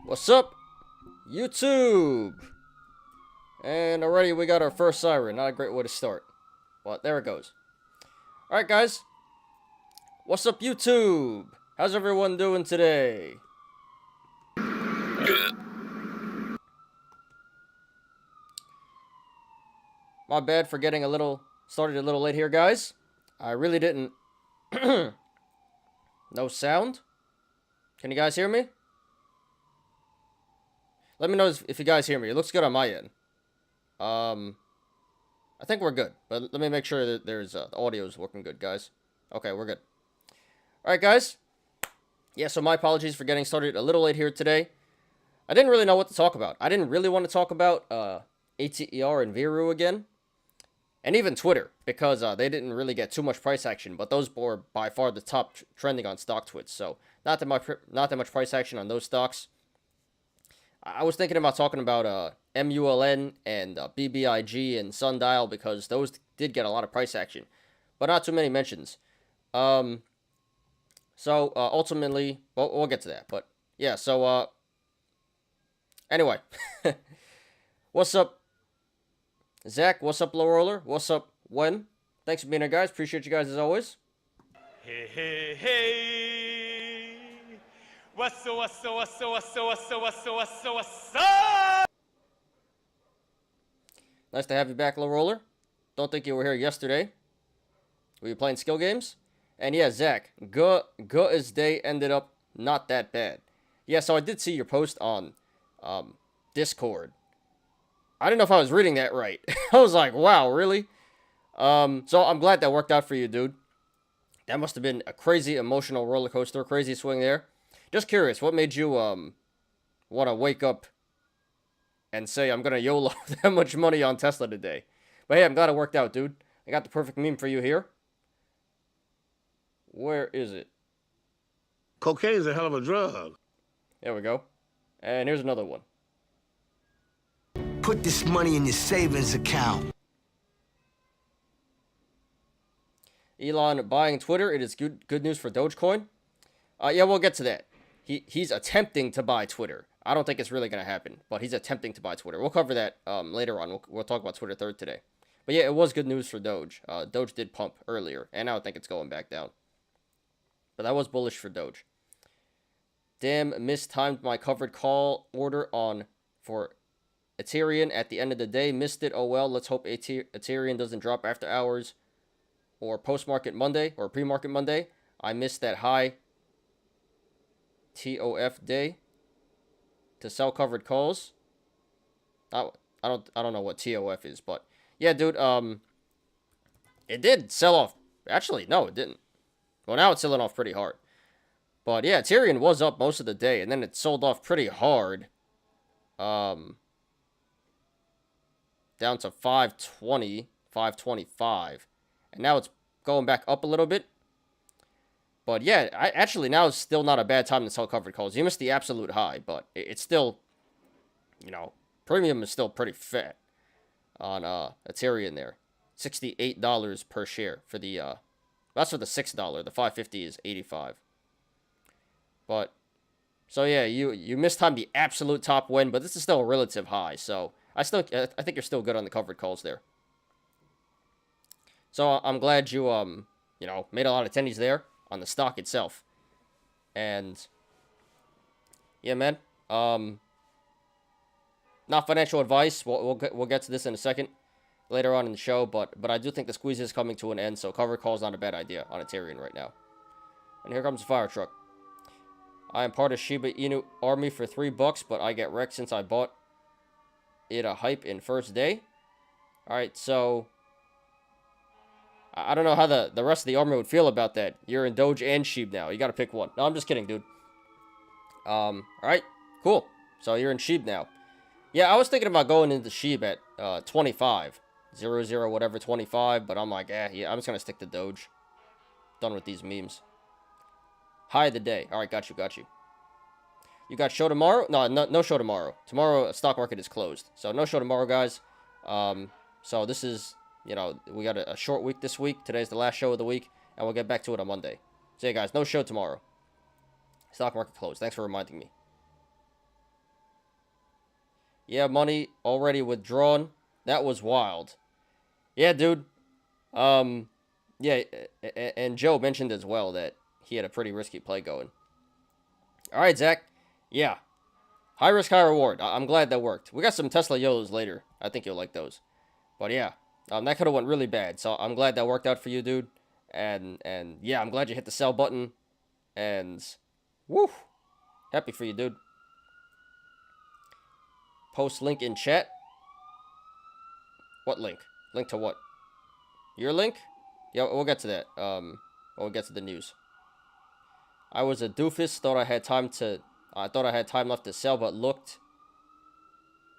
What's up, YouTube? And already we got our first siren. Not a great way to start. But there it goes. Alright, guys. What's up, YouTube? How's everyone doing today? My bad for getting started a little late here, guys. I really didn't. No sound? Can you guys hear me? Let me know if you guys hear me. It looks good on my end. I think we're good, but let me make sure that the audio is working good, guys. Okay, we're good. All right, guys. Yeah, so my apologies for getting started a little late here today. I didn't really know what to talk about. I didn't really want to talk about ATER and VERU again, and even Twitter, because they didn't really get too much price action, but those were by far the top trending on StockTwits. So not that much price action on those stocks. I was thinking about talking about MULN and BBIG and Sundial because those did get a lot of price action, but not too many mentions. So ultimately, we'll get to that. But yeah, so anyway, what's up, Zach? What's up, Low Roller? What's up, Wen? Thanks for being here, guys. Appreciate you guys as always. Hey, hey, hey. What's up? Nice to have you back, Low Roller. Don't think you were here yesterday. Were you playing skill games? And yeah, Zach, Gu's day ended up not that bad. Yeah, so I did see your post on Discord. I didn't know if I was reading that right. I was like, wow, really? So I'm glad that worked out for you, dude. That must have been a crazy emotional roller coaster, crazy swing there. Just curious, what made you want to wake up and say, I'm going to YOLO that much money on Tesla today? But hey, I'm glad it worked out, dude. I got the perfect meme for you here. Where is it? Cocaine's a hell of a drug. There we go. And here's another one. Put this money in your savings account. Elon buying Twitter. It is good news for Dogecoin. Yeah, we'll get to that. He's attempting to buy Twitter. I don't think it's really going to happen, but he's attempting to buy Twitter. We'll cover that later on. We'll talk about Twitter third today. But yeah, it was good news for Doge. Doge did pump earlier, and now I think it's going back down. But that was bullish for Doge. Damn, mistimed my covered call order for Aterian at the end of the day. Missed it. Oh well, let's hope Aterian doesn't drop after hours or post-market Monday or pre-market Monday. I missed that high TOF day to sell covered calls. I don't know what TOF is, but yeah, dude, it did sell off. Actually, no, it didn't. Well, now it's selling off pretty hard. But yeah, Aterian was up most of the day, and then it sold off pretty hard. Down to 520, 525. And now it's going back up a little bit. But yeah, actually now is still not a bad time to sell covered calls. You missed the absolute high, but it's still, premium is still pretty fat on Aterian there. $68 per share for the, that's for the $6. The 550 is 85. But, so yeah, you mistimed the absolute top win, but this is still a relative high. So I think you're still good on the covered calls there. So I'm glad you, made a lot of tennies there on the stock itself. And yeah, man, not financial advice. We'll get to this in a second later on in the show, but I do think the squeeze is coming to an end, so cover call is not a bad idea on Aterian right now. And here comes the fire truck. I am part of Shiba Inu army for $3, but I get wrecked since I bought it a hype in first day. All right, so I don't know how the rest of the army would feel about that. You're in Doge and Sheeb now. You got to pick one. No, I'm just kidding, dude. All right, cool. So you're in Sheeb now. Yeah, I was thinking about going into Sheeb at 25. 00 whatever 25, but I'm like, yeah, I'm just going to stick to Doge. Done with these memes. High of the day. All right, got you. You got show tomorrow? No show tomorrow. Tomorrow, stock market is closed. So no show tomorrow, guys. So this is, we got a short week this week. Today's the last show of the week, and we'll get back to it on Monday. So yeah, guys, no show tomorrow. Stock market closed. Thanks for reminding me. Yeah, money already withdrawn. That was wild. Yeah, dude. Yeah, and Joe mentioned as well that he had a pretty risky play going. All right, Zach. Yeah, high risk, high reward. I'm glad that worked. We got some Tesla YOLOs later. I think you'll like those. But yeah, that could have went really bad. So I'm glad that worked out for you, dude. And yeah, I'm glad you hit the sell button. And woo, happy for you, dude. Post link in chat. What link? Link to what? Your link? Yeah, we'll get to that. When we get to the news. I was a doofus. Thought I had time left to sell, but looked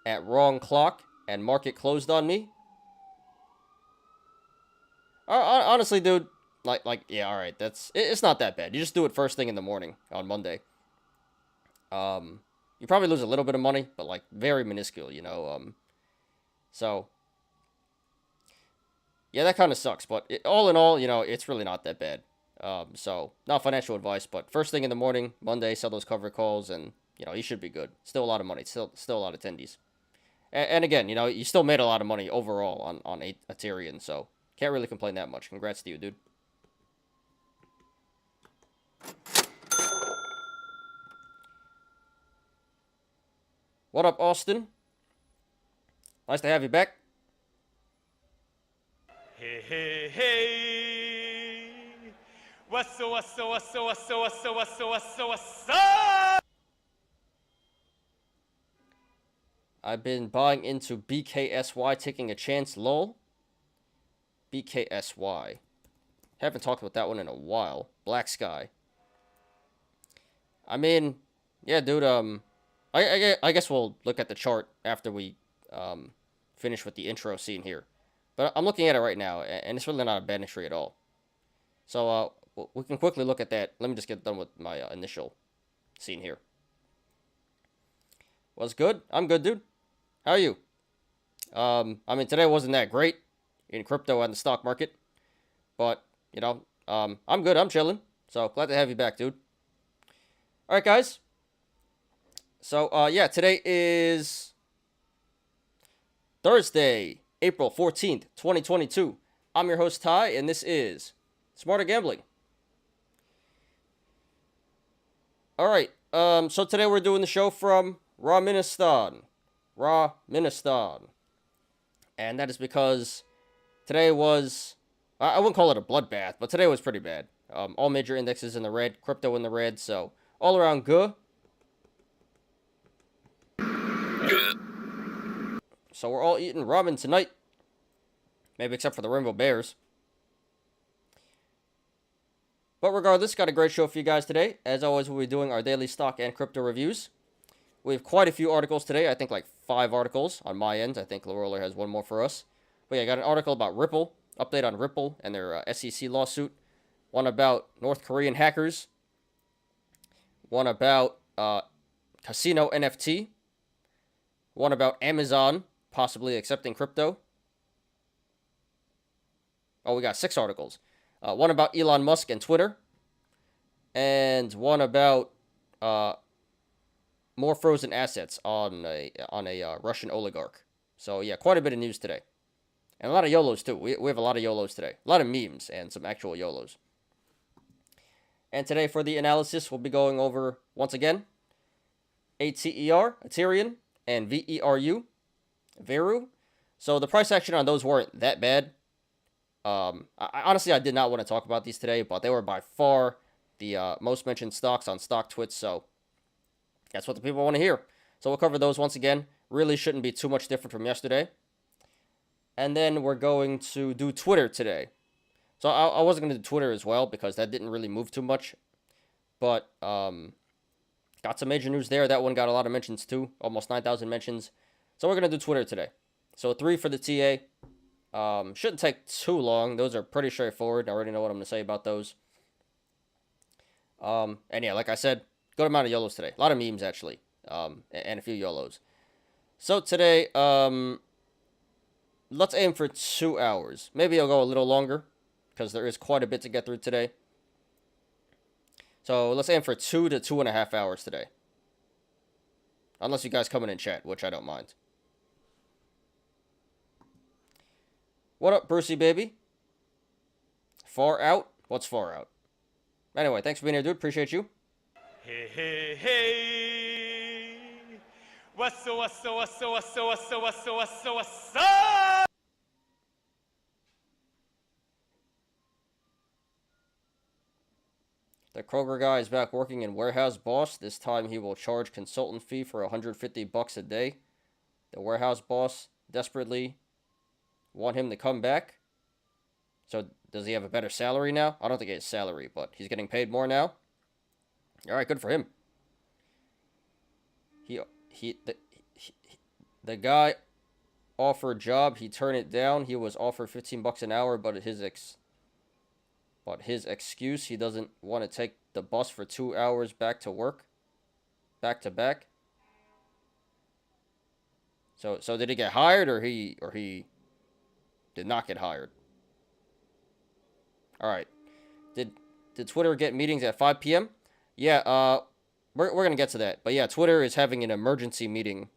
at wrong clock and market closed on me. Honestly, dude, yeah, all right, it's not that bad. You just do it first thing in the morning on Monday. You probably lose a little bit of money, but like very minuscule, you know. So yeah, that kind of sucks. But all in all, you know, it's really not that bad. So not financial advice, but first thing in the morning, Monday, sell those cover calls, and you know you should be good. Still a lot of money. Still a lot of tendies. And again, you know, you still made a lot of money overall on Aterian, so can't really complain that much. Congrats to you, dude. What up, Austin? Nice to have you back. Hey, hey, hey. What's up? I've been buying into BKSY, taking a chance, lol. BKSY. Haven't talked about that one in a while. Black Sky. I mean, yeah, dude, I guess we'll look at the chart after we finish with the intro scene here. But I'm looking at it right now, and it's really not a bad entry at all. So we can quickly look at that. Let me just get done with my initial scene here. Was good? I'm good, dude. How are you? I mean, today wasn't that great in crypto and the stock market. But, you know, I'm good. I'm chilling. So, glad to have you back, dude. All right, guys. So, yeah, today is Thursday, April 14th, 2022. I'm your host, Ty, and this is Smarter Gambling. All right, so today we're doing the show from Ramenistan. And that is because today was, I wouldn't call it a bloodbath, but today was pretty bad. All major indexes in the red, crypto in the red, so all around good. So we're all eating ramen tonight. Maybe except for the Rainbow Bears. But regardless, got a great show for you guys today. As always, we'll be doing our daily stock and crypto reviews. We have quite a few articles today. I think like 5 articles on my end. I think Roller has one more for us. But yeah, I got an article about Ripple. Update on Ripple and their SEC lawsuit. One about North Korean hackers. One about casino NFT. One about Amazon possibly accepting crypto. Oh, we got 6 articles. One about Elon Musk and Twitter. And one about more frozen assets on a Russian oligarch. So, yeah, quite a bit of news today. And a lot of YOLOs, too. We have a lot of YOLOs today. A lot of memes and some actual YOLOs. And today for the analysis, we'll be going over, once again, ATER, Aterian, and VERU, VERU. So the price action on those weren't that bad. Honestly, I did not want to talk about these today, but they were by far the most mentioned stocks on StockTwits, so that's what the people want to hear. So we'll cover those once again. Really shouldn't be too much different from yesterday. And then we're going to do Twitter today. So I wasn't going to do Twitter as well because that didn't really move too much. But got some major news there. That one got a lot of mentions too. Almost 9,000 mentions. So we're going to do Twitter today. So 3 for the TA. Shouldn't take too long. Those are pretty straightforward. I already know what I'm going to say about those. And yeah, like I said, good amount of YOLOs today. A lot of memes, actually. And a few YOLOs. So today, let's aim for 2 hours. Maybe I'll go a little longer, because there is quite a bit to get through today. So let's aim for 2 to 2.5 hours today. Unless you guys come in chat, which I don't mind. What up, Brucey baby? Far out? What's far out? Anyway, thanks for being here, dude. Appreciate you. Hey, hey, hey. What's up, what's up, what's up, what's up, what's up, what's up, what's up, what's up? The Kroger guy is back working in Warehouse Boss. This time he will charge consultant fee for $150 a day. The Warehouse Boss desperately want him to come back. So does he have a better salary now? I don't think he has salary, but he's getting paid more now. All right, good for him. The guy offered job. He turned it down. He was offered $15 an hour, but his excuse, he doesn't want to take the bus for 2 hours back to work, back to back. So did he get hired, or he did not get hired? All right. Did Twitter get meetings at 5 p.m.? Yeah. We're gonna get to that, but yeah, Twitter is having an emergency meeting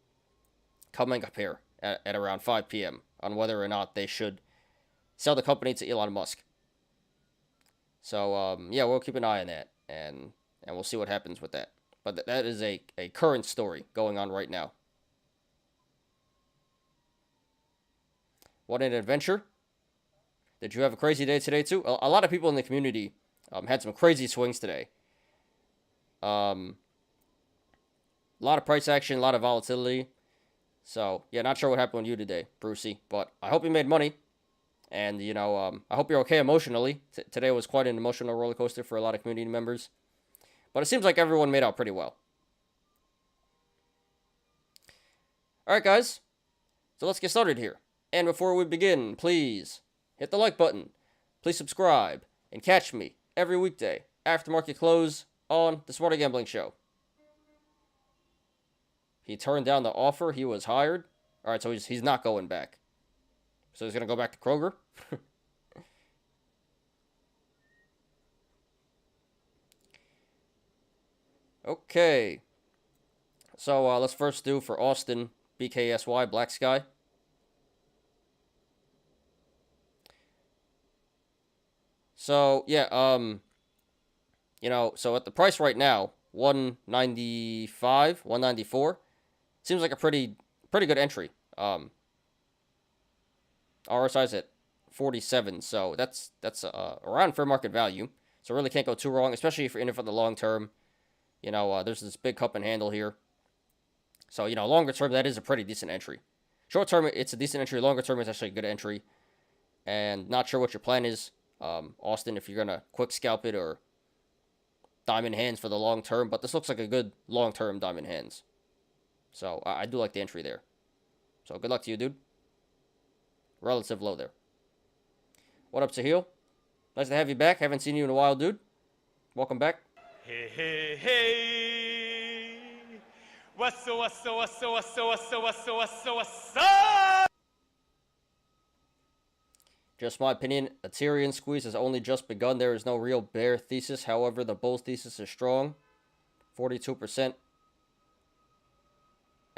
coming up here at around 5 p.m. on whether or not they should sell the company to Elon Musk. So, yeah, we'll keep an eye on that, and we'll see what happens with that. But that is a current story going on right now. What an adventure. Did you have a crazy day today, too? A lot of people in the community had some crazy swings today. A lot of price action, a lot of volatility. So, yeah, not sure what happened with you today, Brucey, but I hope you made money. And, you know, I hope you're okay emotionally. Today was quite an emotional roller coaster for a lot of community members. But it seems like everyone made out pretty well. Alright, guys. So let's get started here. And before we begin, please hit the like button. Please subscribe. And catch me every weekday after market close on the Smarter Gambling Show. He turned down the offer. He was hired. Alright, so he's not going back. So he's going to go back to Kroger. Okay. So let's first do for Austin, BKSY, Black Sky. So, yeah, you know, so at the price right now, 195, 194, seems like a pretty good entry. RSI's at 47, so that's around fair market value. So really can't go too wrong, especially if you're in it for the long term. You know, there's this big cup and handle here. So, you know, longer term, that is a pretty decent entry. Short term, it's a decent entry. Longer term, it's actually a good entry. And not sure what your plan is, Austin, if you're going to quick scalp it or diamond hands for the long term. But this looks like a good long-term diamond hands. So I do like the entry there. So good luck to you, dude. Relative low there. What up, Sahil? Nice to have you back. Haven't seen you in a while, dude. Welcome back. Hey, hey, hey. What's up, what's up, what's up, what's up, what's up, what's up, what's up, what's up? Just my opinion, Aterian squeeze has only just begun. There is no real bear thesis. However, the bull thesis is strong. 42%.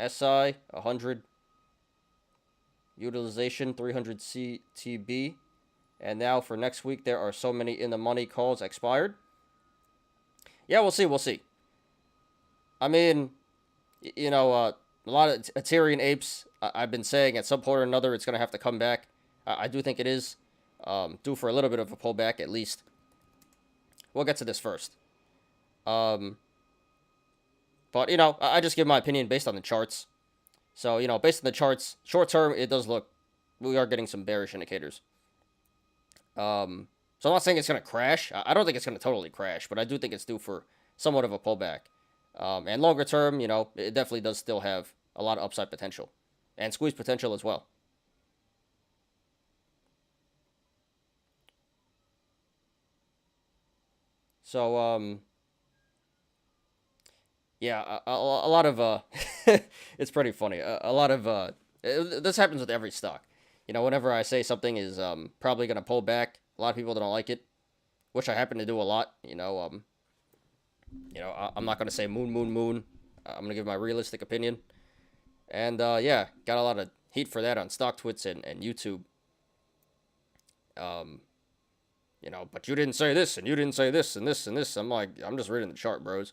SI, 100. Utilization, 300 CTB. And now for next week, there are so many in the money calls expired. Yeah, we'll see. I mean, you know, a lot of Aterian apes, I've been saying at some point or another, it's going to have to come back. I do think it is due for a little bit of a pullback, at least. We'll get to this first. But, you know, I just give my opinion based on the charts. So, you know, based on the charts, short term, it does look, we are getting some bearish indicators. So I'm not saying it's going to crash. I don't think it's going to totally crash, but I do think it's due for somewhat of a pullback. And longer term, you know, it definitely does still have a lot of upside potential. And squeeze potential as well. So, yeah, a lot of, it's pretty funny. A lot of, this happens with every stock. You know, whenever I say something is probably going to pull back, a lot of people don't like it, which I happen to do a lot. You know, I'm not going to say moon. I'm gonna give my realistic opinion. And yeah, got a lot of heat for that on StockTwits and YouTube. You know, but you didn't say this, and you didn't say this, and this, and this. I'm like, I'm just reading the chart, bros.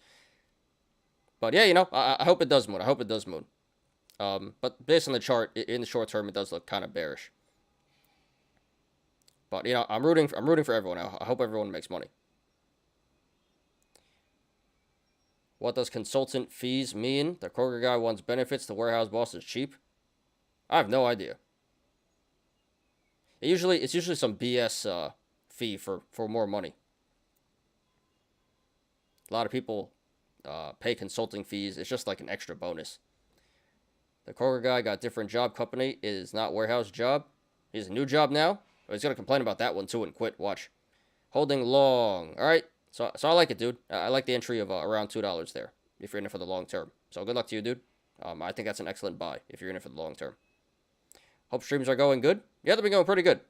But yeah, you know, I hope it does moon. I hope it does moon. But based on the chart, in the short term, it does look kind of bearish. But you know, I'm rooting for everyone. I hope everyone makes money. What does consultant fees mean? The Kroger guy wants benefits. The warehouse boss is cheap. I have no idea. It's usually some BS fee for more money. A lot of people pay consulting fees. It's just like an extra bonus. The Kroger guy got different job. Company is not warehouse job. He's a new job now. He's gonna complain about that one too and quit. Watch. Holding long. All right. So I like it, dude. I like the entry of around $2 there if you're in it for the long term. So good luck to you, dude. I think that's an excellent buy if you're in it for the long term. Hope streams are going good. Yeah, they've been going pretty good.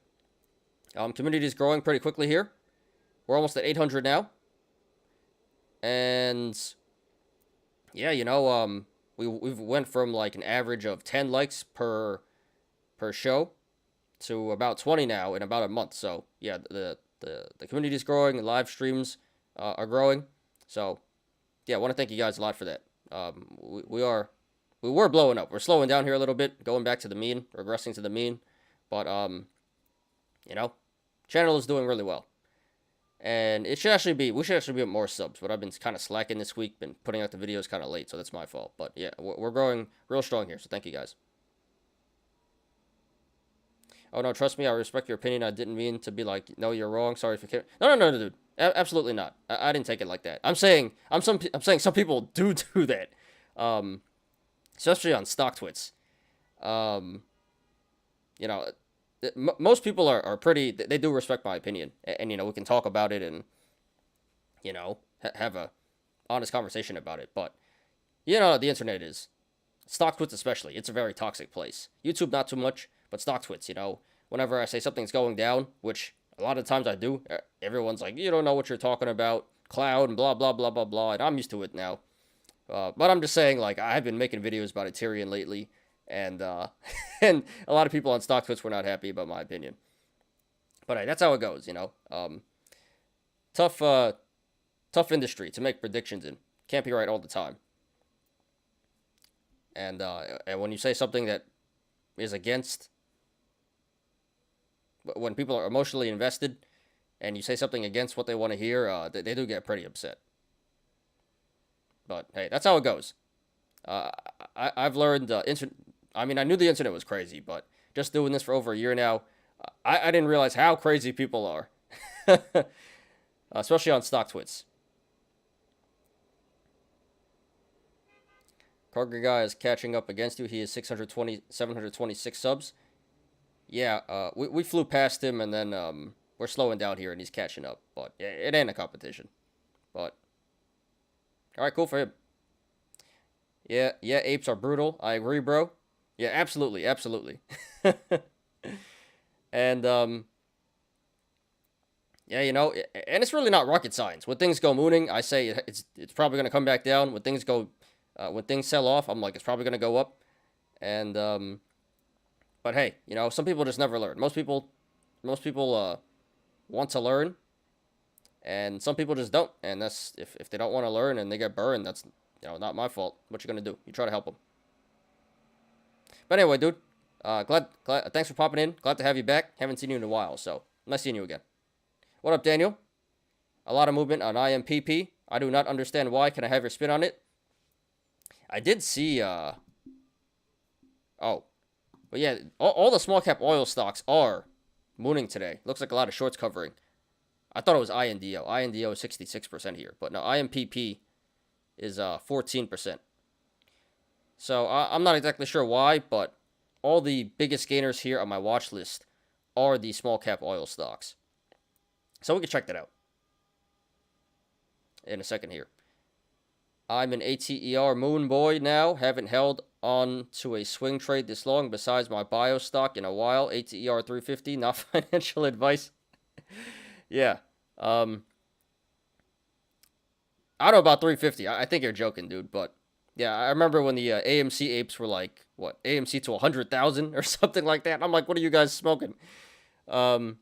Community is growing pretty quickly here. We're almost at 800 now. And yeah, you know, we've went from like an average of 10 likes per show to about 20 now in about a month. So yeah, the community is growing. The live streams are growing. So yeah, I want to thank you guys a lot for that. We were blowing up. We're slowing down here a little bit, going back to the mean, regressing to the mean. But you know, channel is doing really well. And we should actually be at more subs, but I've been kind of slacking this week, been putting out the videos kind of late, so that's my fault. But yeah, we're growing real strong here, so thank you guys. Oh no, trust me, I respect your opinion. I didn't mean to be like, no, you're wrong. Sorry for caring. No, dude, absolutely not. I didn't take it like that. I'm saying some people do that, especially on StockTwits. You know, most people are pretty. They do respect my opinion, and you know, we can talk about it and you know have a honest conversation about it. But you know, the internet is StockTwits especially. It's a very toxic place. YouTube not too much. But StockTwits, you know, whenever I say something's going down, which a lot of times I do, everyone's like, you don't know what you're talking about, cloud and blah, blah, blah, blah, blah, and I'm used to it now. But I'm just saying, like, I've been making videos about Aterian lately, and and a lot of people on StockTwits were not happy about my opinion. But hey, that's how it goes, you know. Tough industry to make predictions in. Can't be right all the time. And when you say something that is against, when people are emotionally invested and you say something against what they want to hear, they do get pretty upset. But hey, that's how it goes. I've learned, I mean, I knew the internet was crazy, but just doing this for over a year now, I didn't realize how crazy people are. Especially on StockTwits. Kroger guy is catching up against you. He is 726 subs. Yeah, we flew past him, and then we're slowing down here, and he's catching up. But yeah, it ain't a competition. But all right, cool for him. Yeah, apes are brutal. I agree, bro. Yeah, absolutely. And yeah, you know, and it's really not rocket science. When things go mooning, I say it's probably gonna come back down. When things sell off, I'm like, it's probably gonna go up. And but hey, you know, some people just never learn. Most people want to learn, and some people just don't. And that's if they don't want to learn and they get burned, that's, you know, not my fault. What you gonna do? You try to help them. But anyway, dude, glad. Thanks for popping in. Glad to have you back. Haven't seen you in a while, so nice seeing you again. What up, Daniel? A lot of movement on IMPP. I do not understand why. Can I have your spin on it? I did see. Oh, but yeah, all the small cap oil stocks are mooning today. Looks like a lot of shorts covering. I thought it was INDO. INDO is 66% here, but no, IMPP is 14%. So I'm not exactly sure why, but all the biggest gainers here on my watch list are the small cap oil stocks. So we can check that out in a second here. I'm an ATER moon boy now. Haven't held on to a swing trade this long besides my bio stock in a while. ATER 350, not financial advice. Yeah. I don't know about 350. I think you're joking, dude, but Yeah, I remember when the AMC apes were like, what, AMC to 100,000 or something like that. I'm like, what are you guys smoking? But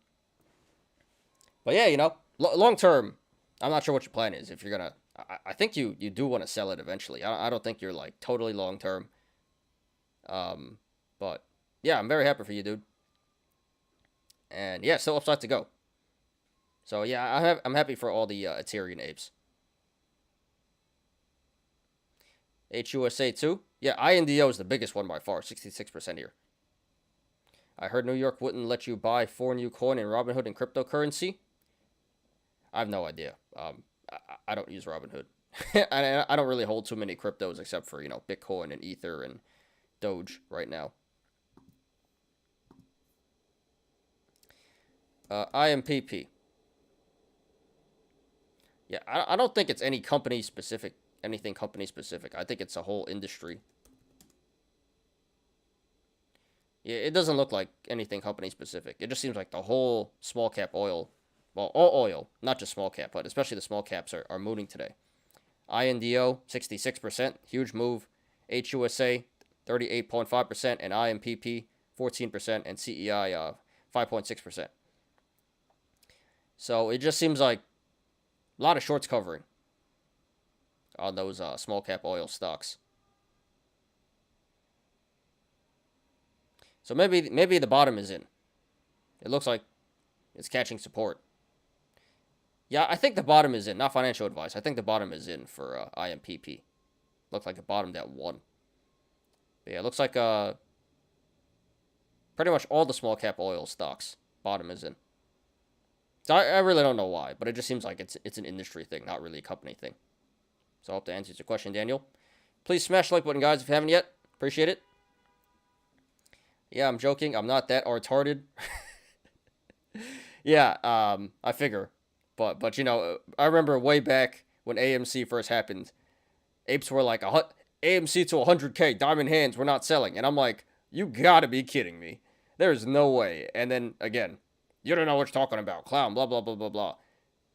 yeah, you know, long term, I'm not sure what your plan is. If you're gonna, I think you do want to sell it eventually. I don't think you're like totally long term. But yeah, I'm very happy for you, dude. And yeah, still upside to go. So yeah, I'm happy for all the Aterian apes. HUSA too. Yeah, INDO is the biggest one by far, 66% here. I heard New York wouldn't let you buy 4 new coin in Robinhood and cryptocurrency. I have no idea. I don't use Robinhood. I don't really hold too many cryptos except for, you know, Bitcoin and Ether and Doge right now. IMPP. Yeah, I don't think it's any company specific, anything company specific. I think it's a whole industry. Yeah, it doesn't look like anything company specific. It just seems like the whole small cap oil, well, all oil, not just small cap, but especially the small caps are mooning today. INDO, 66%, huge move. HUSA, 38.5%, and IMPP, 14%, and CEI, 5.6%. So it just seems like a lot of shorts covering on those small cap oil stocks. So maybe the bottom is in. It looks like it's catching support. Yeah, I think the bottom is in. Not financial advice. I think the bottom is in for IMPP. Looks like it bottomed at 1. But yeah, it looks like pretty much all the small cap oil stocks bottom is in. So I really don't know why, but it just seems like it's an industry thing, not really a company thing. So I hope that answers your question, Daniel. Please smash the like button, guys, if you haven't yet. Appreciate it. Yeah, I'm joking. I'm not that retarded. Yeah, I figure. But you know, I remember way back when AMC first happened, apes were like, AMC to 100K, diamond hands, we're not selling. And I'm like, you gotta be kidding me. There's no way. And then, again, you don't know what you're talking about. Clown, blah, blah, blah, blah, blah.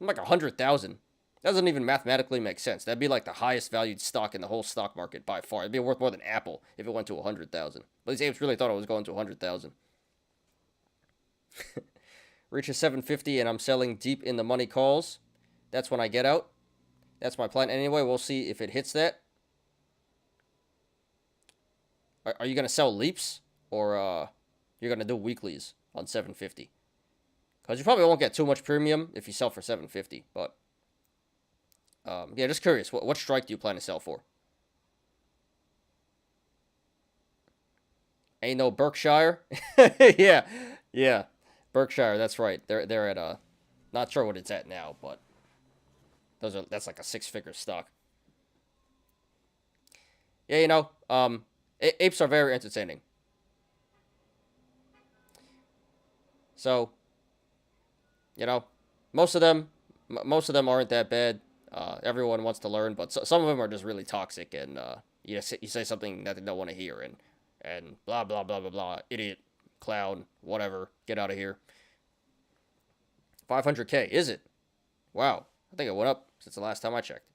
I'm like 100,000. Doesn't even mathematically make sense. That'd be like the highest valued stock in the whole stock market by far. It'd be worth more than Apple if it went to 100,000. But these apes really thought it was going to 100,000. Reaches 750 and I'm selling deep in the money calls. That's when I get out. That's my plan anyway. We'll see if it hits that. Are you going to sell leaps? Or you're going to do weeklies on 750? Because you probably won't get too much premium if you sell for 750. But, yeah, just curious. What strike do you plan to sell for? Ain't no Berkshire? Yeah. Berkshire, that's right. They're at, not sure what it's at now, but that's like a 6-figure stock. Yeah, you know, apes are very entertaining. So, you know, most of them aren't that bad. Everyone wants to learn, but some of them are just really toxic, and you say something that they don't want to hear, and blah blah blah blah blah, idiot, clown, whatever, get out of here. 500K, is it? Wow, I think it went up since the last time I checked.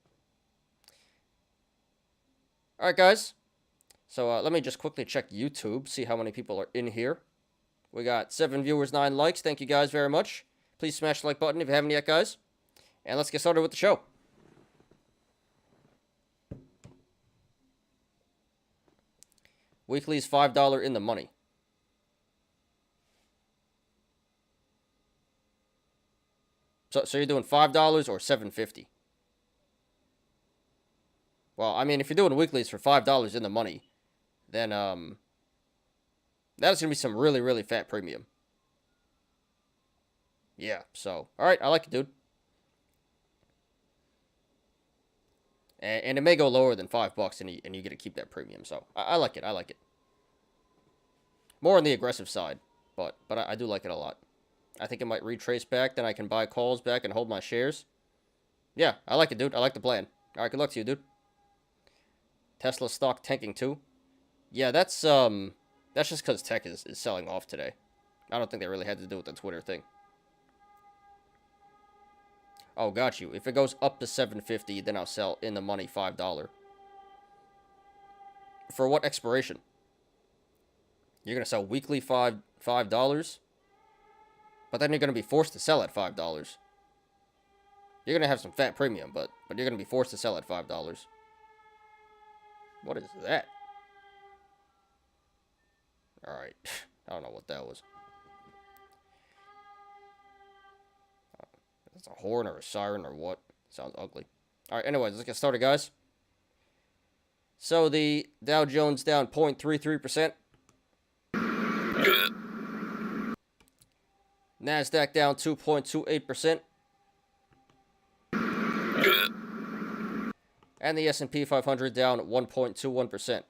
All right, guys. So let me just quickly check YouTube, see how many people are in here. We got 7 viewers, 9 likes. Thank you guys very much. Please smash the like button if you haven't yet, guys. And let's get started with the show. Weekly is $5 in the money. So you're doing $5 or $7.50? Well, I mean, if you're doing weeklies for $5 in the money, then that's gonna be some really, really fat premium. Yeah, so all right, I like it, dude. And it may go lower than $5 and you get to keep that premium. So I like it. I like it. More on the aggressive side, but I do like it a lot. I think it might retrace back. Then I can buy calls back and hold my shares. Yeah, I like it, dude. I like the plan. All right, good luck to you, dude. Tesla stock tanking too. Yeah, that's just because tech is selling off today. I don't think that really had to do with the Twitter thing. Oh, got you. If it goes up to $7.50, then I'll sell in the money $5. For what expiration? You're gonna sell weekly $5, but then you're gonna be forced to sell at $5. You're gonna have some fat premium, but you're gonna be forced to sell at $5. What is that? All right, I don't know what that was. It's a horn or a siren or what? Sounds ugly. All right, anyways, let's get started, guys. So the Dow Jones down 0.33%. NASDAQ down 2.28%. And the S&P 500 down 1.21%.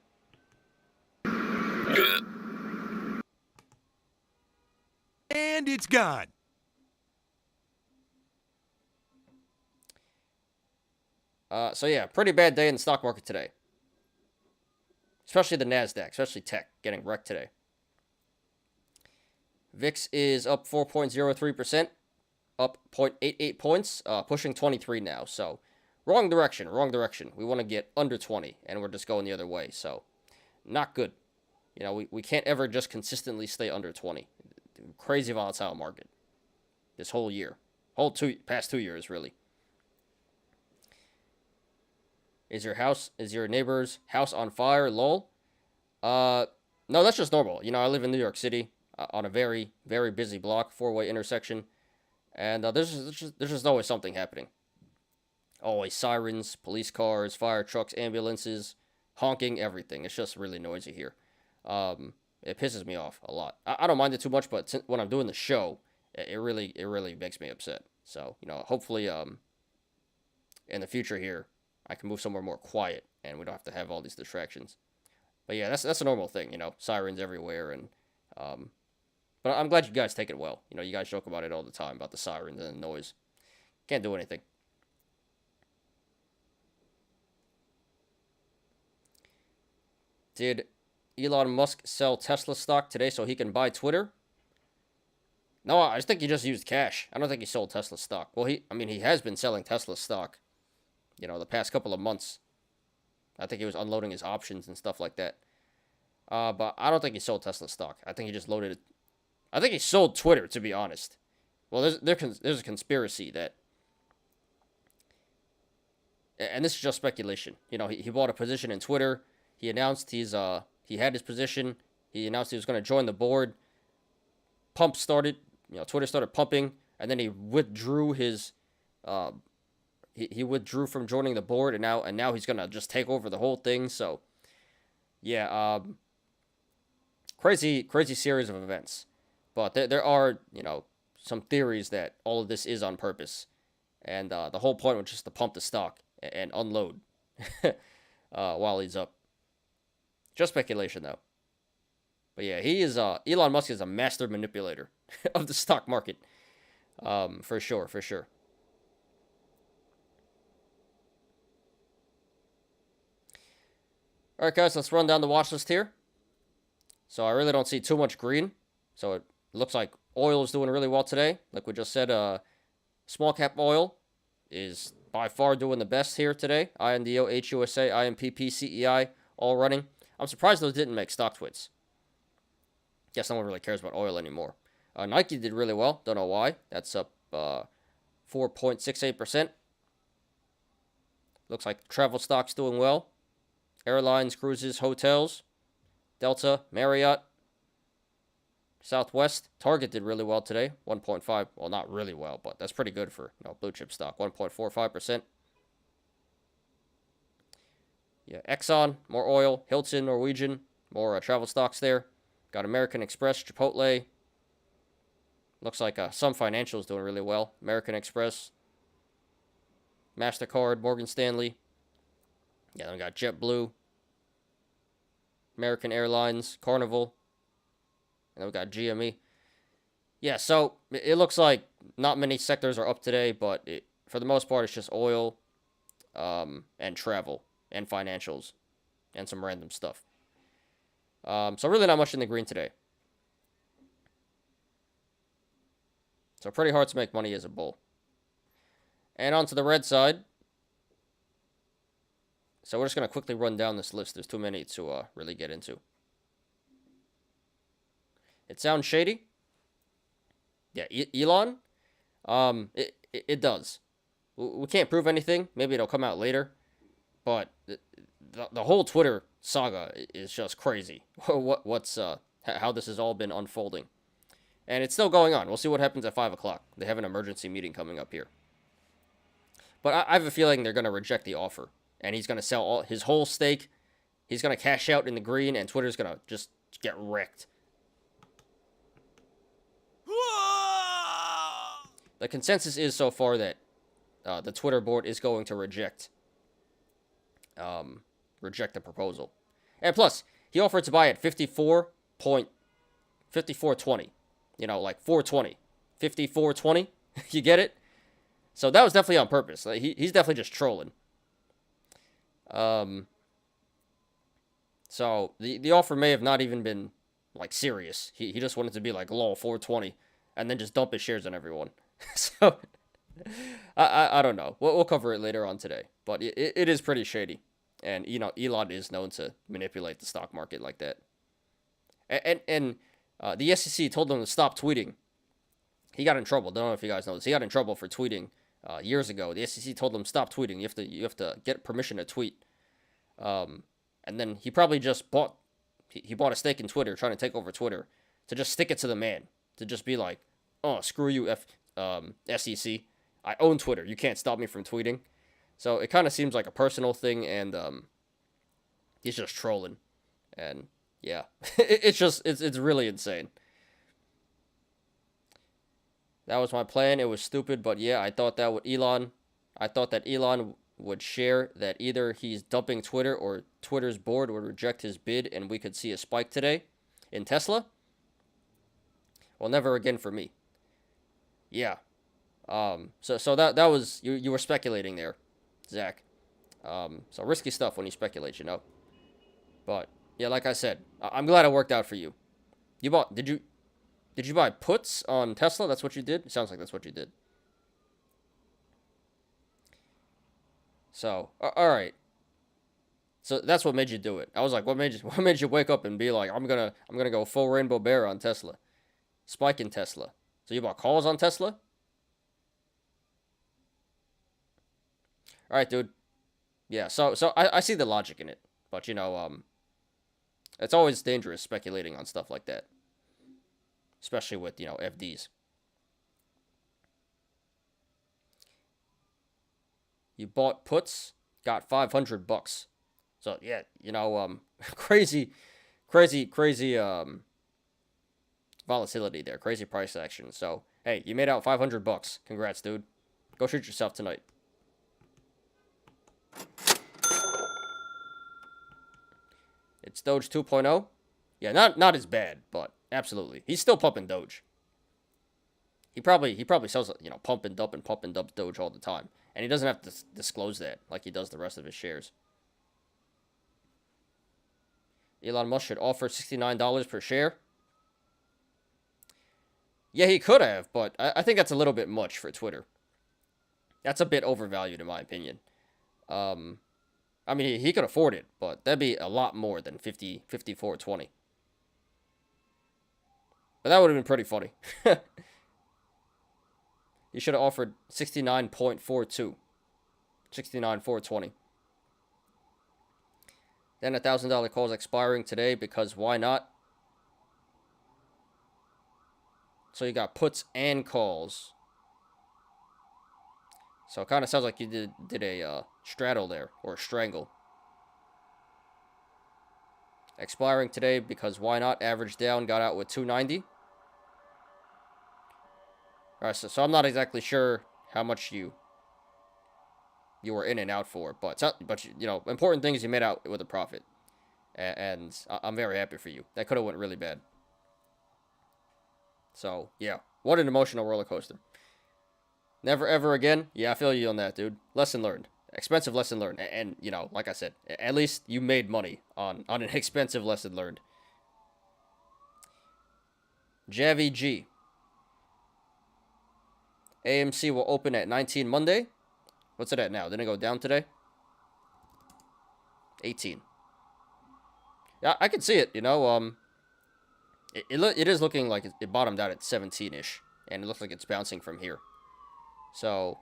And it's gone. So yeah, pretty bad day in the stock market today. Especially the NASDAQ, especially tech, getting wrecked today. VIX is up 4.03%, up 0.88 points, pushing 23 now. So, wrong direction, wrong direction. We want to get under 20, and we're just going the other way. So, not good. You know, we can't ever just consistently stay under 20. Crazy volatile market. This whole year. Past 2 years, really. Is your neighbor's house on fire? Lol. No, that's just normal. You know, I live in New York City on a very, very busy block, four-way intersection. And there's just always something happening. Always sirens, police cars, fire trucks, ambulances, honking, everything. It's just really noisy here. It pisses me off a lot. I don't mind it too much, but when I'm doing the show, it really makes me upset. So, you know, hopefully in the future here, I can move somewhere more quiet, and we don't have to have all these distractions. But yeah, that's a normal thing, you know, sirens everywhere, and but I'm glad you guys take it well. You know, you guys joke about it all the time, about the sirens and the noise. Can't do anything. Did Elon Musk sell Tesla stock today so he can buy Twitter? No, I think he just used cash. I don't think he sold Tesla stock. Well, he has been selling Tesla stock, you know, the past couple of months. I think he was unloading his options and stuff like that. But I don't think he sold Tesla stock. I think he just loaded it. I think he sold Twitter, to be honest. Well, there's a conspiracy that, and this is just speculation. You know, he bought a position in Twitter. He announced he had his position. He announced he was going to join the board. Pump started. You know, Twitter started pumping, and then he withdrew his. He withdrew from joining the board, and now he's gonna just take over the whole thing. So, yeah, crazy series of events. But there are, you know, some theories that all of this is on purpose, and the whole point was just to pump the stock and unload while he's up. Just speculation, though. But yeah, Elon Musk is a master manipulator of the stock market, for sure. All right, guys, let's run down the watch list here. So I really don't see too much green. So it looks like oil is doing really well today. Like we just said, small cap oil is by far doing the best here today. INDO, HUSA, IMPP, CEI, all running. I'm surprised those didn't make StockTwits. Guess no one really cares about oil anymore. Nike did really well. Don't know why. That's up 4.68%. Looks like travel stocks doing well. Airlines, cruises, hotels, Delta, Marriott, Southwest. Target did really well today, 1.5. Well, not really well, but that's pretty good for, you know, blue chip stock, 1.45%. Yeah, Exxon, more oil. Hilton, Norwegian, more travel stocks there. Got American Express, Chipotle. Looks like some financials doing really well. American Express, MasterCard, Morgan Stanley. Yeah, then we got JetBlue, American Airlines, Carnival, and then we got GME. Yeah, so it looks like not many sectors are up today, but for the most part, it's just oil, and travel, and financials, and some random stuff. So really not much in the green today. So pretty hard to make money as a bull. And on to the red side. So we're just going to quickly run down this list. There's too many to really get into. It sounds shady. Yeah, Elon. It does. We can't prove anything. Maybe it'll come out later. But the whole Twitter saga is just crazy. How this has all been unfolding. And it's still going on. We'll see what happens at 5 o'clock. They have an emergency meeting coming up here. But I have a feeling they're going to reject the offer. And he's going to sell all his whole stake. He's going to cash out in the green, and Twitter's going to just get wrecked. The consensus is so far that the Twitter board is going to reject the proposal. And plus, he offered to buy at 54.20. You know, like 420. 54.20. You get it? So that was definitely on purpose. Like, he's definitely just trolling. So the offer may have not even been like serious. He just wanted to be like, lol, 420, and then just dump his shares on everyone. So I don't know. We'll cover it later on today. But it is pretty shady. And, you know, Elon is known to manipulate the stock market like that. And the SEC told him to stop tweeting. He got in trouble. Don't know if you guys know this. He got in trouble for tweeting years ago. The SEC told him stop tweeting. You have to get permission to tweet. And then he probably just bought a stake in Twitter, trying to take over Twitter, to just stick it to the man, to just be like, oh, screw you, SEC. I own Twitter. You can't stop me from tweeting. So it kind of seems like a personal thing, and he's just trolling. And yeah, it's really insane. That was my plan. It was stupid, but yeah, I thought that Elon would share that either he's dumping Twitter or Twitter's board would reject his bid, and we could see a spike today in Tesla. Well, never again for me. Yeah. So that was you were speculating there, Zach. So risky stuff when you speculate, you know. But yeah, like I said, I'm glad it worked out for you. Did you buy puts on Tesla? That's what you did? It sounds like that's what you did. So, all right. So that's what made you do it. I was like, what made you wake up and be like, I'm gonna go full rainbow bear on Tesla, spike in Tesla. So you bought calls on Tesla? All right, dude. Yeah. So I see the logic in it, but you know, it's always dangerous speculating on stuff like that, especially with, you know, FDs. You bought puts, got $500. So yeah, you know, crazy volatility there, crazy price action. So hey, you made out $500. Congrats, dude. Go shoot yourself tonight. It's Doge 2.0. Yeah, not as bad, but absolutely, he's still pumping Doge. He probably sells, you know, pump and dump Doge all the time. And he doesn't have to disclose that like he does the rest of his shares. Elon Musk should offer $69 per share. Yeah, he could have, but I think that's a little bit much for Twitter. That's a bit overvalued in my opinion. I mean, he could afford it, but that'd be a lot more than 54.20. But that would have been pretty funny. You should have offered 69.42. 69.420. Then $1,000 call is expiring today because why not? So you got puts and calls. So it kind of sounds like you did a straddle there, or a strangle. Expiring today because why not? Average down, got out with 290. All right, so I'm not exactly sure how much you were in and out for, but you know, important thing is you made out with a profit, and I'm very happy for you. That could have went really bad. So yeah, what an emotional roller coaster. Never ever again. Yeah, I feel you on that, dude. Lesson learned. Expensive lesson learned, and you know, like I said, at least you made money on an expensive lesson learned. Javi G. AMC will open at 19 Monday. What's it at now? Didn't it go down today? 18. Yeah, I can see it, you know. It is looking like it bottomed out at 17-ish, and it looks like it's bouncing from here. So,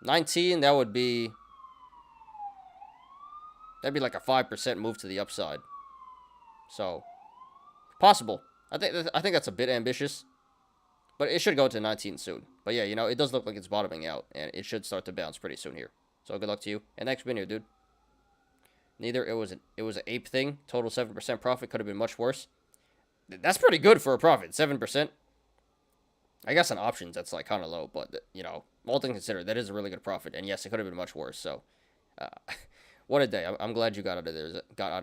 19, that'd be like a 5% move to the upside. So, possible. I think that's a bit ambitious, but it should go to 19 soon. But yeah, you know, it does look like it's bottoming out, and it should start to bounce pretty soon here. So good luck to you. And next video, dude. Neither it was an ape thing. Total 7% profit, could have been much worse. That's pretty good for a profit, 7%. I guess on options that's like kind of low, but you know, all things considered, that is a really good profit. And yes, it could have been much worse. So, what a day! I'm glad you got out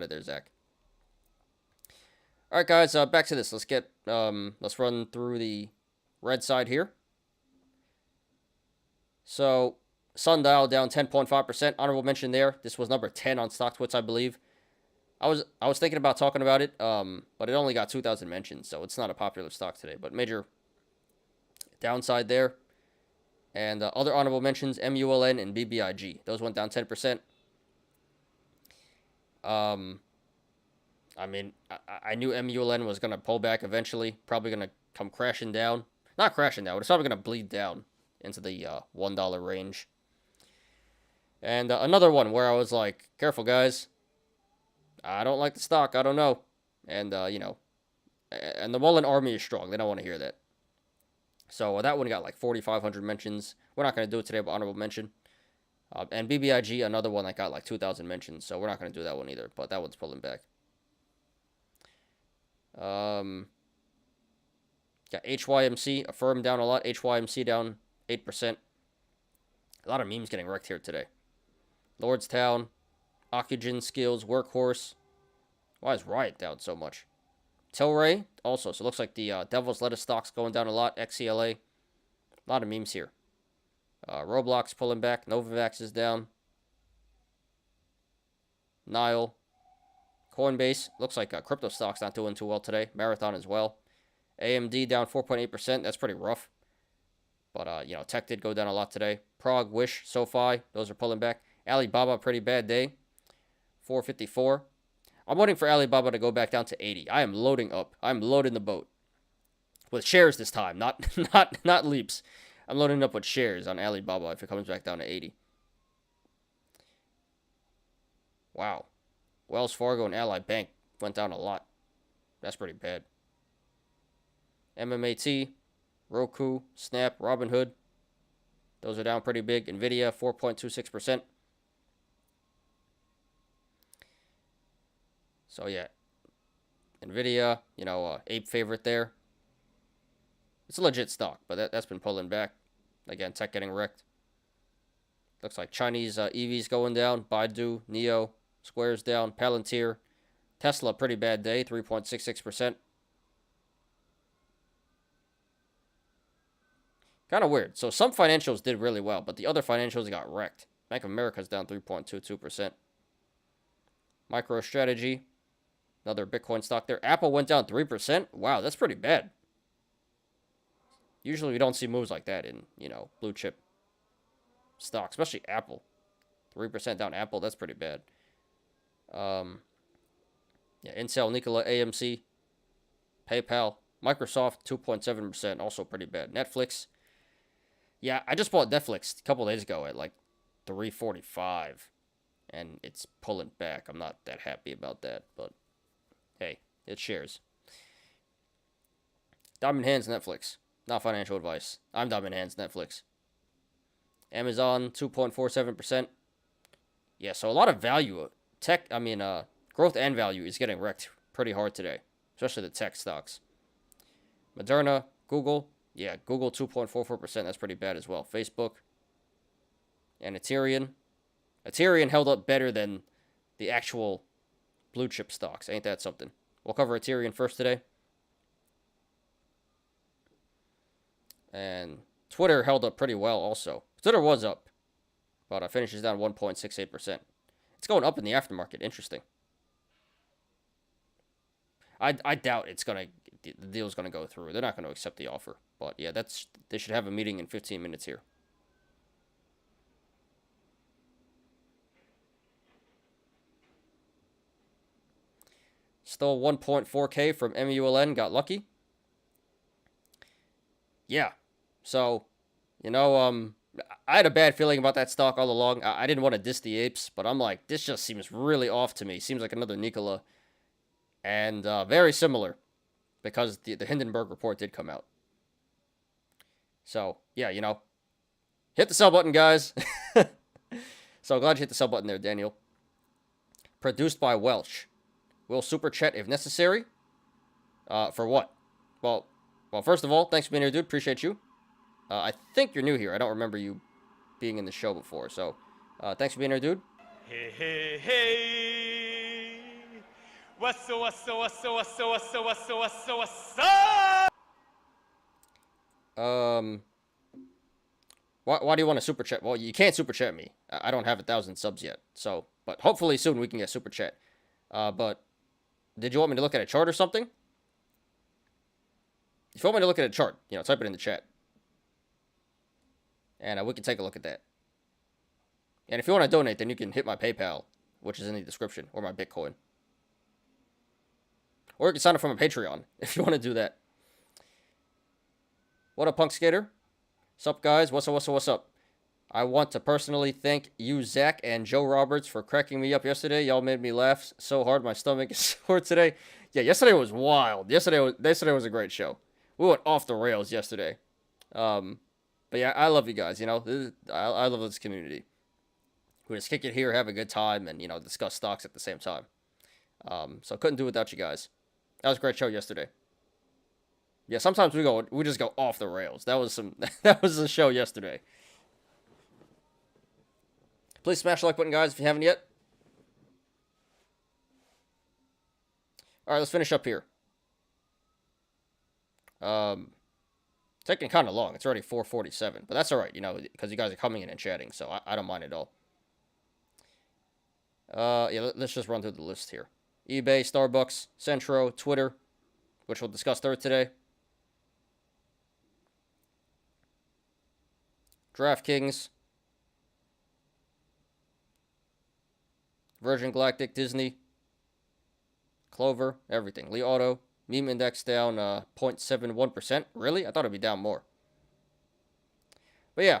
of there, Zach. All right, guys, back to this. Let's run through the red side here. So, Sundial down 10.5%. Honorable mention there. This was number 10 on StockTwits, I believe. I was thinking about talking about it, but it only got 2,000 mentions, so it's not a popular stock today. But major downside there. And other honorable mentions, MULN and BBIG. Those went down 10%. I mean, I knew MULN was going to pull back eventually. Probably going to come crashing down. Not crashing down, but it's probably going to bleed down into the $1 range. And another one where I was like, careful, guys. I don't like the stock. I don't know. And, you know, and the Mullen army is strong. They don't want to hear that. So that one got like 4,500 mentions. We're not going to do it today, but honorable mention. And BBIG, another one that got like 2,000 mentions. So we're not going to do that one either, but that one's pulling back. Got HYMC, Affirm down a lot. HYMC down 8%. A lot of memes getting wrecked here today. Lordstown, Oxygen, Skills, Workhorse. Why is Riot down so much? Tilray, also. So it looks like the Devil's Lettuce stock's going down a lot. XCLA. A lot of memes here. Roblox pulling back. Novavax is down. Nile. Coinbase. Looks like crypto stock's not doing too well today. Marathon as well. AMD down 4.8%. That's pretty rough. But, you know, tech did go down a lot today. Prague, Wish, SoFi. Those are pulling back. Alibaba, pretty bad day. 454. I'm waiting for Alibaba to go back down to 80. I am loading up. I'm loading the boat. With shares this time, not leaps. I'm loading up with shares on Alibaba if it comes back down to 80. Wow. Wells Fargo and Ally Bank went down a lot. That's pretty bad. MMAT, Roku, Snap, Robinhood. Those are down pretty big. Nvidia, 4.26%. So, yeah. Nvidia, you know, ape favorite there. It's a legit stock, but that's been pulling back. Again, tech getting wrecked. Looks like Chinese EVs going down. Baidu, Neo, Square's down. Palantir. Tesla, pretty bad day, 3.66%. Kind of weird. So some financials did really well, but the other financials got wrecked. Bank of America's down 3.22%. MicroStrategy, another Bitcoin stock there. Apple went down 3%. Wow, that's pretty bad. Usually we don't see moves like that in, you know, blue chip stocks, especially Apple. 3% down Apple, that's pretty bad. Yeah, Intel, Nikola, AMC, PayPal, Microsoft, 2.7%, also pretty bad. Netflix. Yeah, I just bought Netflix a couple days ago at like $3.45, and it's pulling back. I'm not that happy about that, but hey, it's shares. Diamond Hands, Netflix. Not financial advice. I'm Diamond Hands, Netflix. Amazon, 2.47%. Yeah, so a lot of value. Growth and value is getting wrecked pretty hard today, especially the tech stocks. Moderna, Google. Yeah, Google 2.44%. That's pretty bad as well. Facebook and Aterian. Aterian held up better than the actual blue chip stocks. Ain't that something? We'll cover Aterian first today. And Twitter held up pretty well also. Twitter was up, but finishes down 1.68%. It's going up in the aftermarket. Interesting. I doubt the deal's gonna go through. They're not gonna accept the offer. But yeah, they should have a meeting in 15 minutes here. Stole 1.4K from MULN. Got lucky. Yeah. So, you know, I had a bad feeling about that stock all along. I didn't want to diss the apes, but I'm like, this just seems really off to me. Seems like another Nikola. And very similar, because the Hindenburg report did come out. So, yeah, you know, hit the sell button, guys. So glad you hit the sell button there, Daniel. Produced by Welch. Will super chat if necessary. For what? Well, first of all, thanks for being here, dude. Appreciate you. I think you're new here. I don't remember you being in the show before. So, thanks for being here, dude. Hey, hey, hey. What's up, what's up, what's up, what's up, what's up, what's up, what's up, what's up? Why do you want to super chat? Well, you can't super chat me. I don't have 1,000 subs yet. So, but hopefully soon we can get super chat. But did you want me to look at a chart or something? If you want me to look at a chart, you know, type it in the chat. And we can take a look at that. And if you want to donate, then you can hit my PayPal, which is in the description, or my Bitcoin. Or you can sign up for my Patreon, if you want to do that. What up, Punk Skater? Sup, guys? What's up, what's up, what's up? I want to personally thank you, Zach, and Joe Roberts for cracking me up yesterday. Y'all made me laugh so hard my stomach is sore today. Yeah, yesterday was wild. Yesterday was a great show. We went off the rails yesterday. But yeah, I love you guys, you know. I love this community. We just kick it here, have a good time, and, you know, discuss stocks at the same time. So couldn't do it without you guys. That was a great show yesterday. Yeah, sometimes we just go off the rails. That was the show yesterday. Please smash the like button, guys, if you haven't yet. All right, let's finish up here. Taking kind of long. It's already 4:47, but that's all right, you know, because you guys are coming in and chatting, so I don't mind at all. Yeah, let's just run through the list here. eBay, Starbucks, Centro, Twitter, which we'll discuss third today. DraftKings, Virgin Galactic, Disney, Clover, everything. Li Auto, meme index down 0.71%. Really? I thought it'd be down more. But yeah.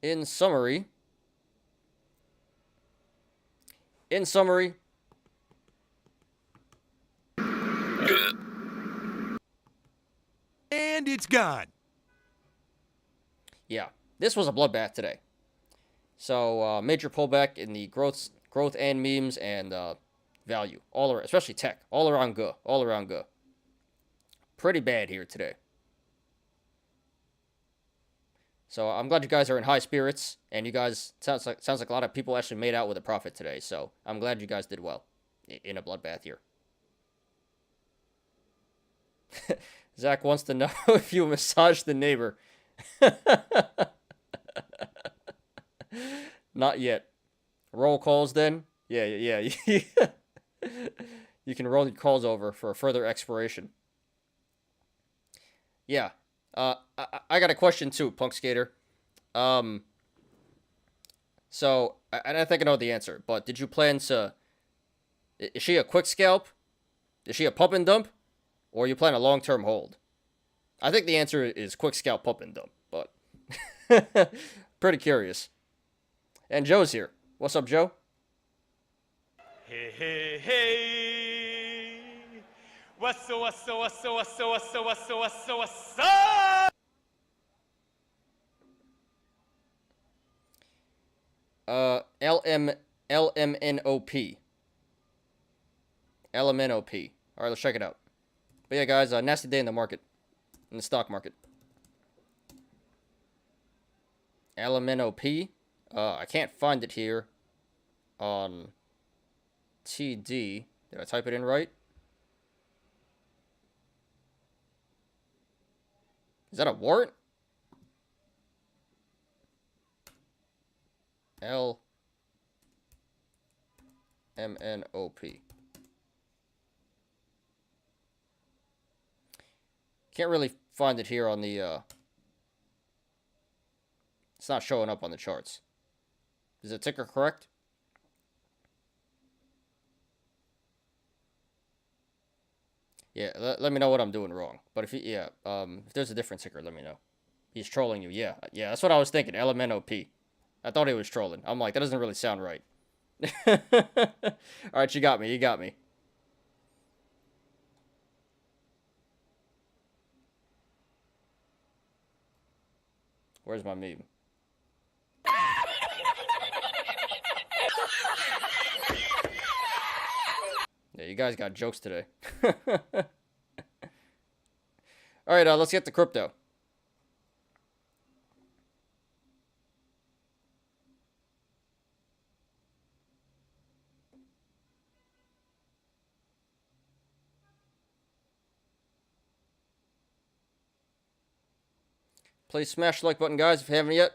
In summary, And it's gone. yeah, this was a bloodbath today. So major pullback in the growth and memes and value, all around, especially tech, all around good. Pretty bad here today. So I'm glad you guys are in high spirits, and you guys sounds like a lot of people actually made out with a profit today. So I'm glad you guys did well in a bloodbath here. Zach wants to know if you massaged the neighbor. Not yet. Roll calls then? Yeah. You can roll your calls over for a further expiration. Yeah. I got a question too, Punk Skater. So, and I think I know the answer, but did you plan to... Is she a quick scalp? Is she a pump and dump? Or you plan a long-term hold? I think the answer is quick scalp, pump and dump, but... pretty curious. And Joe's here. What's up, Joe? Hey, hey, hey. What's up, what's up, what's up, what's up, what's up, what's up, what's up, what's up? LMNOP. LMNOP. All right, let's check it out. But yeah, guys, nasty day in the market, in the stock market. LMNOP. I can't find it here on TD. Did I type it in right? Is that a warrant? LMNOP. Can't really find it here on the, it's not showing up on the charts. Is the ticker correct? Yeah, let me know what I'm doing wrong. But if there's a different ticker, let me know. He's trolling you. Yeah, that's what I was thinking. LMNOP. I thought he was trolling. I'm like, that doesn't really sound right. All right, you got me. You got me. Where's my meme? Yeah, you guys got jokes today. All right, let's get to crypto. Please smash the like button, guys, if you haven't yet.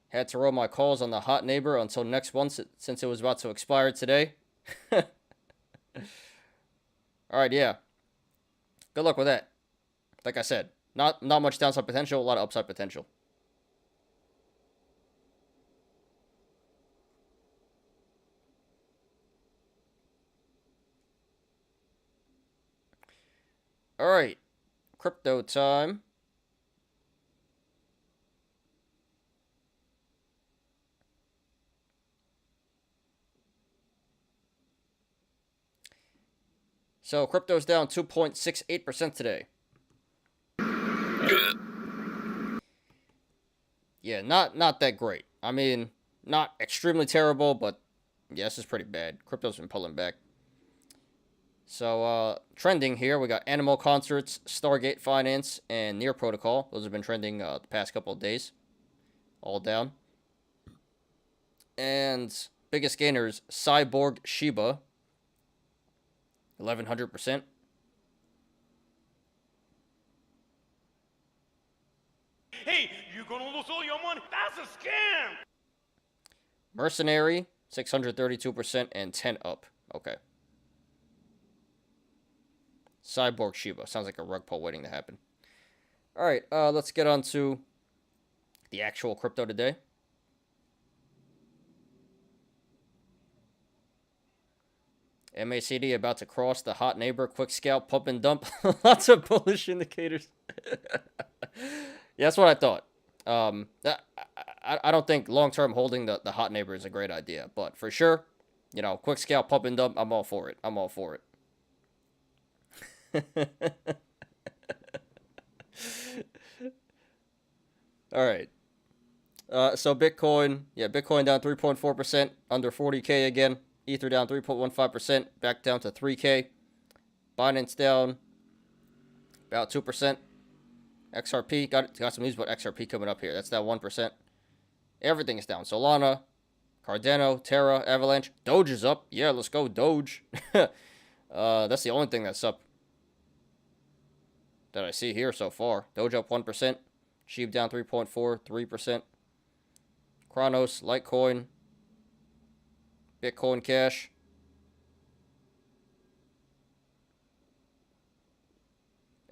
Had to roll my calls on the hot neighbor until next month since it was about to expire today. Alright, yeah. Good luck with that. Like I said, not much downside potential, a lot of upside potential. Alright. Crypto time. So crypto's down 2.68% today. Yeah, not that great. I mean, not extremely terrible, but yeah, this is pretty bad. Crypto's been pulling back. So trending here, we got Animal Concerts, Stargate Finance, and Near Protocol. Those have been trending the past couple of days. All down. And biggest gainers, Cyborg Shiba, 1100%. Hey, you gonna lose all your money? That's a scam! Mercenary, 632% and 10 up. Okay. Cyborg Shiba. Sounds like a rug pull waiting to happen. Alright, let's get on to the actual crypto today. MACD about to cross the hot neighbor, quick scalp, pump and dump. Lots of bullish indicators. Yeah, that's what I thought. I don't think long-term holding the hot neighbor is a great idea. But for sure, quick scalp, pump and dump, I'm all for it. I'm all for it. All right. So Bitcoin down 3.4%, under 40K again. Ether down 3.15%, back down to 3K. Binance down about 2%. XRP, got some news about XRP coming up here. That's down 1%. Everything is down. Solana, Cardano, Terra, Avalanche. Doge is up. Yeah, let's go, Doge. That's the only thing that's up that I see here so far. Doge up 1%. Sheep down 3.43%. Chronos, Litecoin, Bitcoin Cash.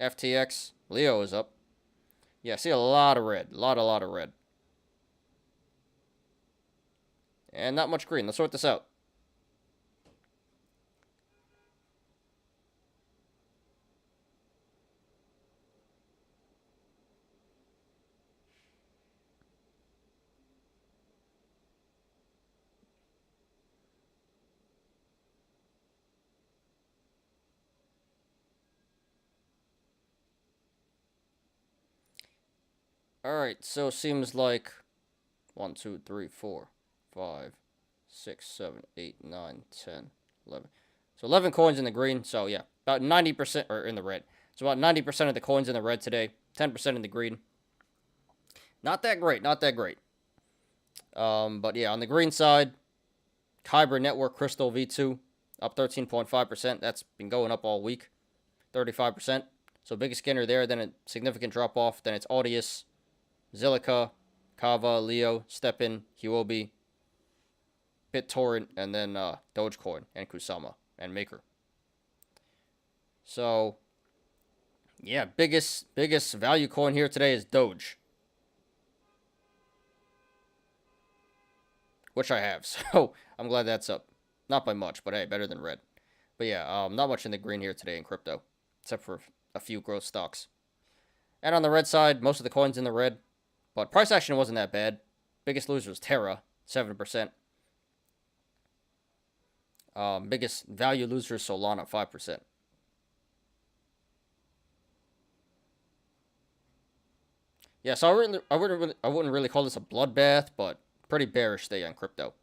FTX, Leo is up. Yeah, I see a lot of red. A lot of red. And not much green. Let's sort this out. Alright, so seems like 1, 2, 3, 4, 5, 6, 7, 8, 9, 10, 11. So 11 coins in the green. So yeah, about 90%, or in the red. So about 90% of the coins in the red today, 10% in the green. Not that great, not that great. But yeah, on the green side, Kyber Network Crystal V2 up 13.5%. That's been going up all week. 35%. So biggest gainer there, then a significant drop off. Then it's Audius, Zilliqa, Kava, Leo, Stepin, Huobi, BitTorrent, and then Dogecoin and Kusama and Maker. So yeah, biggest value coin here today is Doge, which I have. So I'm glad that's up. Not by much, but hey, better than red. But yeah, not much in the green here today in crypto, except for a few growth stocks. And on the red side, most of the coins in the red, but price action wasn't that bad. Biggest loser was Terra, 7%. Biggest value loser is Solana, 5%. Yeah, so I wouldn't really call this a bloodbath, but pretty bearish day on crypto.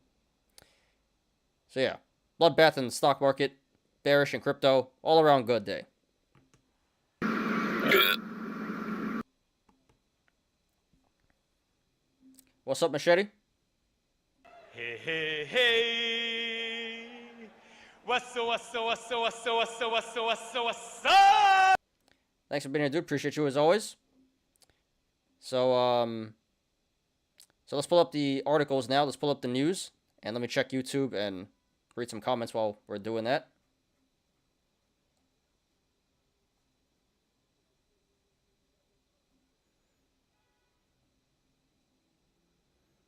So yeah, bloodbath in the stock market, bearish in crypto, all around good day. What's up, Machete? Hey, hey, hey. What's up? Thanks for being here, dude. Appreciate you as always. So let's pull up the articles now. Let's pull up the news, and let me check YouTube and read some comments while we're doing that.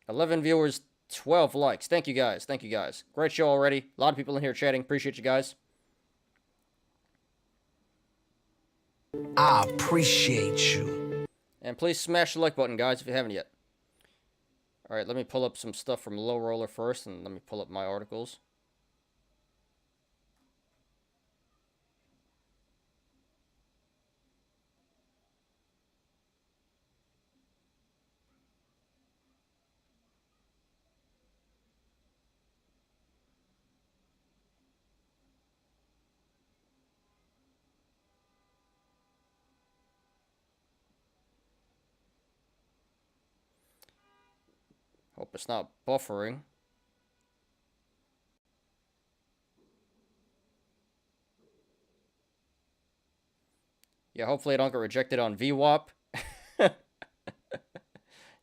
$11 viewers, 12 likes. Thank you guys. Thank you guys. Great show already. A lot of people in here chatting. Appreciate you guys. I appreciate you. And please smash the like button, guys, if you haven't yet. All right, let me pull up some stuff from Low Roller first, and let me pull up my articles. Hope it's not buffering. Yeah, hopefully I don't get rejected on VWAP.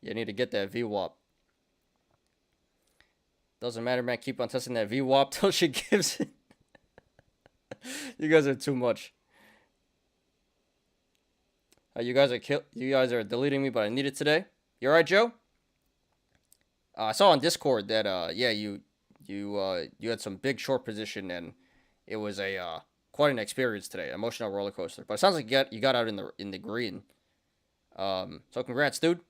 You need to get that VWAP. Doesn't matter, man. Keep on testing that VWAP till she gives it. You guys are too much. You guys are deleting me, but I need it today. You alright, Joe? I saw on Discord that yeah, you had some big short position, and it was a quite an experience today, emotional roller coaster. But it sounds like you got out in the green. So congrats, dude.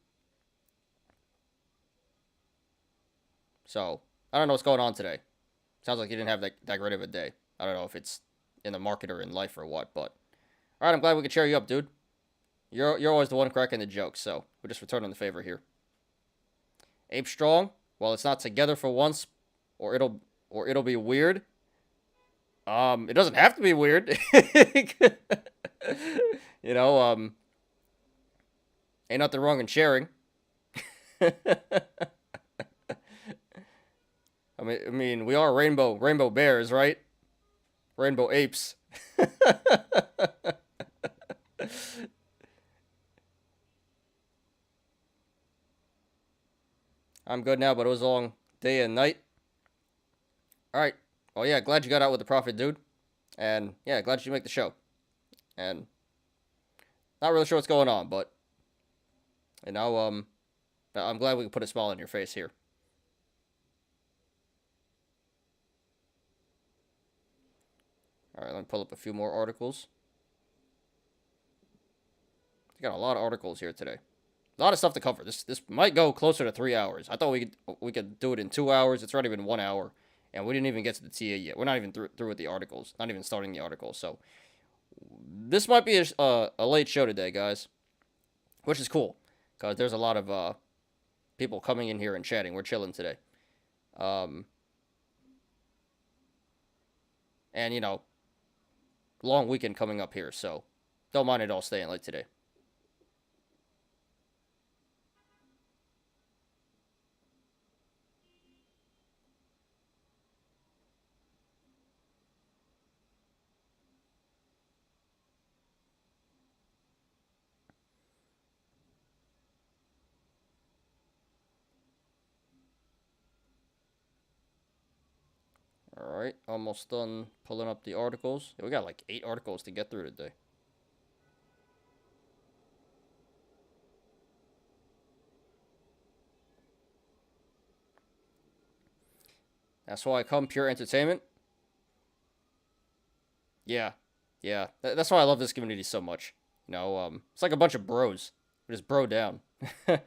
So I don't know what's going on today. Sounds like you didn't have that great of a day. I don't know if it's in the market or in life or what, but all right, I'm glad we could cheer you up, dude. You're always the one cracking the jokes, so we're just returning the favor here. Ape Strong, well, it's not together for once, or it'll be weird. It doesn't have to be weird. You know, ain't nothing wrong in sharing. I mean, we are rainbow bears, right? Rainbow apes. I'm good now, but it was a long day and night. All right. Well, yeah, glad you got out with the profit, dude. And yeah, glad you make the show. And not really sure what's going on, but you know, I'm glad we could put a smile on your face here. All right, let me pull up a few more articles. We got a lot of articles here today. A lot of stuff to cover. This might go closer to 3 hours. I thought we could do it in 2 hours. It's already been 1 hour, and we didn't even get to the TA yet. We're not even through with the articles. Not even starting the articles. So this might be a late show today, guys, which is cool because there's a lot of people coming in here and chatting. We're chilling today, and you know, long weekend coming up here, so don't mind it all staying late today. Alright, almost done pulling up the articles. Yeah, we got like 8 articles to get through today. That's why I come pure entertainment. Yeah, yeah. That's why I love this community so much. It's like a bunch of bros. We just bro down. And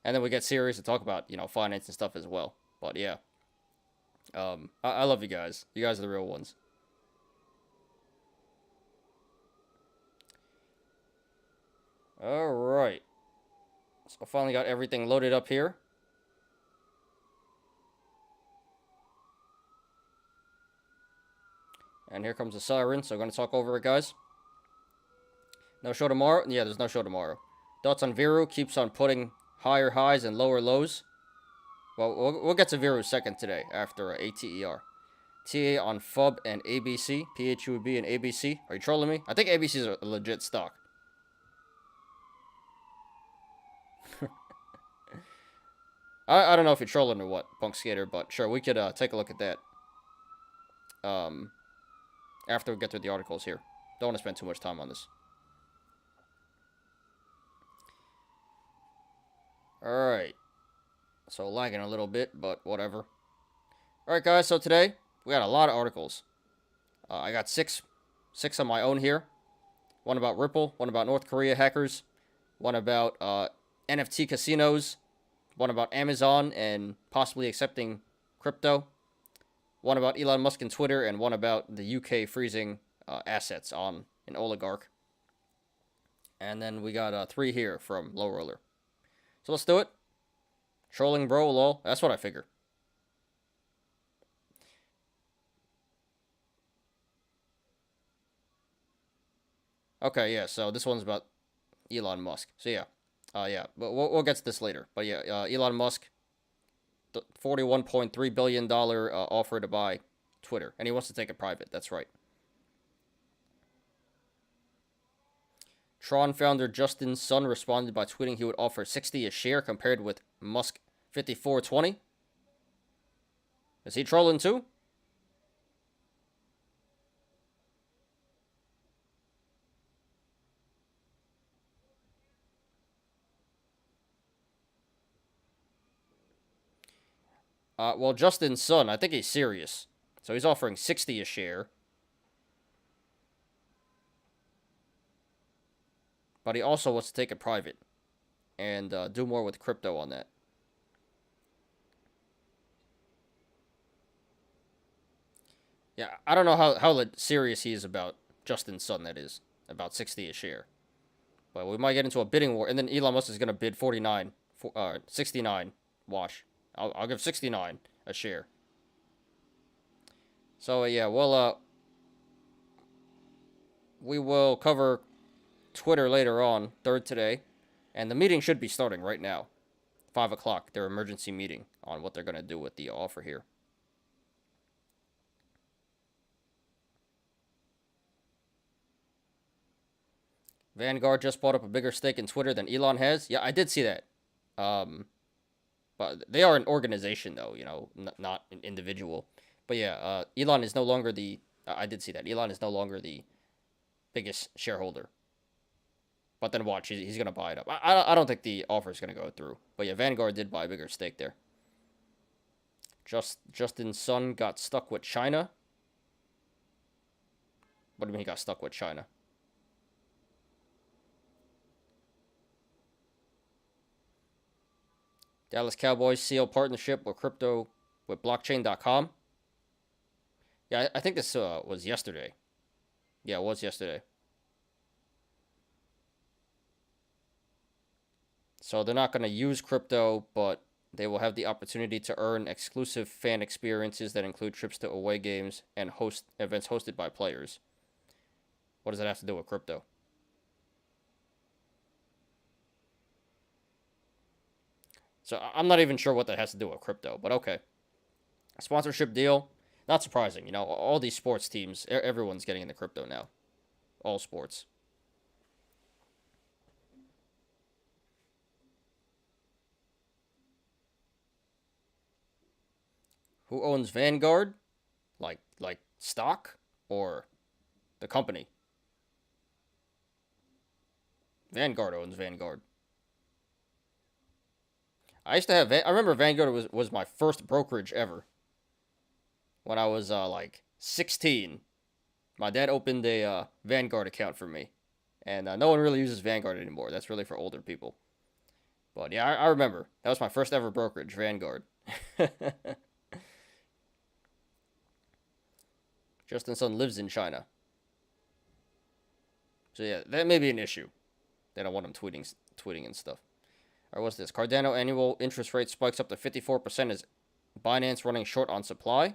then we get serious and talk about, finance and stuff as well. But yeah. I love you guys. You guys are the real ones. Alright. So I finally got everything loaded up here. And here comes the siren, so I'm going to talk over it, guys. No show tomorrow? Yeah, there's no show tomorrow. Thoughts on VERU keeps on putting higher highs and lower lows. Well, we'll get to VERU second today after ATER. TA on FUB and ABC. PHUB and ABC. Are you trolling me? I think ABC is a legit stock. I don't know if you're trolling or what, Punk Skater, but sure, we could take a look at that. After we get through the articles here. Don't want to spend too much time on this. Alright. So lagging a little bit, but whatever. Alright, guys, so today we got a lot of articles. I got six on my own here. One about Ripple, one about North Korea hackers, one about NFT casinos, one about Amazon and possibly accepting crypto, one about Elon Musk and Twitter, and one about the UK freezing assets on an oligarch. And then we got 3 here from Low Roller. So let's do it. Trolling bro, lol. That's what I figure. Okay, yeah, so this one's about Elon Musk. So yeah. But we'll get to this later. But yeah, Elon Musk, $41.3 billion offer to buy Twitter. And he wants to take it private. That's right. Tron founder Justin Sun responded by tweeting he would offer 60 a share compared with Musk 54.20. Is he trolling too? Well, Justin Sun, I think he's serious. So he's offering 60 a share. But he also wants to take it private. And do more with crypto on that. Yeah, I don't know how serious he is about Justin Sun, that is. About 60 a share. But we might get into a bidding war. And then Elon Musk is going to bid 69. Watch. I'll give 69 a share. So yeah, well, we will cover Twitter later on, third today, and the meeting should be starting right now, 5 o'clock. Their emergency meeting on what they're gonna do with the offer here. Vanguard just bought up a bigger stake in Twitter than Elon has. Yeah, I did see that. But they are an organization, though, not an individual. But yeah, Elon is no longer the... I did see that. Elon is no longer the biggest shareholder. But then watch, he's going to buy it up. I don't think the offer is going to go through. But yeah, Vanguard did buy a bigger stake there. Justin Sun got stuck with China. What do you mean he got stuck with China? Dallas Cowboys seal partnership with blockchain.com. Yeah, I think this was yesterday. Yeah, it was yesterday. So they're not going to use crypto, but they will have the opportunity to earn exclusive fan experiences that include trips to away games and host events hosted by players. What does that have to do with crypto? So I'm not even sure what that has to do with crypto, but okay. Sponsorship deal. Not surprising, all these sports teams, everyone's getting into crypto now. All sports. Who owns Vanguard? Like stock or the company? Vanguard owns Vanguard. I used to have... I remember Vanguard was my first brokerage ever. When I was, 16. My dad opened a Vanguard account for me. And no one really uses Vanguard anymore. That's really for older people. But yeah, I remember. That was my first ever brokerage, Vanguard. Justin's son lives in China. So yeah, that may be an issue. They don't want him tweeting and stuff. Alright, what's this? Cardano annual interest rate spikes up to 54% as Binance running short on supply?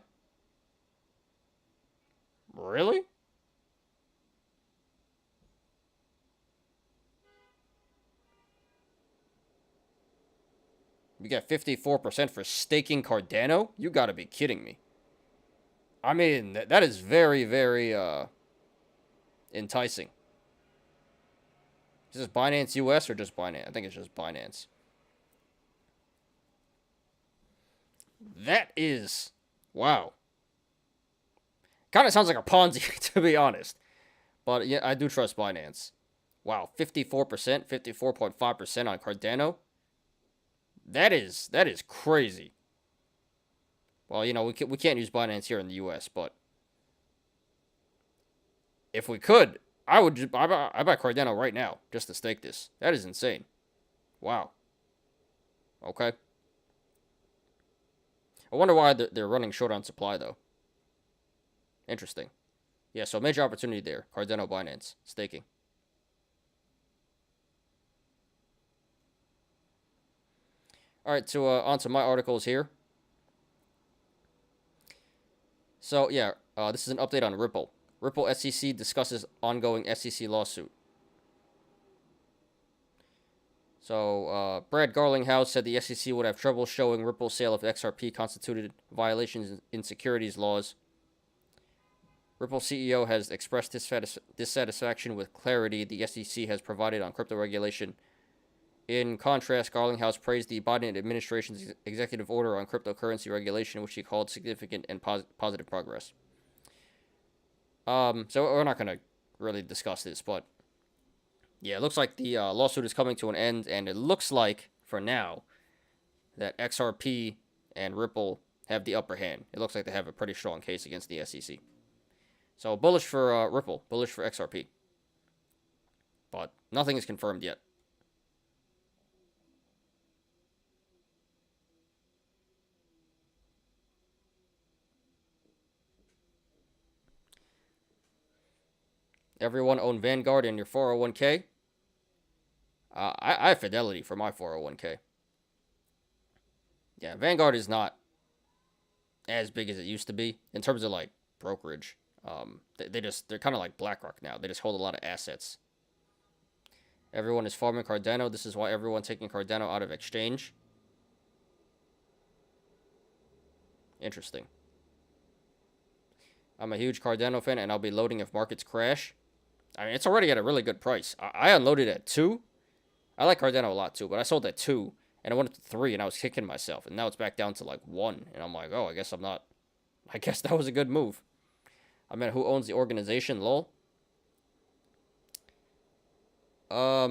Really? You get 54% for staking Cardano? You gotta be kidding me. I mean, that is very, very, enticing. Is this Binance US or just Binance? I think it's just Binance. That is... Wow. Kind of sounds like a Ponzi, to be honest. But yeah, I do trust Binance. Wow, 54%, 54.5% on Cardano. That is crazy. Well, you know, we can't use Binance here in the U.S., but if we could, I buy Cardano right now just to stake this. That is insane. Wow. Okay. I wonder why they're running short on supply, though. Interesting. Yeah, so major opportunity there. Cardano Binance. Staking. Alright, so on to my articles here. So, yeah, this is an update on Ripple. Ripple SEC discusses ongoing SEC lawsuit. So, Brad Garlinghouse said the SEC would have trouble showing Ripple's sale of XRP constituted violations in securities laws. Ripple CEO has expressed dissatisfaction with clarity the SEC has provided on crypto regulation. In contrast, Garlinghouse praised the Biden administration's executive order on cryptocurrency regulation, which he called significant and positive progress. So we're not going to really discuss this, but yeah, it looks like the lawsuit is coming to an end, and it looks like, for now, that XRP and Ripple have the upper hand. It looks like they have a pretty strong case against the SEC. So bullish for Ripple, bullish for XRP. But nothing is confirmed yet. Everyone own Vanguard in your 401k? I have Fidelity for my 401k. Yeah, Vanguard is not as big as it used to be in terms of like brokerage. They're kind of like BlackRock now. They just hold a lot of assets. Everyone is farming Cardano. This is why everyone's taking Cardano out of exchange. Interesting. I'm a huge Cardano fan, and I'll be loading if markets crash. I mean, it's already at a really good price. I unloaded at 2. I like Cardano a lot too, but I sold at 2, and it went up to 3, and I was kicking myself, and now it's back down to like 1, and I'm like, oh, I guess that was a good move. I mean, who owns the organization, lol? I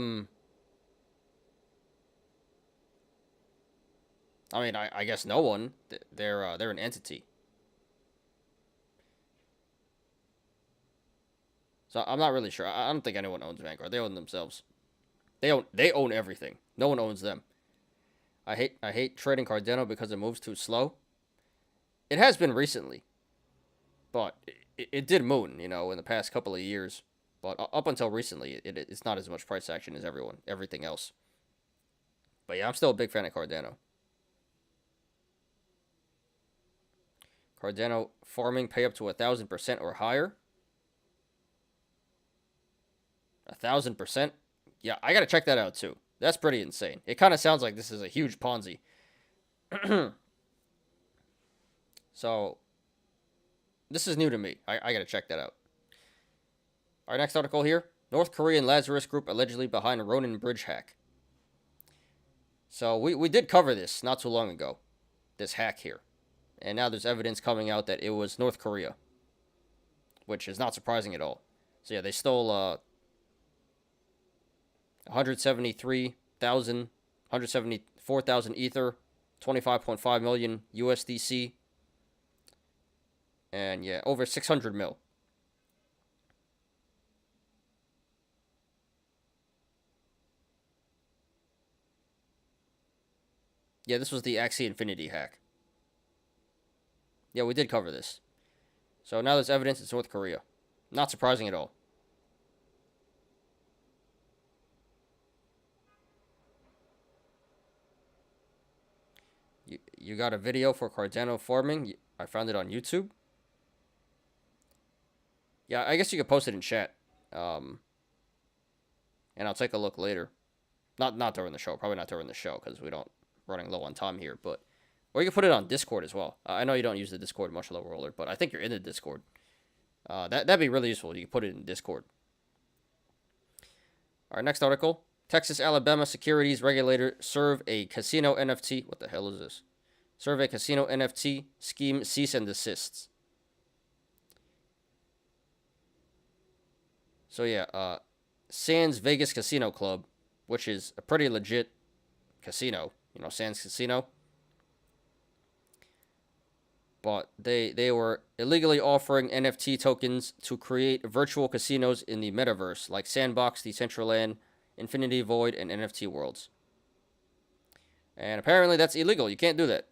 mean, I guess no one. They're an entity. So I'm not really sure. I don't think anyone owns Vanguard. They own themselves. They own everything. No one owns them. I hate trading Cardano because it moves too slow. It has been recently, but it did moon, you know, in the past couple of years. But up until recently, it's not as much price action as everything else. But yeah, I'm still a big fan of Cardano. Cardano farming pay up to 1,000% or higher. 1,000%? Yeah, I gotta check that out too. That's pretty insane. It kind of sounds like this is a huge Ponzi. So, this is new to me. I gotta check that out. Our next article here. North Korean Lazarus group allegedly behind Ronin bridge hack. So, we did cover this not too long ago. This hack here. And now there's evidence coming out that it was North Korea. Which is not surprising at all. So yeah, they stole 174,000 Ether, 25.5 million USDC. And yeah, over 600 mil. Yeah, this was the Axie Infinity hack. Yeah, we did cover this. So now there's evidence it's North Korea. Not surprising at all. You got a video for Cardano farming? I found it on YouTube. Yeah, I guess you could post it in chat. And I'll take a look later. Not during the show. Probably not during the show because we don't running low on time here. But or you can put it on Discord as well. I know you don't use the Discord much, Low Roller, but I think you're in the Discord. That'd be really useful. You can put it in Discord. All right, next article. Texas Alabama securities regulator serve a casino NFT. What the hell is this? Serve a casino NFT scheme cease and desists. So yeah, Sands Vegas Casino Club, which is a pretty legit casino, you know, Sands Casino. But they were illegally offering NFT tokens to create virtual casinos in the metaverse, like Sandbox, Decentraland, Infinity Void, and NFT Worlds. And apparently that's illegal. You can't do that.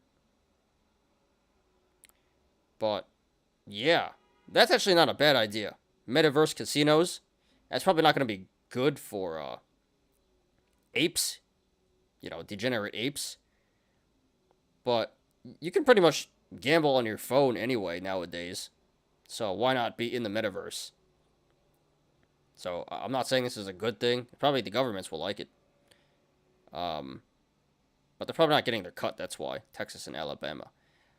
But, yeah, that's actually not a bad idea. Metaverse casinos, that's probably not going to be good for apes, you know, degenerate apes. But you can pretty much gamble on your phone anyway nowadays. So why not be in the metaverse? So I'm not saying this is a good thing. Probably the governments will like it. But they're probably not getting their cut, that's why. Texas and Alabama.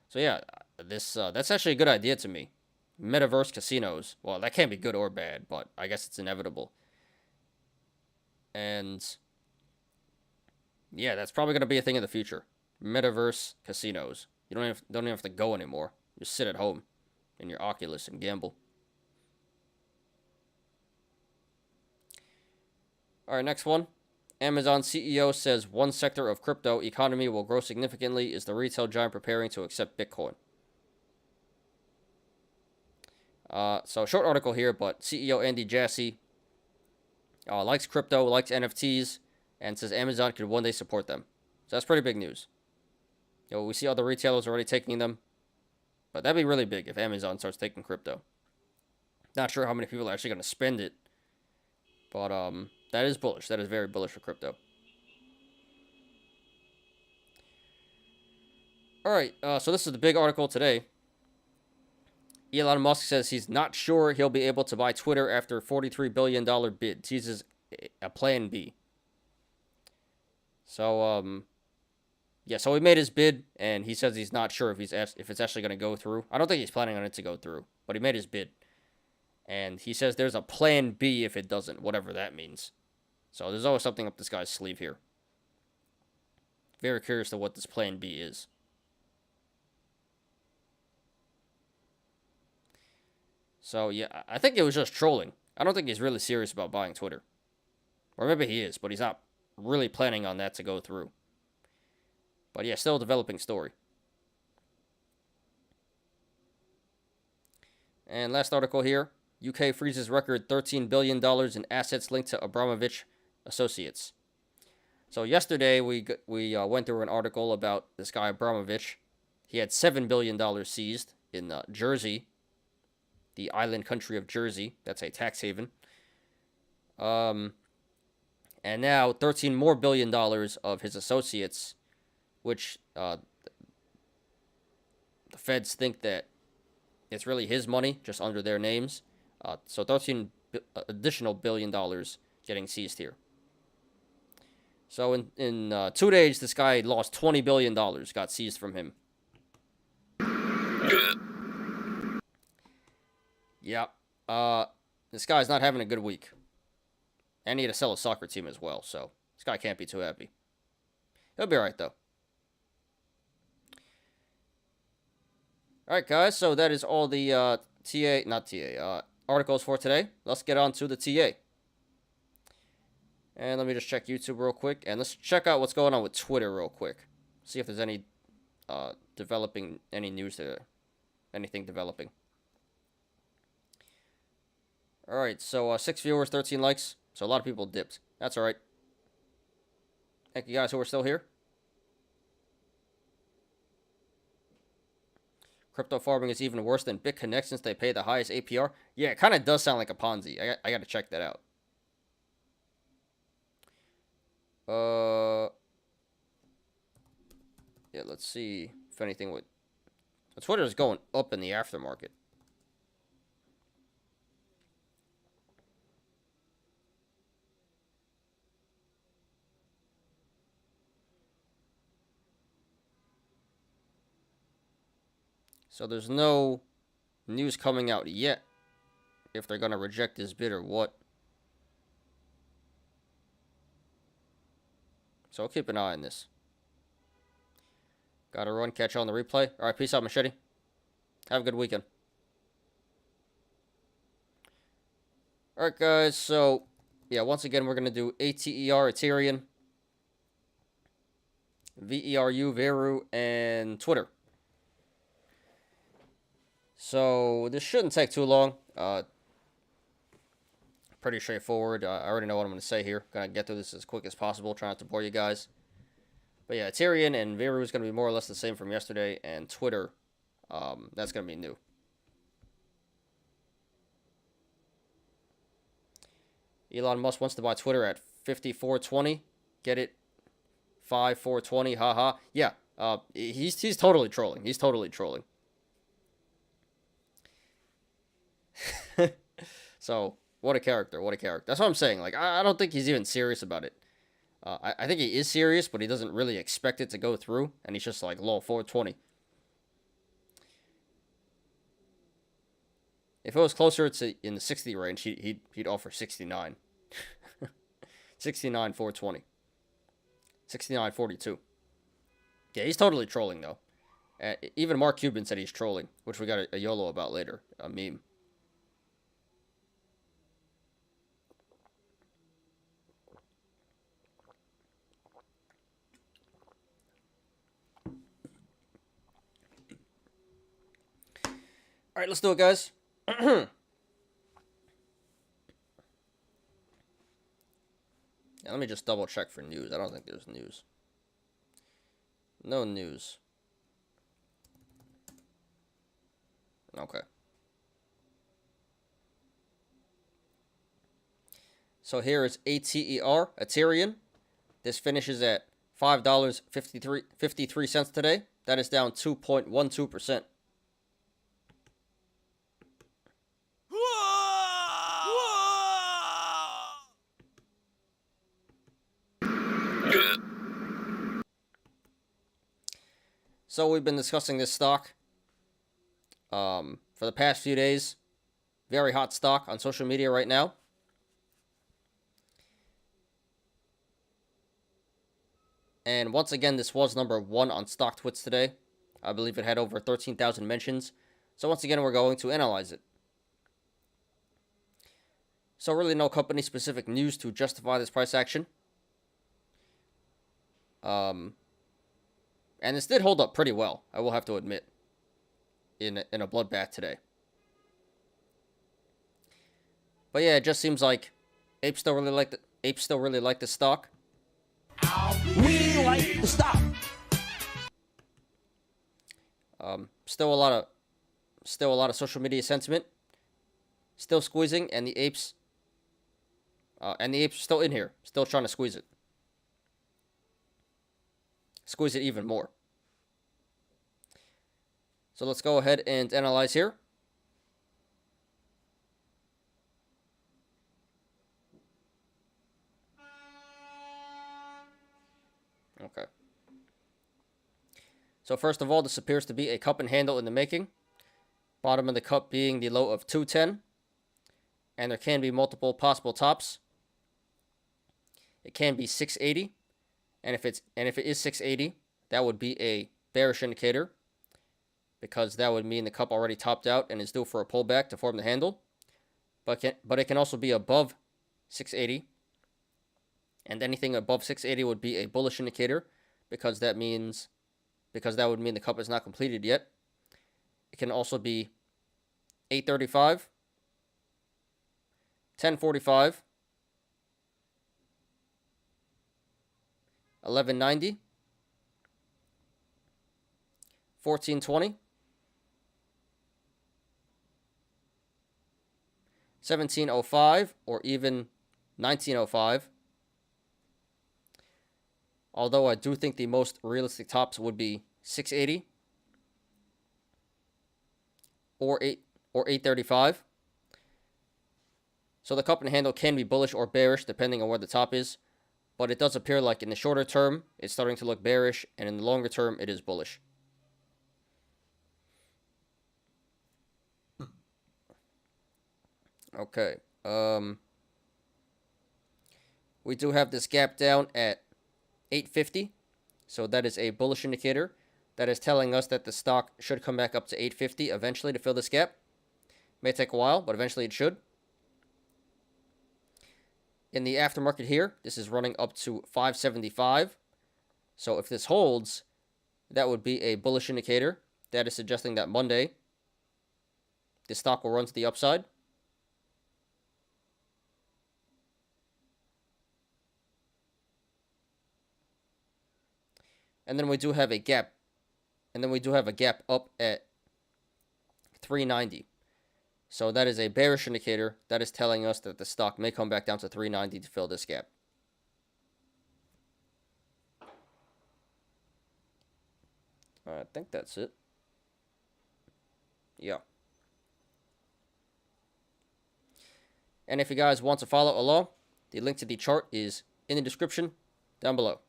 So yeah, that's actually a good idea to me. Metaverse casinos. Well, that can't be good or bad, but I guess it's inevitable. And yeah, that's probably going to be a thing in the future. Metaverse casinos. You don't even have to go anymore. Just sit at home in your Oculus and gamble. All right, next one. Amazon CEO says one sector of crypto economy will grow significantly is the retail giant preparing to accept Bitcoin. So short article here, but CEO Andy Jassy likes crypto, likes NFTs, and says Amazon could one day support them. So that's pretty big news. You know, we see other retailers already taking them, but that'd be really big if Amazon starts taking crypto. Not sure how many people are actually going to spend it, but that is bullish. That is very bullish for crypto. All right, so this is the big article today. Elon Musk says he's not sure he'll be able to buy Twitter after $43 billion bid. Teases a plan B. So, yeah, so he made his bid, and he says he's not sure if it's actually going to go through. I don't think he's planning on it to go through, but he made his bid. And he says there's a plan B if it doesn't, whatever that means. So there's always something up this guy's sleeve here. Very curious to what this plan B is. So, yeah, I think it was just trolling. I don't think he's really serious about buying Twitter. Or maybe he is, but he's not really planning on that to go through. But yeah, still a developing story. And last article here. UK freezes record $13 billion in assets linked to Abramovich Associates. So yesterday we went through an article about this guy Abramovich. He had $7 billion seized in Jersey, the island country of Jersey. That's a tax haven. And now $13 more billion of his associates, which the feds think that it's really his money, just under their names. So additional $13 billion getting seized here. So in 2 days, this guy lost $20 billion, got seized from him. Yeah. This guy's not having a good week. And he had to sell a soccer team as well, so this guy can't be too happy. He'll be alright, though. Alright, guys, so that is all the articles for today. Let's get on to the TA. And let me just check YouTube real quick. And let's check out what's going on with Twitter real quick. See if there's any any news there. Anything developing. Alright, so 6 viewers, 13 likes. So a lot of people dipped. That's alright. Thank you guys who are still here. Crypto farming is even worse than BitConnect since they pay the highest APR. Yeah, it kind of does sound like a Ponzi. I got to check that out. Yeah, let's see if anything would... Twitter is going up in the aftermarket. So there's no news coming out yet if they're going to reject this bid or what. So I'll keep an eye on this. Gotta run, catch you on the replay. Alright, peace out, Machete. Have a good weekend. Alright, guys, so, yeah, once again, we're going to do ATER, Aterian, VERU, VERU, and Twitter. So, this shouldn't take too long. Pretty straightforward. I already know what I'm going to say here. Going to get through this as quick as possible, trying not to bore you guys. But yeah, Aterian and VERU is going to be more or less the same from yesterday, and Twitter, that's going to be new. Elon Musk wants to buy Twitter at 54.20. Get it? 54.20. Haha. Yeah. He's totally trolling. He's totally trolling. So, what a character. What a character. That's what I'm saying. Like, I don't think he's even serious about it. I think he is serious, but he doesn't really expect it to go through, and he's just like, lol, 420. If it was closer to in the 60 range, he'd offer 69. 69, 420. 69, 42. Yeah, he's totally trolling, though. Even Mark Cuban said he's trolling, which we got a YOLO about later, a meme. Alright, let's do it, guys. Yeah, let me just double check for news. I don't think there's news. No news. Okay. So here is ATER, Aterian. This finishes at $5.53 today. That is down 2.12%. So we've been discussing this stock for the past few days. Very hot stock on social media right now. And once again, this was number 1 on StockTwits today. I believe it had over 13,000 mentions. So once again, we're going to analyze it. So really no company-specific news to justify this price action. And this did hold up pretty well, I will have to admit, in a bloodbath today. But yeah, it just seems like apes still really like the stock. We like the stock. Still a lot of social media sentiment. Still squeezing, and the apes are still in here, still trying to squeeze it. Squeeze it even more. So let's go ahead and analyze here. Okay. So first of all, this appears to be a cup and handle in the making. Bottom of the cup being the low of 210. And there can be multiple possible tops. It can be 680. And if it is 680, that would be a bearish indicator, because that would mean the cup already topped out and is due for a pullback to form the handle. But it can also be above 680, and anything above 680 would be a bullish indicator, because that would mean the cup is not completed yet. It can also be 835, 1045, 1190, 1420, 1705, or even 1905. Although I do think the most realistic tops would be 680 or 835. So the cup and handle can be bullish or bearish depending on where the top is, but it does appear like in the shorter term it's starting to look bearish, and in the longer term it is bullish. Okay. We do have this gap down at 850. So that is a bullish indicator. That is telling us that the stock should come back up to 850 eventually to fill this gap. May take a while, but eventually it should. In the aftermarket here, this is running up to 575. So if this holds, that would be a bullish indicator. That is suggesting that Monday, the stock will run to the upside. And then we do have a gap. And then we do have a gap up at 390. So that is a bearish indicator. That is telling us that the stock may come back down to 390 to fill this gap. I think that's it. Yeah. And if you guys want to follow along, the link to the chart is in the description down below.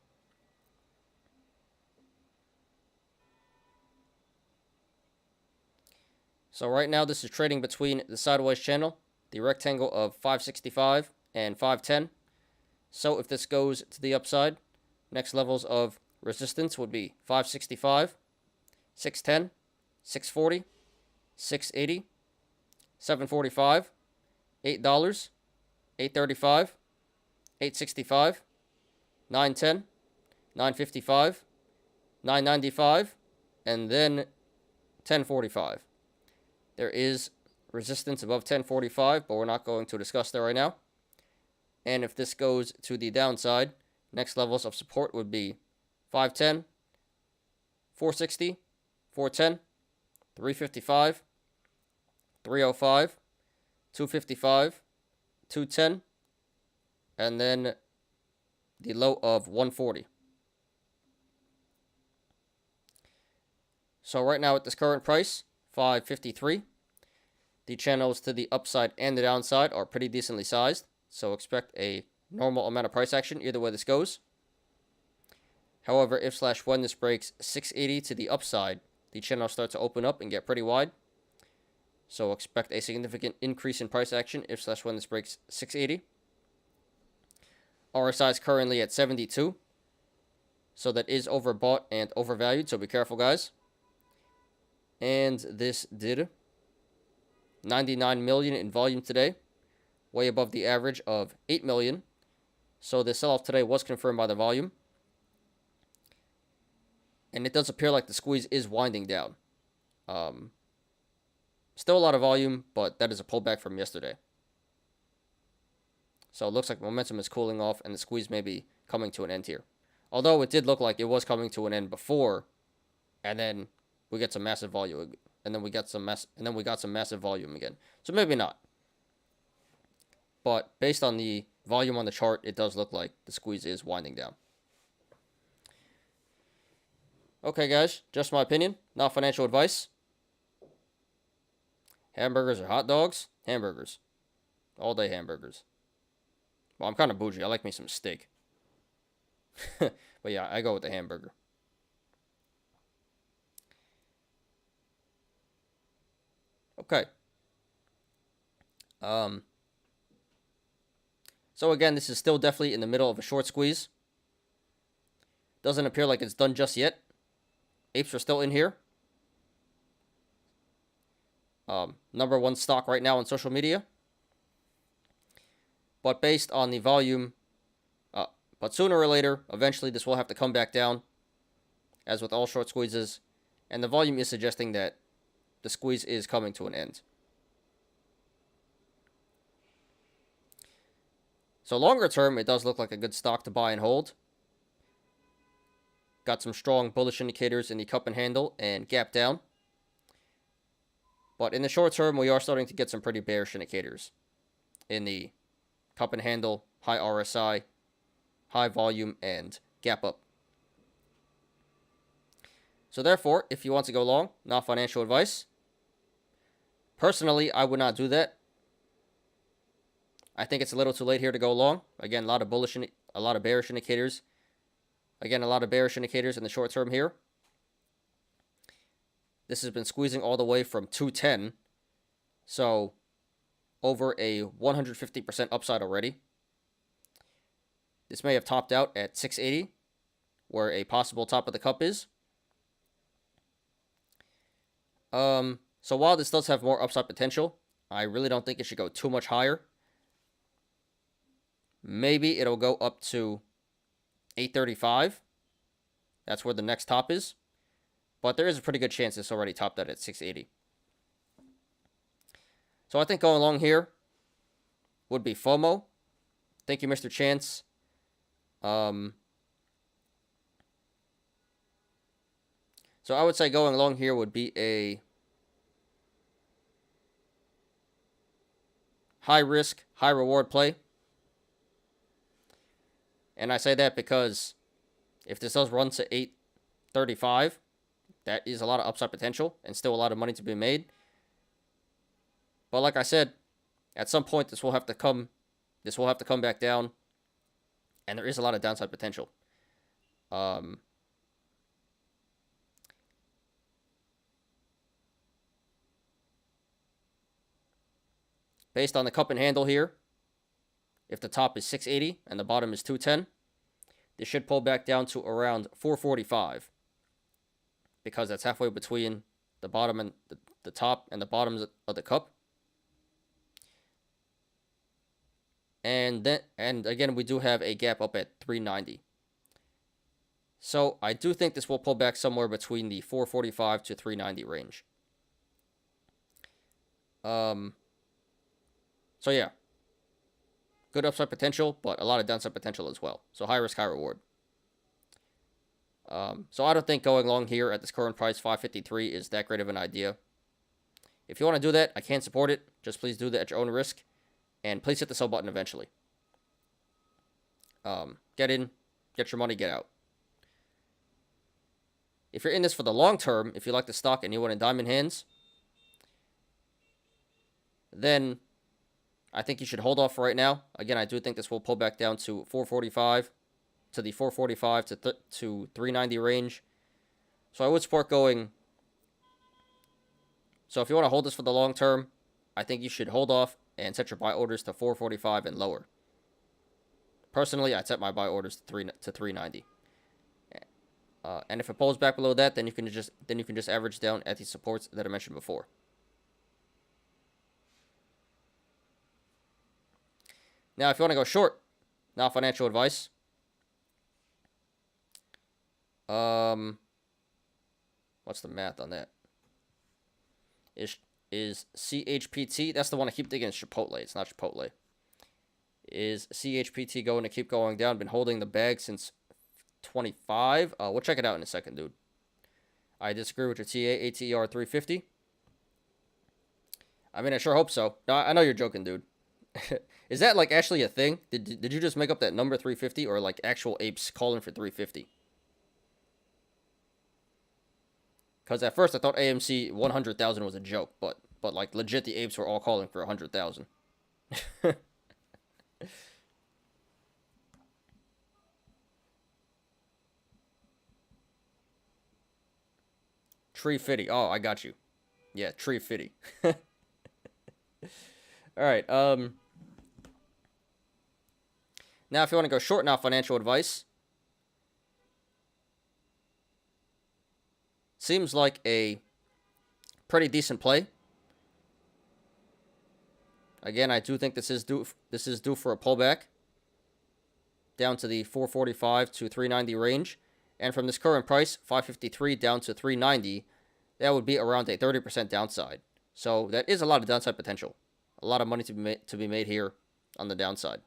So right now this is trading between the sideways channel, the rectangle of 565 and 510. So if this goes to the upside, next levels of resistance would be 565, 610, 640, 680, 745, $8, 835, 865, 910, 955, 995, and then 1045. There is resistance above 1045, but we're not going to discuss that right now. And if this goes to the downside, next levels of support would be 510, 460, 410, 355, 305, 255, 210, and then the low of 140. So right now at this current price, 553, the channels to the upside and the downside are pretty decently sized, so expect a normal amount of price action either way this goes. However, if/when this breaks 680 to the upside, the channels start to open up and get pretty wide, so expect a significant increase in price action if/when this breaks 680. RSI is currently at 72, so that is overbought and overvalued, so be careful, guys. And this did 99 million in volume today, way above the average of 8 million. So the sell-off today was confirmed by the volume. And it does appear like the squeeze is winding down. Still a lot of volume, but that is a pullback from yesterday. So it looks like momentum is cooling off and the squeeze may be coming to an end here. Although it did look like it was coming to an end before, and then we get some massive volume, and then we got some massive volume again. So maybe not. But based on the volume on the chart, it does look like the squeeze is winding down. Okay, guys, just my opinion, not financial advice. Hamburgers or hot dogs? Hamburgers. All day hamburgers. Well, I'm kind of bougie. I like me some steak. But yeah, I go with the hamburger. Okay. So again, this is still definitely in the middle of a short squeeze. Doesn't appear like it's done just yet. Apes are still in here. Number one stock right now on social media. But based on the volume, but sooner or later, eventually this will have to come back down, as with all short squeezes, and the volume is suggesting that the squeeze is coming to an end. So longer term, it does look like a good stock to buy and hold. Got some strong bullish indicators in the cup and handle and gap down. But in the short term, we are starting to get some pretty bearish indicators in the cup and handle, high RSI, high volume, and gap up. So therefore, if you want to go long, not financial advice. Personally, I would not do that. I think it's a little too late here to go long. Again, a lot of bearish indicators. Again, a lot of bearish indicators in the short term here. This has been squeezing all the way from 210. So, over a 150% upside already. This may have topped out at 680, where a possible top of the cup is. So while this does have more upside potential, I really don't think it should go too much higher. Maybe it'll go up to 835. That's where the next top is. But there is a pretty good chance it's already topped out at 680. So I think going along here would be FOMO. Thank you, Mr. Chance. So I would say going along here would be a high risk, high reward play. And I say that because if this does run to 835, that is a lot of upside potential and still a lot of money to be made. But like I said, at some point this will have to come back down, and there is a lot of downside potential. Based on the cup and handle here, if the top is 680 and the bottom is 210, this should pull back down to around 445, because that's halfway between the bottom and the top and the bottoms of the cup. And again, we do have a gap up at 390. So I do think this will pull back somewhere between the 445 to 390 range. So yeah, good upside potential, but a lot of downside potential as well. So high risk, high reward. So I don't think going long here at this current price, 553, is that great of an idea. If you want to do that, I can't support it. Just please do that at your own risk. And please hit the sell button eventually. Get in, get your money, get out. If you're in this for the long term, if you like the stock and you want in diamond hands, then I think you should hold off right now. Again, I do think this will pull back down to 445, to the 445 to 390 range. So I would support going. So if you want to hold this for the long term, I think you should hold off and set your buy orders to 445 and lower. Personally, I'd set my buy orders to 390. And if it pulls back below that, then you can just average down at the supports that I mentioned before. Now, if you want to go short, not financial advice. What's the math on that? Is CHPT, that's the one I keep thinking is Chipotle. It's not Chipotle. Is CHPT going to keep going down? Been holding the bag since 25. We'll check it out in a second, dude. I disagree with your TA, ATER 350. I mean, I sure hope so. No, I know you're joking, dude. Is that like actually a thing? Did you just make up that number 350, or like actual apes calling for 350? Because at first I thought AMC 100,000 was a joke, but like legit the apes were all calling for 100,000. 350. Oh, I got you. Yeah, 350. All right. Now, if you want to go short, now financial advice. Seems like a pretty decent play. Again, I do think this is due for a pullback down to the 445 to 390 range, and from this current price, 553 down to 390, that would be around a 30% downside. So that is a lot of downside potential. A lot of money to be made here on the downside.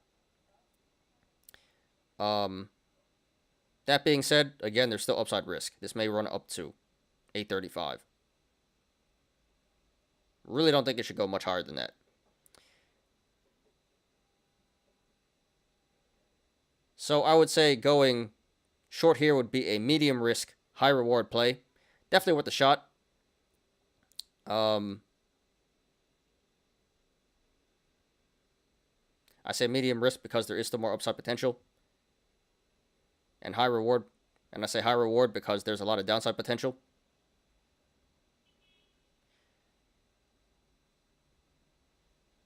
That being said, again, there's still upside risk. This may run up to 835. Really don't think it should go much higher than that. So I would say going short here would be a medium risk, high reward play. Definitely worth a shot. I say medium risk because there is still more upside potential. And high reward. And I say high reward because there's a lot of downside potential.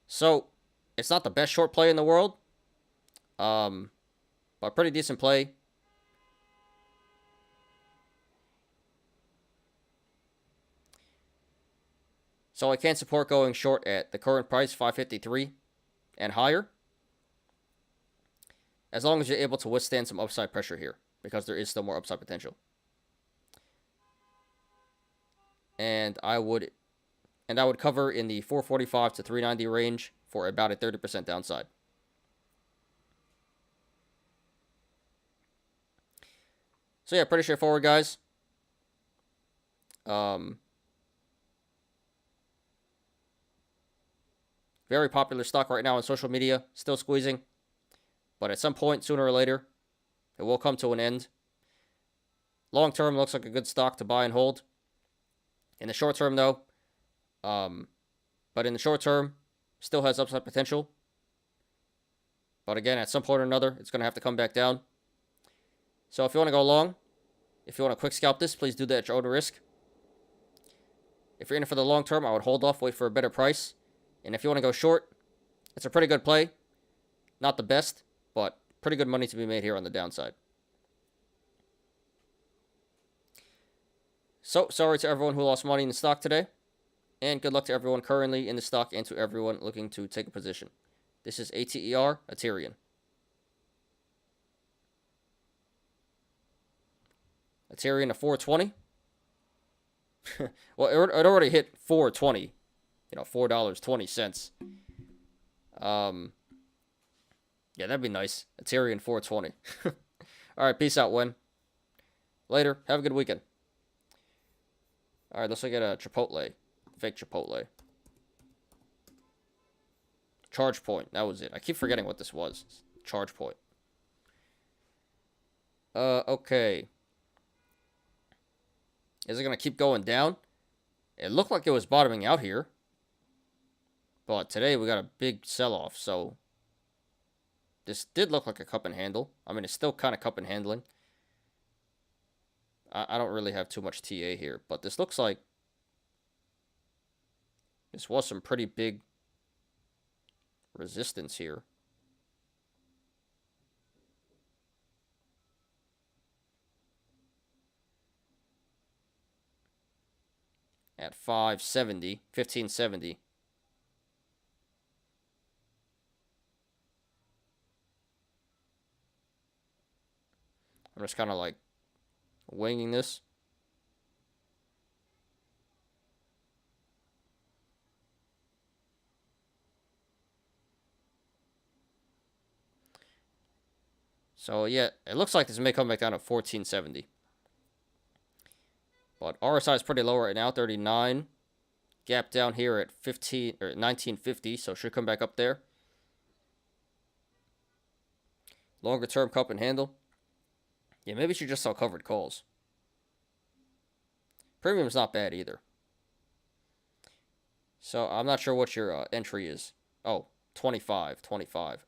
So, it's not the best short play in the world. But pretty decent play. So I can support going short at the current price, 553 and higher. As long as you're able to withstand some upside pressure here, because there is still more upside potential. And I would cover in the 445 to 390 range for about a 30% downside. So yeah, pretty straightforward, guys. Very popular stock right now on social media, still squeezing. But at some point, sooner or later, it will come to an end. Long term, looks like a good stock to buy and hold. In the short term, though, but in the short term, still has upside potential. But again, at some point or another, it's going to have to come back down. So if you want to go long, if you want to quick scalp this, please do that at your own risk. If you're in it for the long term, I would hold off, wait for a better price. And if you want to go short, it's a pretty good play. Not the best, but pretty good money to be made here on the downside. So, sorry to everyone who lost money in the stock today. And good luck to everyone currently in the stock and to everyone looking to take a position. This is ATER, Aterian. Aterian at 420. Well, it already hit 420. $4.20. Yeah, that'd be nice. Aterian 420. All right, peace out, Win. Later. Have a good weekend. All right, let's look at a Chipotle. Fake Chipotle. Charge point. That was it. I keep forgetting what this was. Charge point. Okay. Is it going to keep going down? It looked like it was bottoming out here. But today we got a big sell-off, so this did look like a cup and handle. I mean, it's still kind of cup and handling. I don't really have too much TA here, but this looks like this was some pretty big resistance here. At 570, 1570. I'm just kind of like winging this. So yeah, it looks like this may come back down to 1470. But RSI is pretty low right now, 39. Gap down here at 1950, so it should come back up there. Longer term cup and handle. Yeah, maybe you should just sell covered calls. Premium's not bad either. So I'm not sure what your entry is. Oh, 25.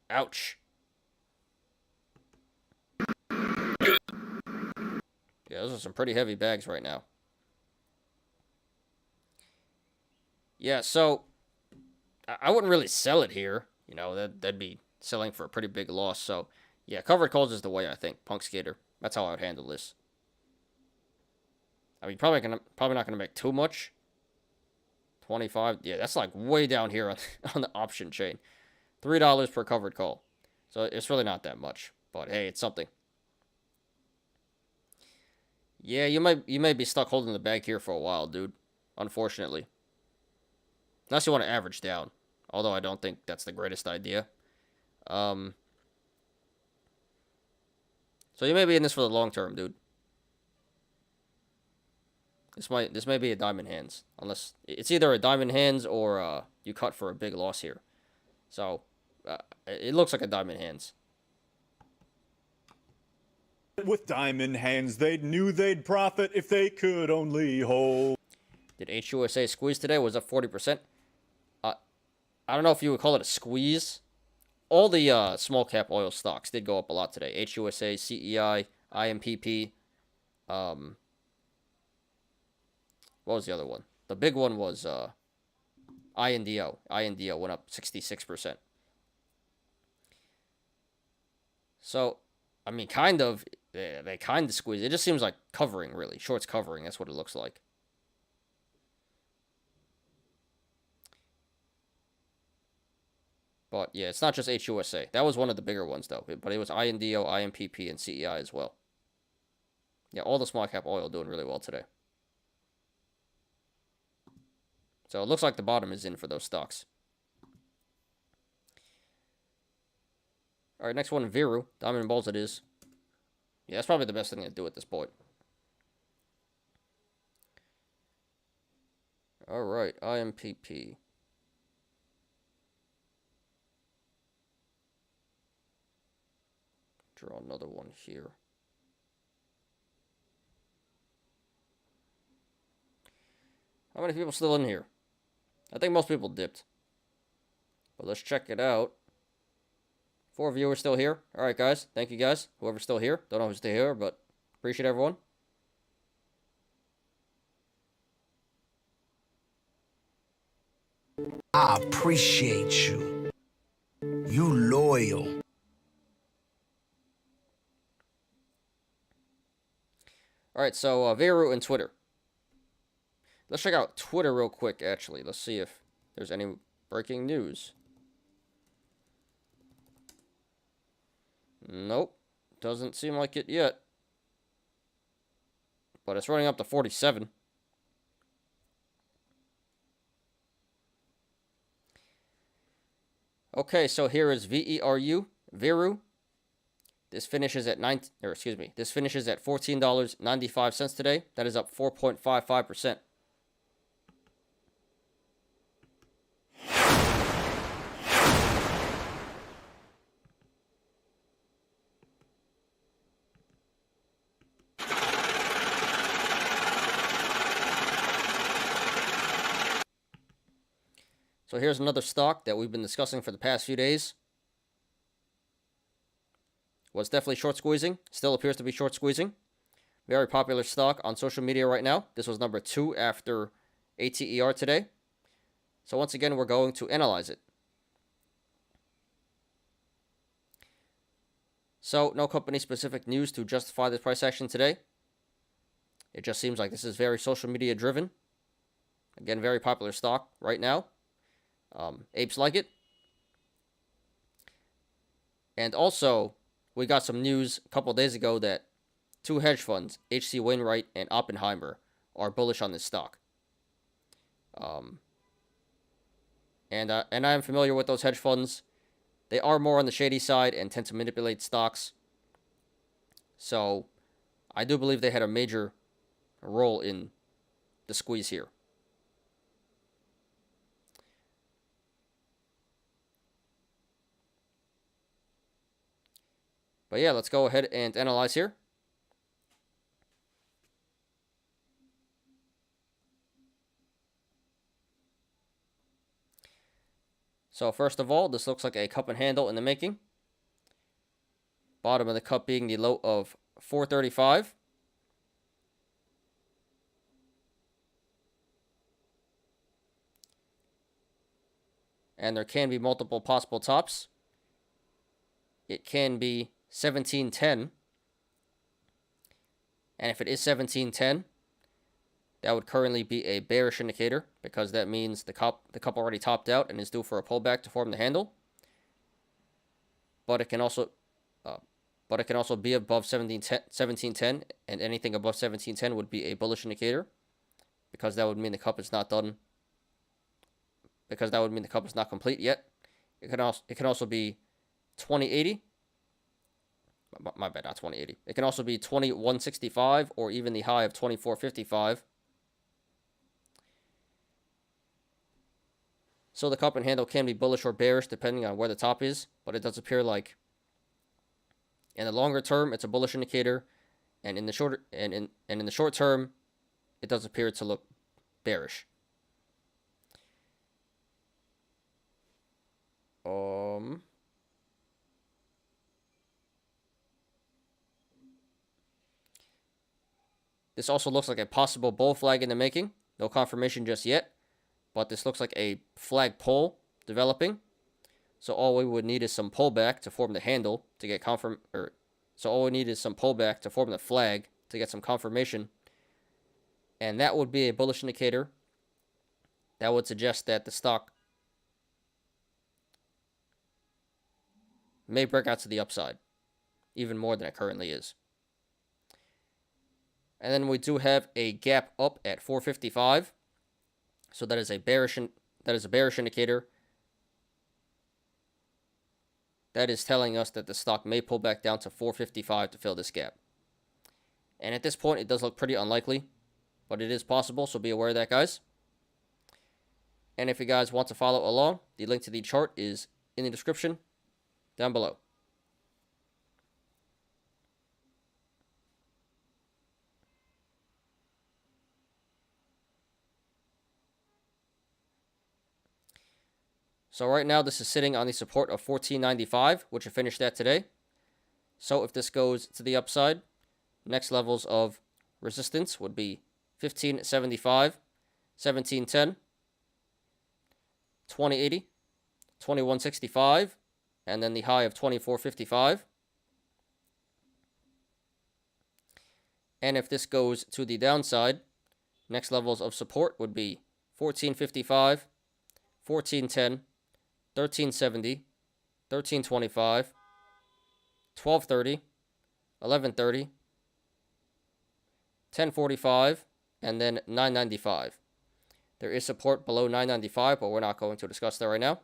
Ouch. Yeah, those are some pretty heavy bags right now. Yeah, so I wouldn't really sell it here. That'd be selling for a pretty big loss. So yeah, covered calls is the way, I think. Punk Skater. That's how I would handle this. I mean, probably not gonna make too much. 25. Yeah, that's like way down here on the option chain. $3 per covered call. So it's really not that much. But hey, it's something. Yeah, you may be stuck holding the bag here for a while, dude. Unfortunately. Unless you want to average down. Although I don't think that's the greatest idea. So you may be in this for the long term, dude. This may be a diamond hands, unless it's either a diamond hands or you cut for a big loss here. So it looks like a diamond hands. With diamond hands, they knew they'd profit if they could only hold. Did HUSA squeeze today? Was up 40%. I don't know if you would call it a squeeze. All the small cap oil stocks did go up a lot today. HUSA, CEI, IMPP. What was the other one? The big one was INDO. INDO went up 66%. So, I mean, kind of, they kind of squeeze. It just seems like covering, really. Shorts covering, that's what it looks like. But, yeah, it's not just HUSA. That was one of the bigger ones, though. But it was INDO, IMPP, and CEI as well. Yeah, all the small cap oil doing really well today. So it looks like the bottom is in for those stocks. All right, next one, VERU. Diamond balls it is. Yeah, that's probably the best thing to do at this point. All right, IMPP. Draw another one here. How many people still in here? I think most people dipped. But let's check it out. 4 viewers still here. All right, guys. Thank you, guys. Whoever's still here. Don't know who's still here, but appreciate everyone. I appreciate you. You loyal. All right, so VERU and Twitter. Let's check out Twitter real quick, actually. Let's see if there's any breaking news. Nope. Doesn't seem like it yet. But it's running up to 47. Okay, so here is VERU, VERU. This finishes at this finishes at $14.95 today. That is up 4.55%. So here's another stock that we've been discussing for the past few days. Was definitely short squeezing. Still appears to be short squeezing. Very popular stock on social media right now. This was number 2 after ATER today. So once again, we're going to analyze it. So no company specific news to justify this price action today. It just seems like this is very social media driven. Again, very popular stock right now. Apes like it. And also, we got some news a couple days ago that 2 hedge funds, H.C. Wainwright and Oppenheimer, are bullish on this stock. And I am familiar with those hedge funds. They are more on the shady side and tend to manipulate stocks. So, I do believe they had a major role in the squeeze here. But yeah, let's go ahead and analyze here. So first of all, this looks like a cup and handle in the making. Bottom of the cup being the low of 435. And there can be multiple possible tops. It can be 1710, and if it is 1710, that would currently be a bearish indicator because that means the cup already topped out and is due for a pullback to form the handle. But it can also be above 1710, and anything above 1710 would be a bullish indicator because that would mean the cup is not done. Because that would mean the cup is not complete yet. It can also be 2080. My bad, not 2080. It can also be 2165 or even the high of 2455. So the cup and handle can be bullish or bearish depending on where the top is, but it does appear like in the longer term it's a bullish indicator, and in the short in the short term it does appear to look bearish. This also looks like a possible bull flag in the making. No confirmation just yet, but this looks like a flag pull developing. So all we would need is some pullback to form the handle to get so all we need is some pullback to form the flag to get some confirmation. And that would be a bullish indicator. That would suggest that the stock may break out to the upside, even more than it currently is. And then we do have a gap up at 455. So that is a bearish indicator. That is telling us that the stock may pull back down to 455 to fill this gap. And at this point, it does look pretty unlikely, but it is possible, so be aware of that, guys. And if you guys want to follow along, the link to the chart is in the description down below. So right now, this is sitting on the support of 1495, which it finished at today. So if this goes to the upside, next levels of resistance would be 1575, 1710, 2080, 2165, and then the high of 2455. And if this goes to the downside, next levels of support would be 1455, 1410, 1370, 1325, 1230, 1130, 1045, and then 995. There is support below 995, but we're not going to discuss that right now.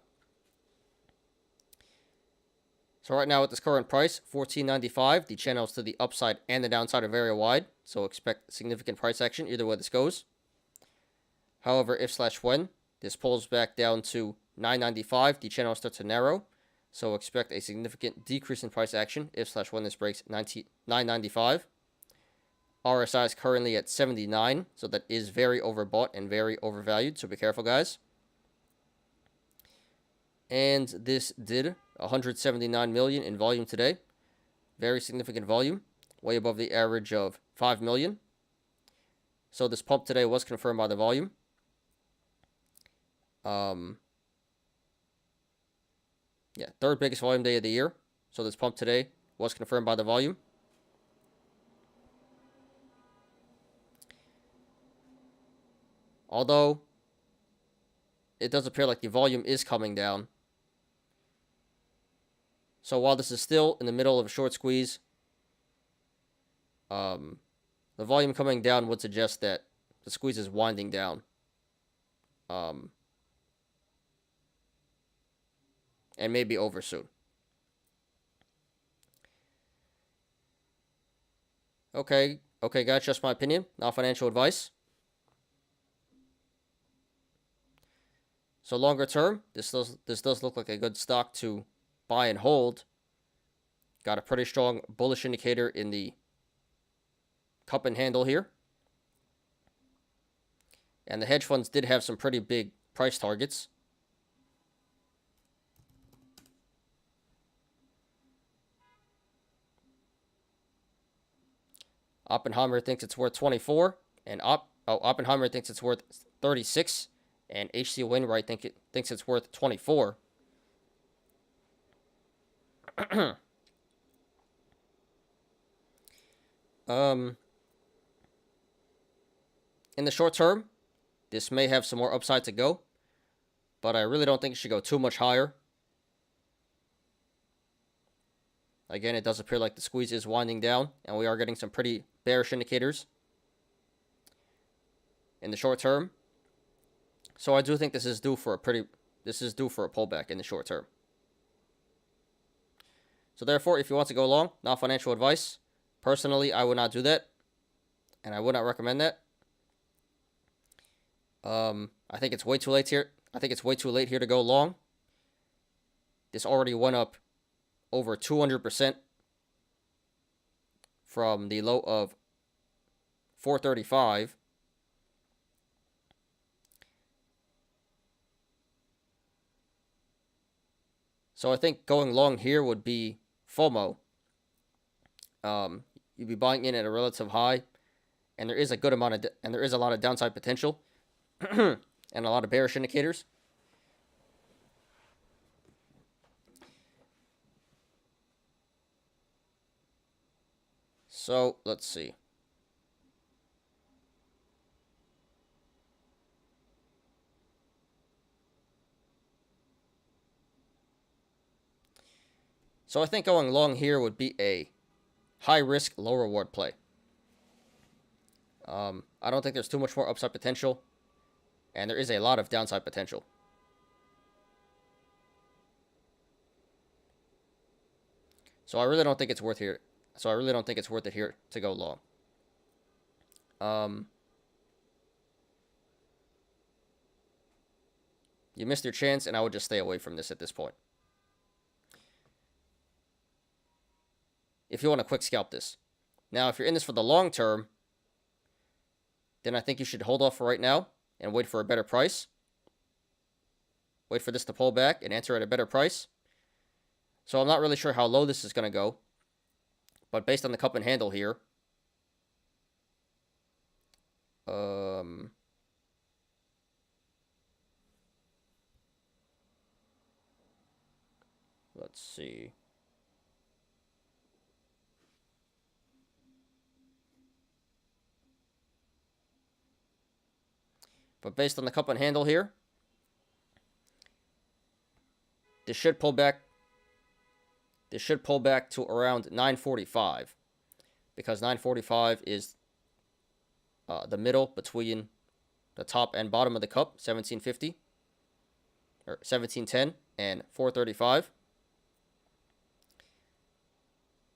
So right now at this current price, 1495, the channels to the upside and the downside are very wide, so expect significant price action either way this goes. However, if/when this pulls back down to 995, the channel starts to narrow, so expect a significant decrease in price action if/when this breaks 995. RSI is currently at 79, so that is very overbought and very overvalued, so be careful, guys. And this did 179 million in volume today. Very significant volume, way above the average of 5 million. So this pump today was confirmed by the volume. Yeah, third biggest volume day of the year. So this pump today was confirmed by the volume. Although it does appear like the volume is coming down. So while this is still in the middle of a short squeeze, the volume coming down would suggest that the squeeze is winding down. And may be over soon. Okay, guys, just my opinion, not financial advice. So longer term, this does look like a good stock to buy and hold. Got a pretty strong bullish indicator in the cup and handle here. And the hedge funds did have some pretty big price targets. Oppenheimer thinks it's worth 24, and Oppenheimer thinks it's worth 36, and H.C. Wainwright thinks it's worth 24. In the short term, this may have some more upside to go, but I really don't think it should go too much higher. Again, it does appear like the squeeze is winding down, and we are getting some pretty bearish indicators in the short term. So I do think this is due for a pullback in the short term. So therefore, if you want to go long, not financial advice. Personally, I would not do that, and I would not recommend that. I think it's way too late here. I think it's way too late here to go long. This already went up over 200% from the low of 435. So I think going long here would be FOMO. You'd be buying in at a relative high, and there is a good amount of and there is a lot of downside potential, and a lot of bearish indicators. So let's see. So I think going long here would be a high risk, low reward play. I don't think there's too much more upside potential, and there is a lot of downside potential. So I really don't think it's worth here. So I really don't think it's worth it here to go long. You missed your chance, and I would just stay away from this at this point. If you want to quick scalp this. Now, if you're in this for the long term, then I think you should hold off for right now and wait for a better price. Wait for this to pull back and enter at a better price. So I'm not really sure how low this is going to go. But based on the cup and handle here, let's see. But based on the cup and handle here, this should pull back. This should pull back to around 945, because 945 is the middle between the top and bottom of the cup, 1750 or 1710 and 435.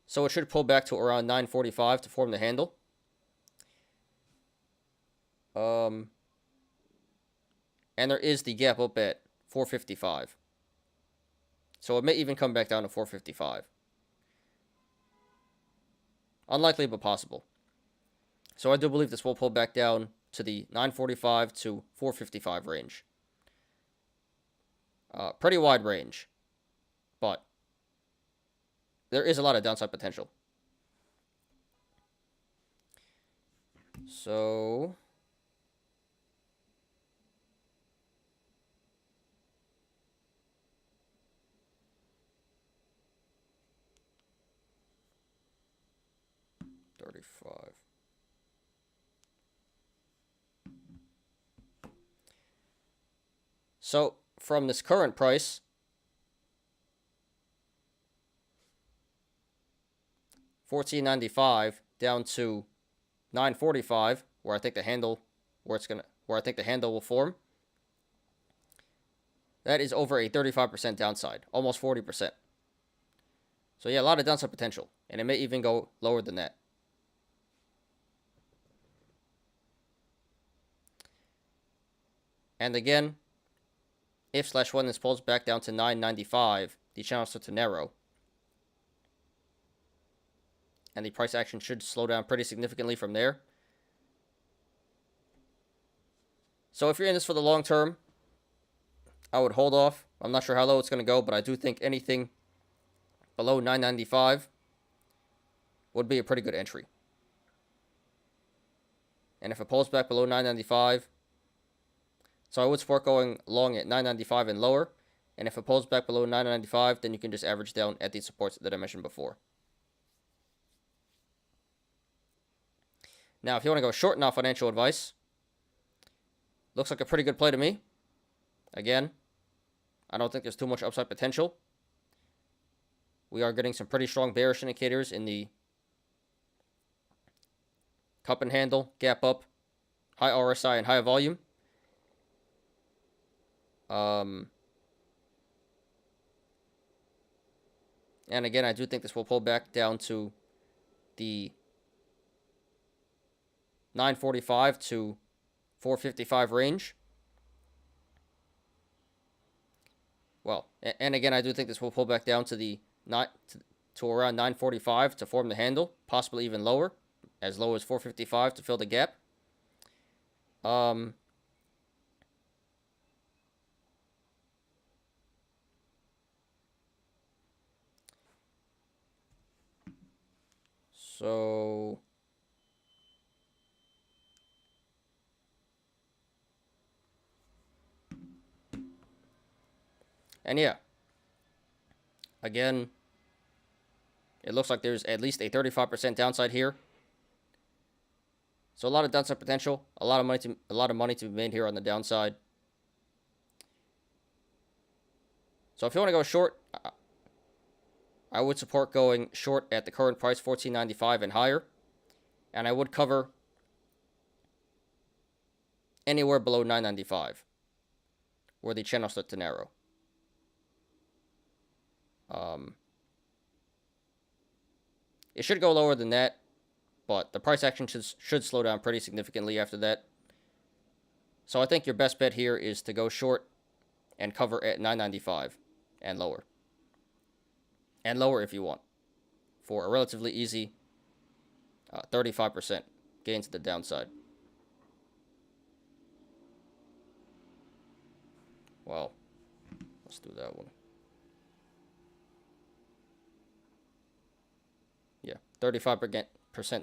So it should pull back to around 945 to form the handle. And there is the gap up at 455. So it may even come back down to 455. Unlikely, but possible. So I do believe this will pull back down to the 945 to 455 range. Pretty wide range, but there is a lot of downside potential. So $35. So from this current price, $14.95 down to $9.45, where I think the handle will form. That is over a 35% downside, almost 40%. So yeah, a lot of downside potential, and it may even go lower than that. And again, if/when this pulls back down to 9.95, the channel starts to narrow. And the price action should slow down pretty significantly from there. So if you're in this for the long term, I would hold off. I'm not sure how low it's going to go, but I do think anything below 9.95 would be a pretty good entry. And if it pulls back below 9.95, so I would support going long at 9.95 and lower. And if it pulls back below 9.95, then you can just average down at these supports that I mentioned before. Now, if you want to go short, not financial advice, looks like a pretty good play to me. Again, I don't think there's too much upside potential. We are getting some pretty strong bearish indicators in the cup and handle, gap up, high RSI, and high volume. And again, I do think this will pull back down to the 945 to 455 range. Well, and again, I do think this will pull back down to the to around 945 to form the handle, possibly even lower, as low as 455 to fill the gap. So and yeah, again, it looks like there's at least a 35% downside here. So a lot of downside potential, a lot of money to be made here on the downside. So if you want to go short, I would support going short at the current price, $14.95 and higher. And I would cover anywhere below $9.95, where the channel starts to narrow. It should go lower than that, but the price action should slow down pretty significantly after that. So I think your best bet here is to go short and cover at $9.95 and lower. And lower if you want, for a relatively easy 35% gain to the downside. Well, let's do that one. Yeah, 35%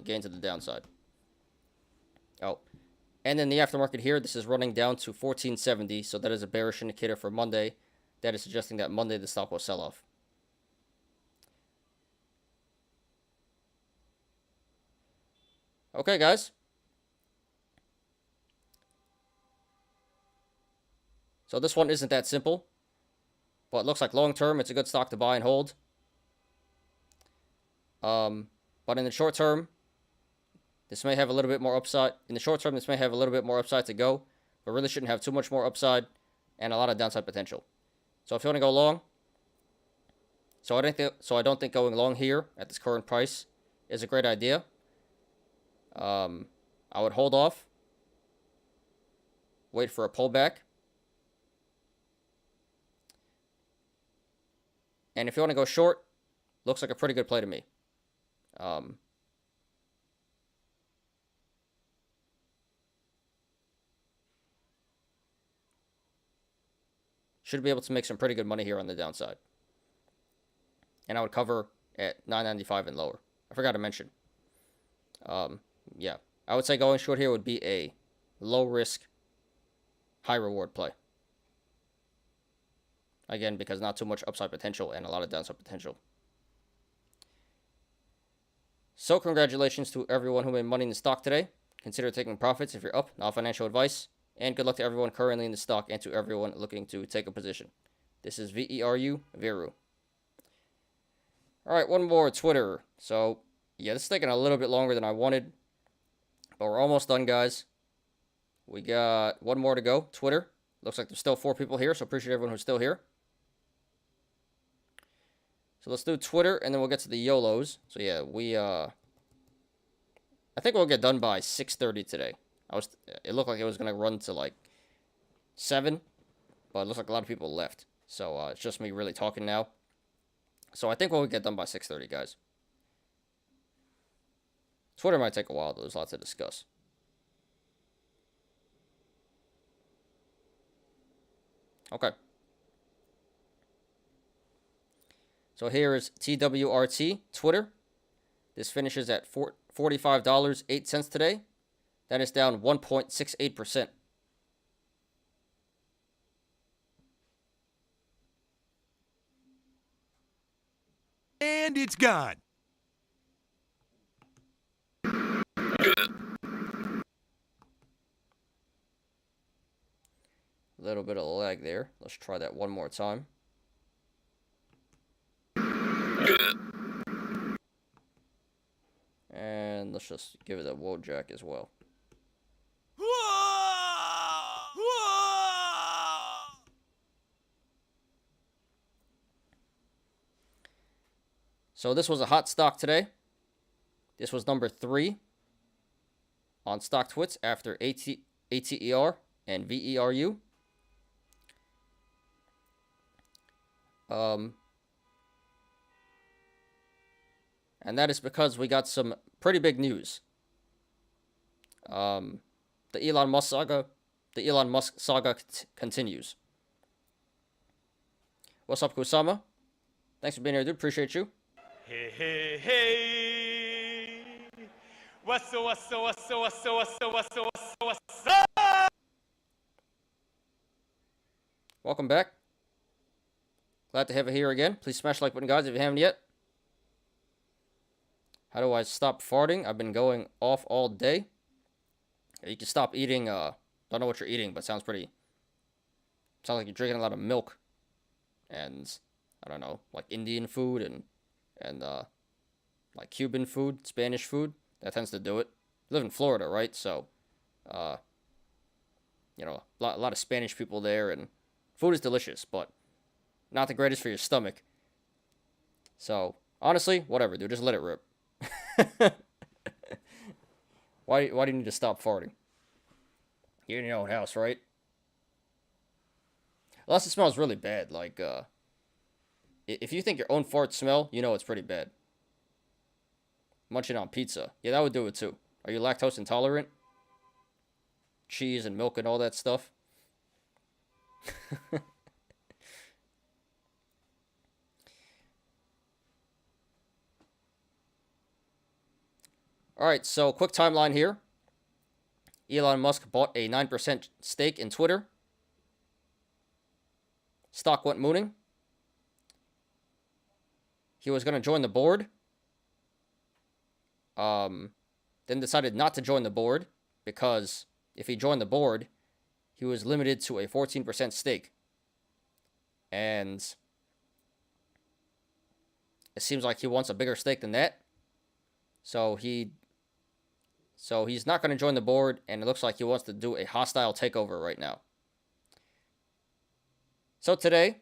gain to the downside. Oh, and in the aftermarket here, this is running down to 1470, so that is a bearish indicator for Monday. That is suggesting that Monday the stock will sell off. Okay, guys. So this one isn't that simple, but it looks like long term it's a good stock to buy and hold. But in the short term, this may have a little bit more upside. In the short term, this may have a little bit more upside to go, but really shouldn't have too much more upside and a lot of downside potential. So if you want to go long, so I don't think going long here at this current price is a great idea. I would hold off, wait for a pullback. And if you want to go short, looks like a pretty good play to me. Should be able to make some pretty good money here on the downside. And I would cover at $9.95 and lower. I forgot to mention. Yeah, I would say going short here would be a low risk, high reward play. Again, because not too much upside potential and a lot of downside potential. So congratulations to everyone who made money in the stock today. Consider taking profits if you're up, not financial advice. And good luck to everyone currently in the stock and to everyone looking to take a position. This is VERU, VERU. Alright, one more Twitter. So, yeah, this is taking a little bit longer than I wanted. But we're almost done, guys. We got one more to go. Twitter. Looks like there's still 4 people here, so appreciate everyone who's still here. So let's do Twitter, and then we'll get to the YOLOs. So yeah, I think we'll get done by 6:30 today. It looked like it was going to run to like 7, but it looks like a lot of people left. So it's just me really talking now. So I think we'll get done by 6:30, guys. Twitter might take a while, though. There's lots to discuss. Okay. So here is TWRT, Twitter. This finishes at $45.08 today. That is down 1.68%. And it's gone. A little bit of lag there. Let's try that one more time. And let's just give it a Wojak as well. So this was a hot stock today. This was number 3 on StockTwits after ATER and VERU. And that is because we got some pretty big news. The Elon Musk saga continues. What's up, Kusama? Thanks for being here, dude. Appreciate you. Hey, hey, hey. What's up? Welcome back. Glad to have you here again. Please smash the like button, guys, if you haven't yet. How do I stop farting? I've been going off all day. You can stop eating, don't know what you're eating, but sounds like you're drinking a lot of milk. And, I don't know, like Indian food and like Cuban food, Spanish food. That tends to do it. You live in Florida, right? So, you know, a lot of Spanish people there, and food is delicious, but not the greatest for your stomach. So, honestly, whatever, dude. Just let it rip. Why do you need to stop farting? You're in your own house, right? Unless it smells really bad. Like, if you think your own farts smell, you know it's pretty bad. Munching on pizza. Yeah, that would do it too. Are you lactose intolerant? Cheese and milk and all that stuff? Alright, so quick timeline here. Elon Musk bought a 9% stake in Twitter. Stock went mooning. He was going to join the board. Then decided not to join the board because if he joined the board, he was limited to a 14% stake. And it seems like he wants a bigger stake than that. So he's not going to join the board, and it looks like he wants to do a hostile takeover right now. So today,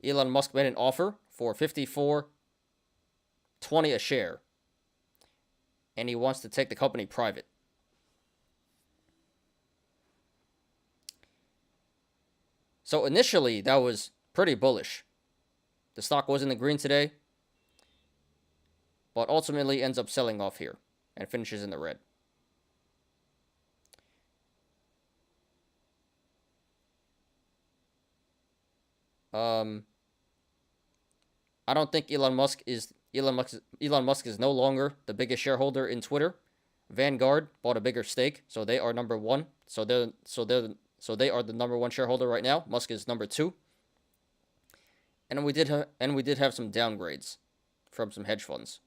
Elon Musk made an offer for $54.20 a share, and he wants to take the company private. So initially, that was pretty bullish. The stock was in the green today, but ultimately ends up selling off here and finishes in the red. I don't think Elon Musk is no longer the biggest shareholder in Twitter. Vanguard bought a bigger stake, so they are number 1. So they are the number 1 shareholder right now. Musk is number 2. And we did have some downgrades from some hedge funds.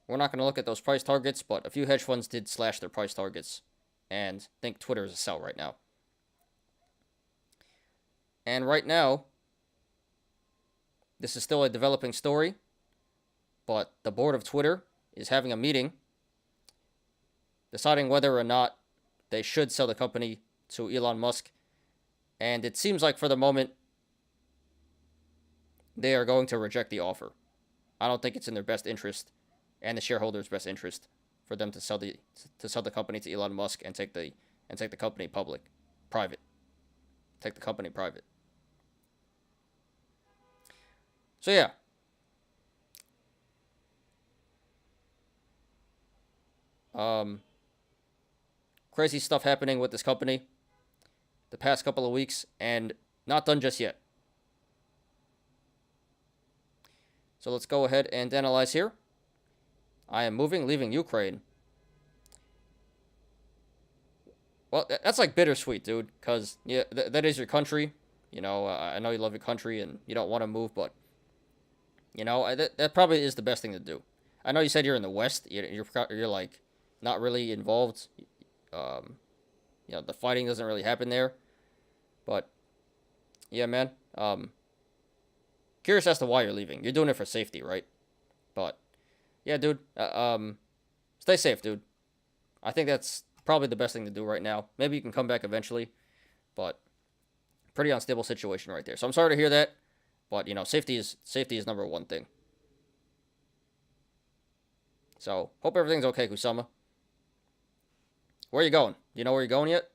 We're not going to look at those price targets, but a few hedge funds did slash their price targets and think Twitter is a sell right now. And right now, this is still a developing story, but the board of Twitter is having a meeting deciding whether or not they should sell the company to Elon Musk. And it seems like for the moment, they are going to reject the offer. I don't think it's in their best interest and the shareholders' best interest for them to sell the company to Elon Musk and take the company private. Take the company private. So yeah. Crazy stuff happening with this company the past couple of weeks, and not done just yet. So let's go ahead and analyze here. I am leaving Ukraine. Well, that's like bittersweet, dude, because yeah, that is your country. You know, I know you love your country and you don't want to move, but you know, that probably is the best thing to do. I know you said you're in the West. You're like not really involved. you know, the fighting doesn't really happen there. But yeah, man. Curious as to why you're leaving. You're doing it for safety, right? But yeah, dude. Stay safe, dude. I think that's probably the best thing to do right now. Maybe you can come back eventually, but pretty unstable situation right there. So I'm sorry to hear that, but you know, safety is number one thing. So hope everything's okay, Kusama. Where are you going? Do you know where you're going yet?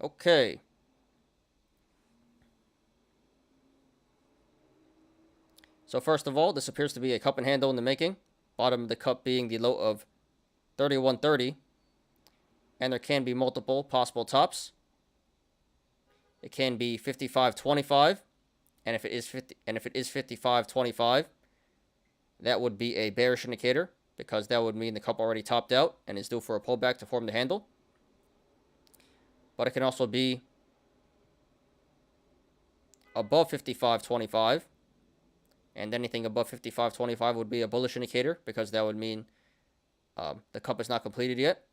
Okay. So first of all, this appears to be a cup and handle in the making. Bottom of the cup being the low of 31.30. And there can be multiple possible tops. It can be 55.25. And if it is 55.25, that would be a bearish indicator, because that would mean the cup already topped out and is due for a pullback to form the handle. But it can also be above 55.25. And anything above 55.25 would be a bullish indicator, because that would mean the cup is not completed yet.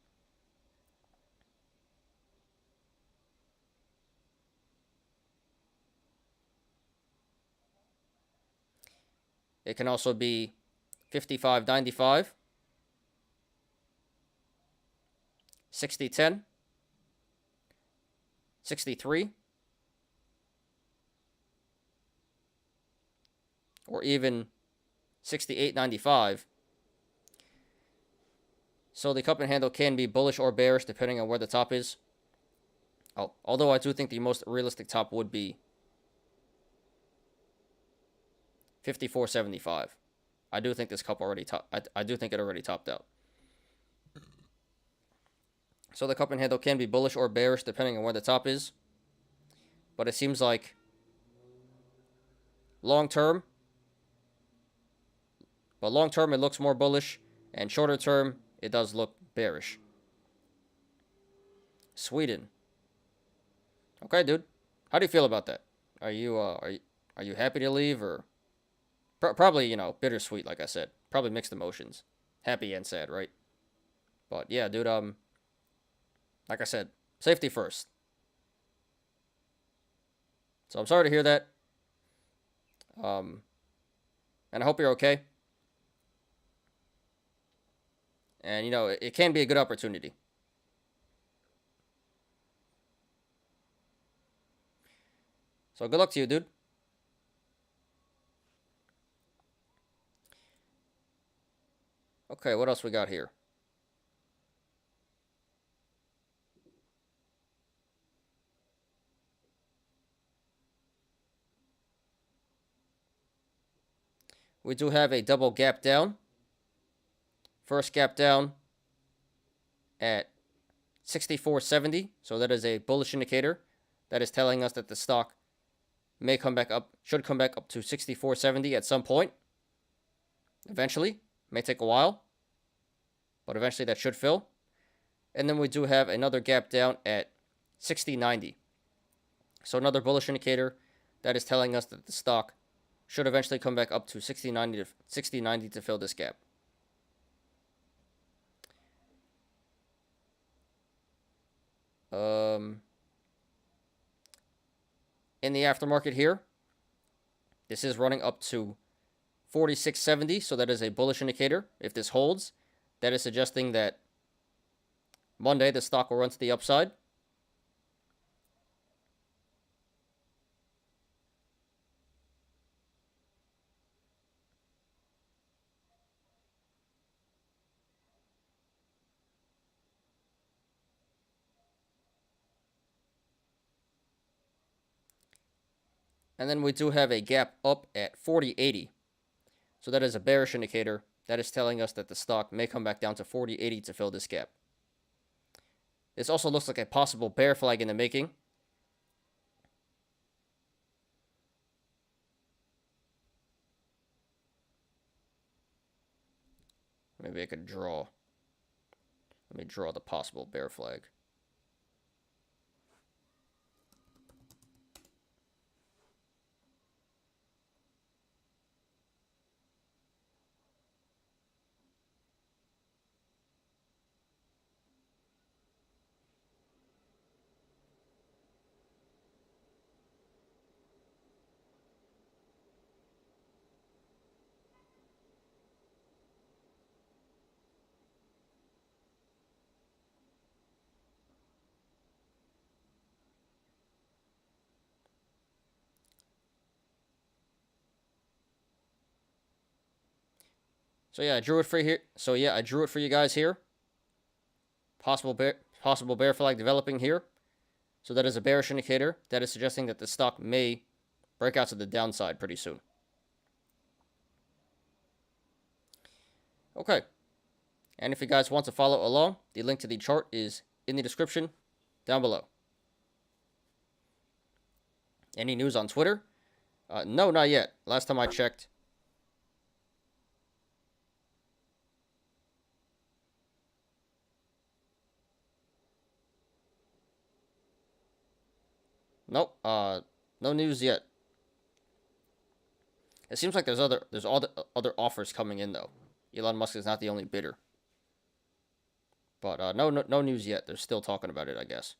It can also be 55.95, 60.10, 63, or even 68.95. So the cup and handle can be bullish or bearish depending on where the top is. Oh, although I do think the most realistic top would be 54.75. I do think this cup already I do think it already topped out. So the cup and handle can be bullish or bearish depending on where the top is. But it seems like long term it looks more bullish, and shorter term it does look bearish. Sweden. Okay, dude. How do you feel about that? Are you happy to leave, or probably, you know, bittersweet, like I said. Probably mixed emotions. Happy and sad, right? But yeah, dude, like I said, safety first. So I'm sorry to hear that. And I hope you're okay. And, you know, it can be a good opportunity. So good luck to you, dude. Okay, what else we got here? We do have a double gap down. First gap down at 64.70. So that is a bullish indicator. That is telling us that the stock may come back up, should come back up to 64.70 at some point. Eventually. May take a while, but eventually that should fill. And then we do have another gap down at 60.90. So another bullish indicator that is telling us that the stock should eventually come back up to 60.90 to fill this gap. In the aftermarket here, this is running up to 46.70, so that is a bullish indicator. If this holds, that is suggesting that Monday the stock will run to the upside. And then we do have a gap up at 40.80. So that is a bearish indicator. That is telling us that the stock may come back down to 40.80 to fill this gap. This also looks like a possible bear flag in the making. Maybe I could draw. Let me draw the possible bear flag. So yeah, I drew it for here. So yeah, I drew it for you guys here. Possible bear flag developing here. So that is a bearish indicator. That is suggesting that the stock may break out to the downside pretty soon. Okay. And if you guys want to follow along, the link to the chart is in the description down below. Any news on Twitter? No, not yet. Last time I checked. Nope. No news yet. It seems like there's all the other offers coming in though. Elon Musk is not the only bidder. But no news yet. They're still talking about it, I guess.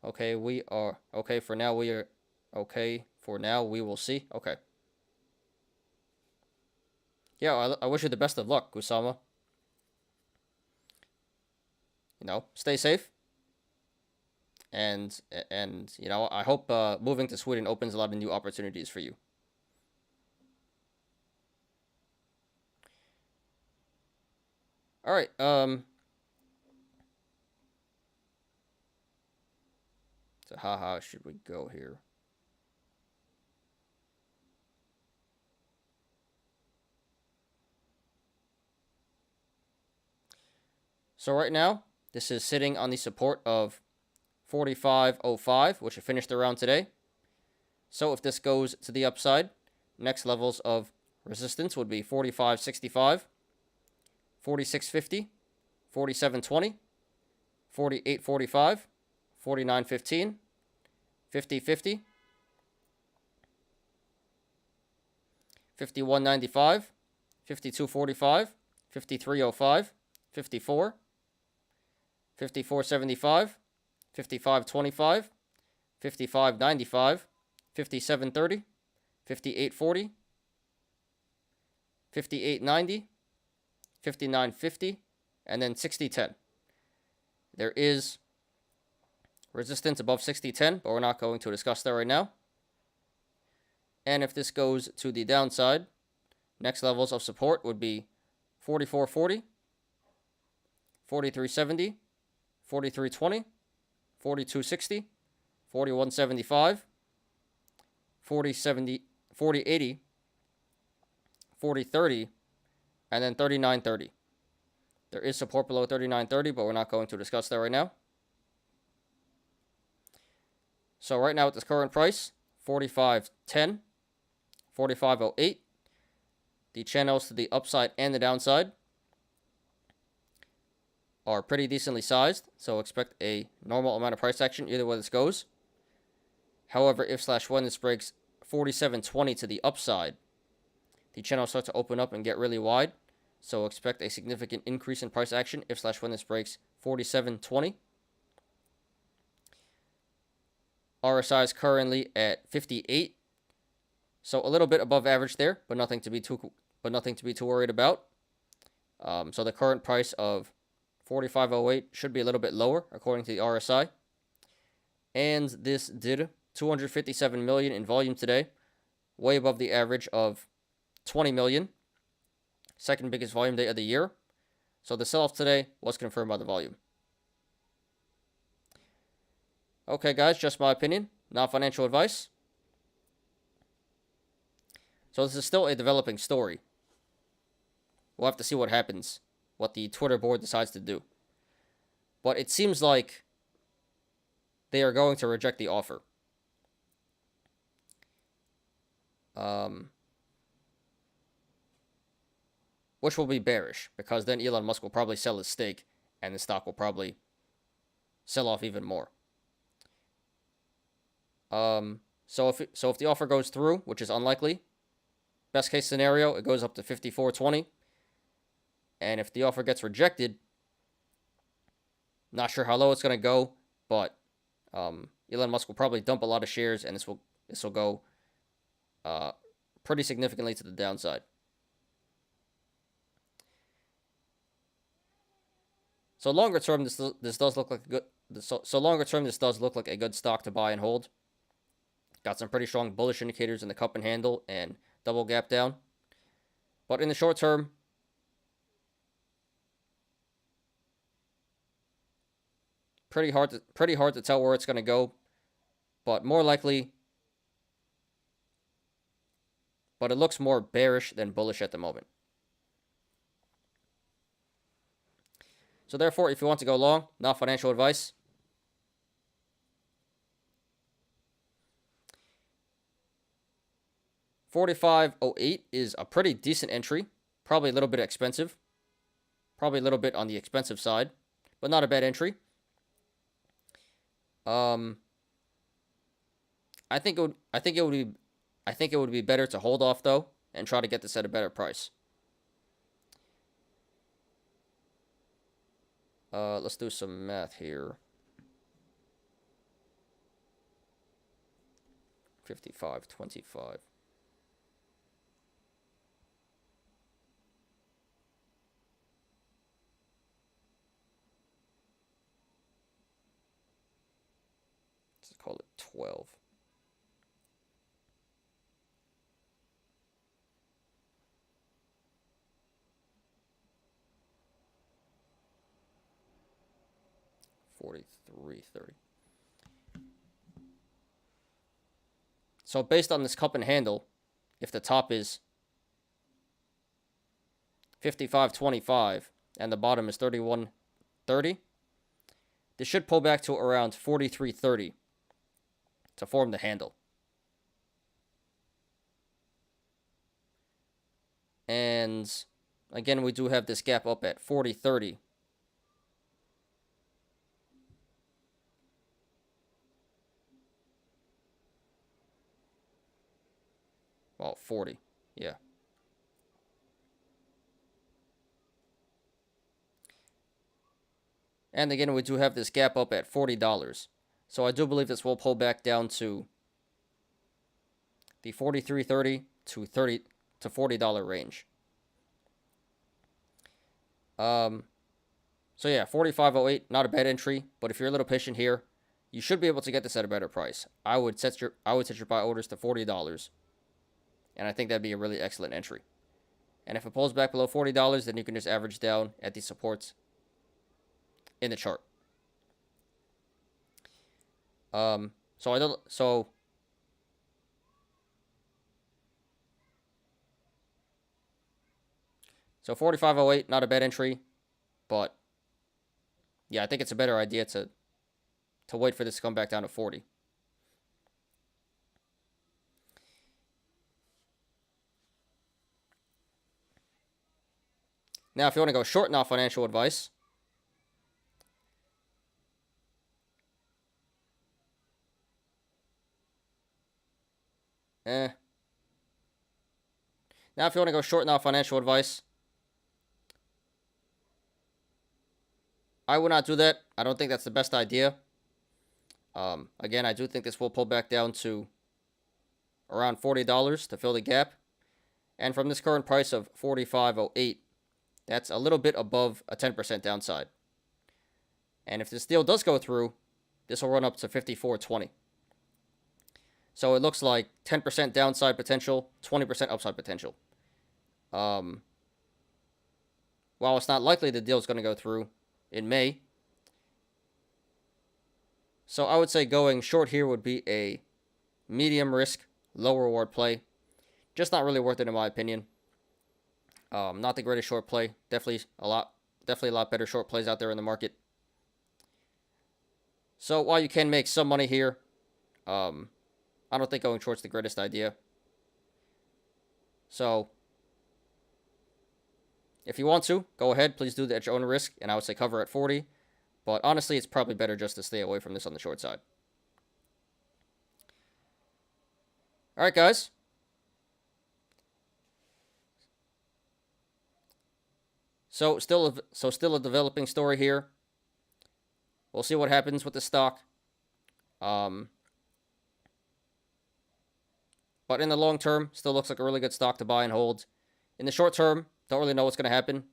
Okay, we are okay for now. We are okay for now. We will see. Okay. Yeah, I wish you the best of luck, Kusama. You know, stay safe. And you know, I hope moving to Sweden opens a lot of new opportunities for you. All right. So how should we go here? So right now, this is sitting on the support of 45.05, which it finished around today. So if this goes to the upside, next levels of resistance would be 45.65, 46.50, 47.20, 48.45, 49.15, 50.50, 51.95, 52.45, 53.05, 54, 54.75, 55.25, 55.95, 57.30, 58.40, 58.90, 59.50, and then 60.10. There is resistance above 60.10, but we're not going to discuss that right now. And if this goes to the downside, next levels of support would be 44.40, 43.70, 43.20, 42.60, 41.75, 40.70, 40.80, 40.30, and then 39.30. There is support below 39.30, but we're not going to discuss that right now. So right now at this current price, 45.10, 45.08, the channels to the upside and the downside are pretty decently sized, so expect a normal amount of price action either way this goes. However, if/when this breaks 47.20 to the upside, the channels start to open up and get really wide, so expect a significant increase in price action if/when this breaks 47.20. RSI is currently at 58, so a little bit above average there, but nothing to be too worried about. So the current price of 45.08 should be a little bit lower according to the RSI. And this did 257 million in volume today, way above the average of 20 million. Second biggest volume day of the year. So the sell-off today was confirmed by the volume. Okay, guys, just my opinion, not financial advice. So this is still a developing story. We'll have to see what happens, what the Twitter board decides to do. But it seems like they are going to reject the offer. Which will be bearish, because then Elon Musk will probably sell his stake, and the stock will probably sell off even more. So if the offer goes through, which is unlikely, best case scenario, it goes up to 54.20. And if the offer gets rejected, not sure how low it's going to go, but Elon Musk will probably dump a lot of shares, and this will go pretty significantly to the downside. So longer term, this does look like a good. So longer term, this does look like a good stock to buy and hold. Got some pretty strong bullish indicators in the cup and handle and double gap down. But in the short term, pretty hard to tell where it's going to go, but more likely, but it looks more bearish than bullish at the moment. So therefore, if you want to go long, not financial advice. $45.08 is a pretty decent entry. Probably a little bit expensive. Probably a little bit on the expensive side, but not a bad entry. I think it would be better to hold off though and try to get this at a better price. Let's do some math here. 55.25. Let's call it 12. $43.30. So based on this cup and handle, if the top is 55.25 and the bottom is 31.30, this should pull back to around 43.30 to form the handle. And again, we do have this gap up at 40.30. Well, 40, yeah. And again, we do have this gap up at $40. So I do believe this will pull back down to the $43.30 to $40 range. So yeah, $45.08, not a bad entry, but if you're a little patient here, you should be able to get this at a better price. I would set your buy orders to $40. And I think that'd be a really excellent entry. And if it pulls back below $40, then you can just average down at the supports in the chart. So 45.08, not a bad entry, but yeah, I think it's a better idea to wait for this to come back down to 40. Now, if you want to go short, not financial advice. Now, if you want to go short, not financial advice, I would not do that. I don't think that's the best idea. Again, I do think this will pull back down to around $40 to fill the gap. And from this current price of $45.08, that's a little bit above a 10% downside. And if this deal does go through, this will run up to $54.20. So it looks like 10% downside potential, 20% upside potential. While it's not likely the deal is going to go through in May, so I would say going short here would be a medium risk, low reward play. Just not really worth it in my opinion. Not the greatest short play. Definitely a lot better short plays out there in the market. So while you can make some money here, I don't think going short's the greatest idea. So if you want to, go ahead. Please do that at your own risk, and I would say cover at 40. But honestly, it's probably better just to stay away from this on the short side. All right, guys. So still a developing story here. We'll see what happens with the stock. But in the long term, still looks like a really good stock to buy and hold. In the short term, don't really know what's going to happen.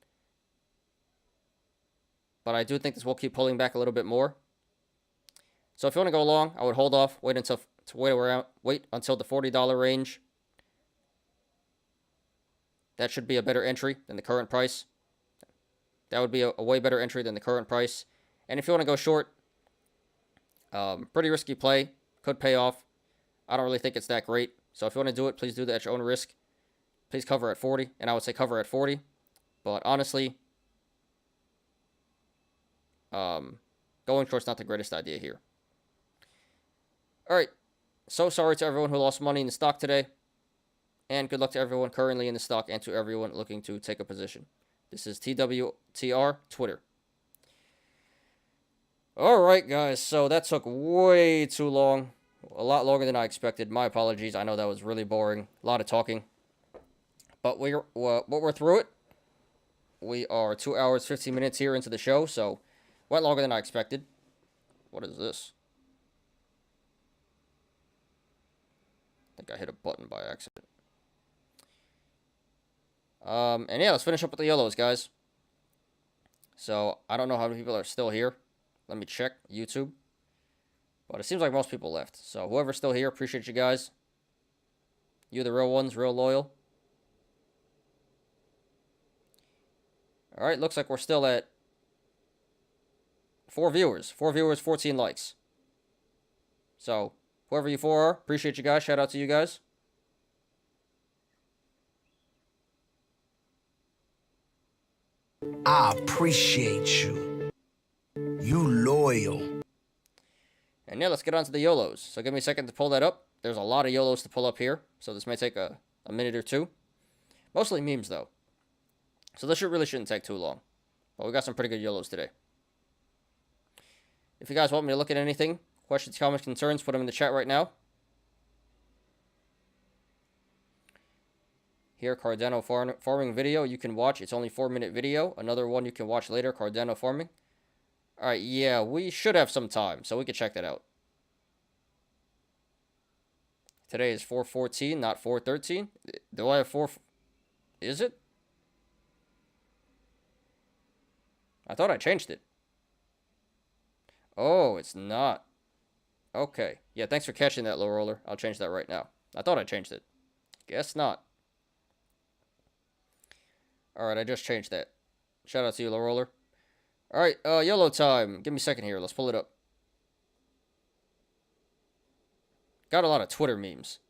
But I do think this will keep pulling back a little bit more. So if you want to go long, I would hold off, wait until the $40 range. That should be a better entry than the current price. That would be a way better entry than the current price. And if you want to go short, pretty risky play. Could pay off. I don't really think it's that great. So if you want to do it, please do that at your own risk. Please cover at 40. And I would say cover at 40. But honestly, going short's not the greatest idea here. All right. So sorry to everyone who lost money in the stock today. And good luck to everyone currently in the stock and to everyone looking to take a position. This is TWTR Twitter. All right, guys. So that took way too long. A lot longer than I expected. My apologies. I know that was really boring. A lot of talking. But we're through it. We are 2 hours, 15 minutes here into the show. So went longer than I expected. What is this? I think I hit a button by accident. And yeah, let's finish up with the YOLOs, guys. So, I don't know how many people are still here. Let me check YouTube. But it seems like most people left. So, whoever's still here, appreciate you guys. You're the real ones, real loyal. Alright, looks like we're still at 4 viewers. 4 viewers, 14 likes. So, whoever you 4 are, appreciate you guys. Shout out to you guys. I appreciate you. You loyal. And yeah, let's get on to the YOLOs. So give me a second to pull that up. There's a lot of YOLOs to pull up here. So this may take a minute or two. Mostly memes, though. So this really shouldn't take too long. But we got some pretty good YOLOs today. If you guys want me to look at anything, questions, comments, concerns, put them in the chat right now. Here, Cardano farming video you can watch. It's only 4-minute video. Another one you can watch later, Cardano farming. Alright, yeah, we should have some time, so we can check that out. Today is 4:14, not 4:13. Do I have 4? Is it? I thought I changed it. Oh, it's not. Okay. Yeah, thanks for catching that, low roller. I'll change that right now. I thought I changed it. Guess not. Alright, I just changed that. Shout out to you, low roller. Alright, YOLO time. Give me a second here. Let's pull it up. Got a lot of Twitter memes.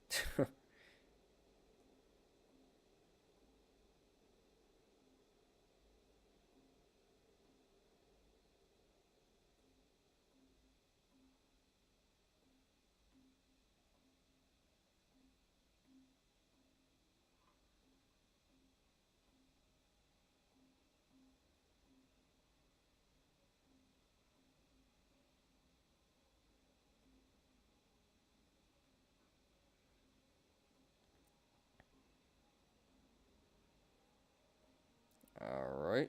Alright.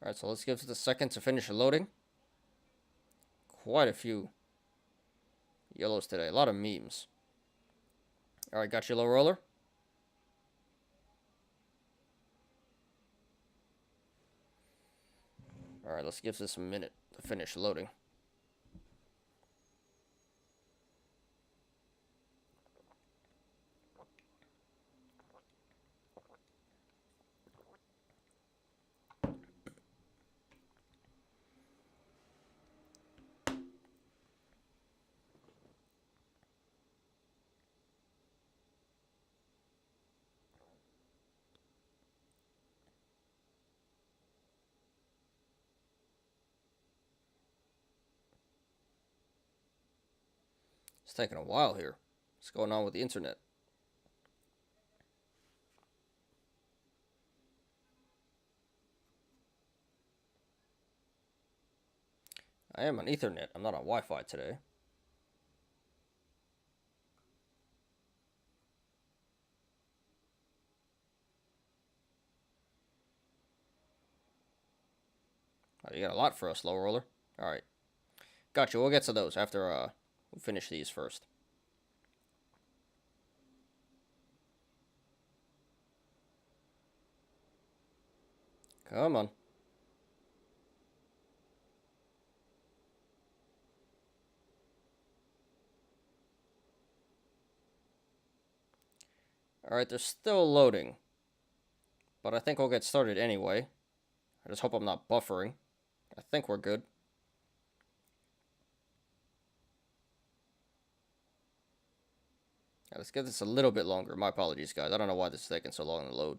Alright, so let's give it a second to finish loading. Quite a few YOLOs today. A lot of memes. Alright, got you, low roller. Alright, let's give this a minute to finish loading. It's taking a while here. What's going on with the internet? I am on Ethernet. I'm not on Wi-Fi today. Oh, you got a lot for us, low roller. Alright. Got you. We'll get to those after we finish these first. Come on. Alright, they're still loading. But I think we'll get started anyway. I just hope I'm not buffering. I think we're good. Let's get this a little bit longer. My apologies, guys. I don't know why this is taking so long to load.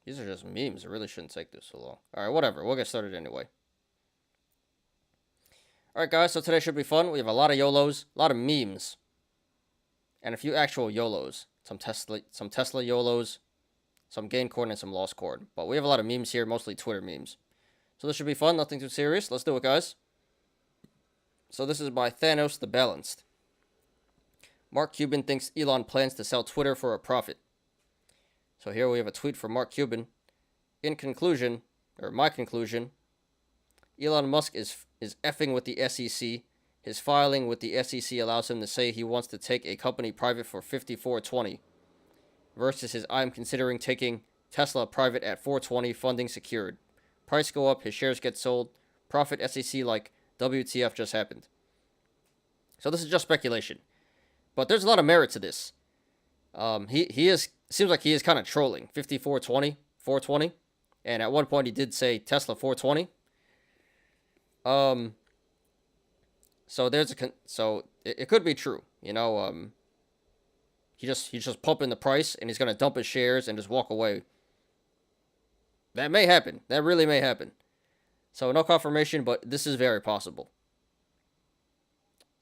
These are just memes. It really shouldn't take this so long. Alright, whatever. We'll get started anyway. Alright, guys. So today should be fun. We have a lot of YOLOs, a lot of memes, and a few actual YOLOs. Some Tesla YOLOs, some gain coin, and some lost coin. But we have a lot of memes here, mostly Twitter memes. So this should be fun. Nothing too serious. Let's do it, guys. So this is by Thanos the Balanced. Mark Cuban thinks Elon plans to sell Twitter for a profit. So here we have a tweet from Mark Cuban. In conclusion, or my conclusion, Elon Musk is effing with the SEC. His filing with the SEC allows him to say he wants to take a company private for $54.20 versus his I'm considering taking Tesla private at $4.20, funding secured. Price go up, his shares get sold. Profit SEC like WTF just happened. So this is just speculation. But there's a lot of merit to this. Seems like he is kind of trolling. 54.20, 4.20, and at one point he did say Tesla 4.20. So there's so it could be true, you know. He's just pumping the price and he's gonna dump his shares and just walk away. That may happen. That really may happen. So no confirmation, but this is very possible.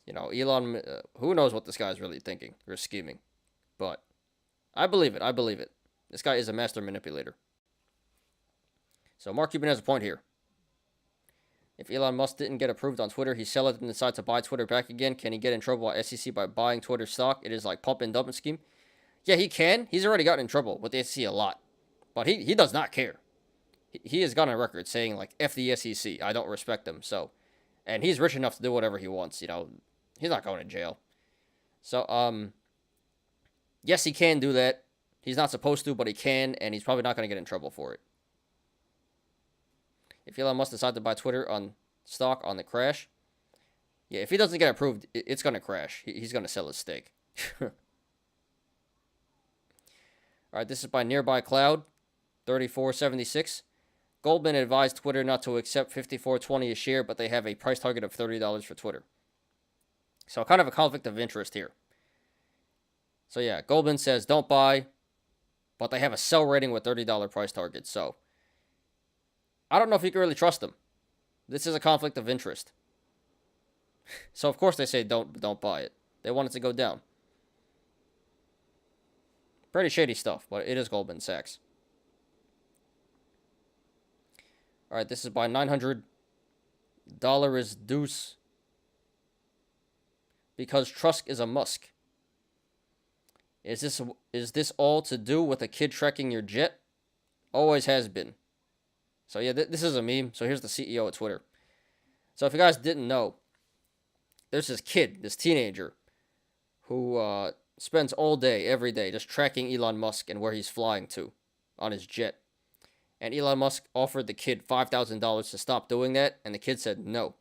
You know, Elon. Who knows what this guy's really thinking or scheming, but. I believe it. I believe it. This guy is a master manipulator. So Mark Cuban has a point here. If Elon Musk didn't get approved on Twitter, he sell it and decide to buy Twitter back again. Can he get in trouble at SEC by buying Twitter stock? It is like pump and dump scheme. Yeah, he can. He's already gotten in trouble with the SEC a lot. But he does not care. He has gone on record saying, like, F the SEC. I don't respect them. So, and he's rich enough to do whatever he wants, you know. He's not going to jail. So, yes, he can do that. He's not supposed to, but he can, and he's probably not going to get in trouble for it. If Elon Musk decides to buy Twitter on stock on the crash, yeah, if he doesn't get approved, it's going to crash. He's going to sell his stake. All right, this is by Nearby Cloud, 3476. Goldman advised Twitter not to accept $54.20 a share, but they have a price target of $30 for Twitter. So kind of a conflict of interest here. So yeah, Goldman says don't buy, but they have a sell rating with $30 price target. So I don't know if you can really trust them. This is a conflict of interest. So of course they say don't buy it. They want it to go down. Pretty shady stuff, but it is Goldman Sachs. All right, this is by $900 is deuce because Trusk is a Musk. Is this all to do with a kid tracking your jet? Always has been. So yeah, this is a meme. So here's the CEO of Twitter. So if you guys didn't know, there's this kid, this teenager, who spends all day, every day, just tracking Elon Musk and where he's flying to on his jet. And Elon Musk offered the kid $5,000 to stop doing that, and the kid said no.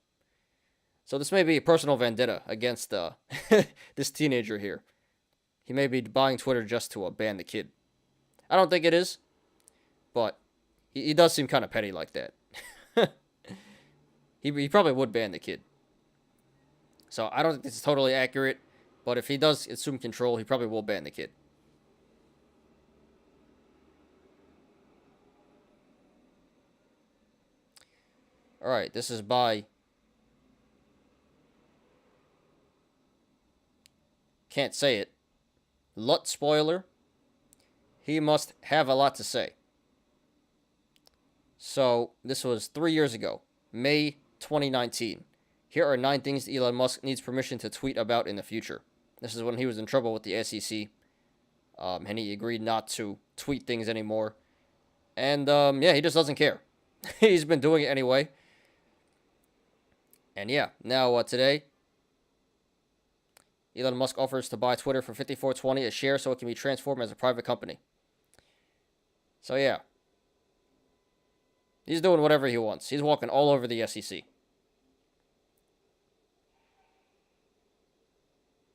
So this may be a personal vendetta against this teenager here. He may be buying Twitter just to ban the kid. I don't think it is, but he does seem kind of petty like that. He probably would ban the kid. So I don't think this is totally accurate, but if he does assume control, he probably will ban the kid. Alright, this is by can't say it. Lut spoiler. He must have a lot to say. So, this was 3 years ago, May 2019. Here are 9 things Elon Musk needs permission to tweet about in the future. This is when he was in trouble with the SEC. And he agreed not to tweet things anymore. And, yeah, he just doesn't care. He's been doing it anyway. And, yeah, now, today, Elon Musk offers to buy Twitter for $54.20 a share so it can be transformed as a private company. So yeah. He's doing whatever he wants. He's walking all over the SEC.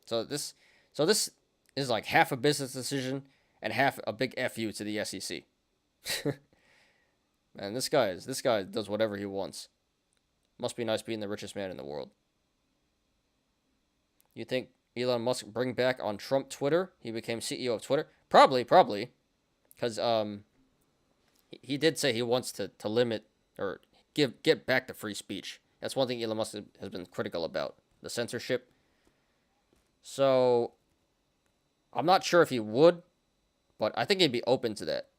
So this is like half a business decision and half a big FU to the SEC. Man, this guy does whatever he wants. Must be nice being the richest man in the world. You think Elon Musk bring back on Trump Twitter? He became CEO of Twitter? Probably. Because he did say he wants to limit or get back to free speech. That's one thing Elon Musk has been critical about, the censorship. So I'm not sure if he would, but I think he'd be open to that.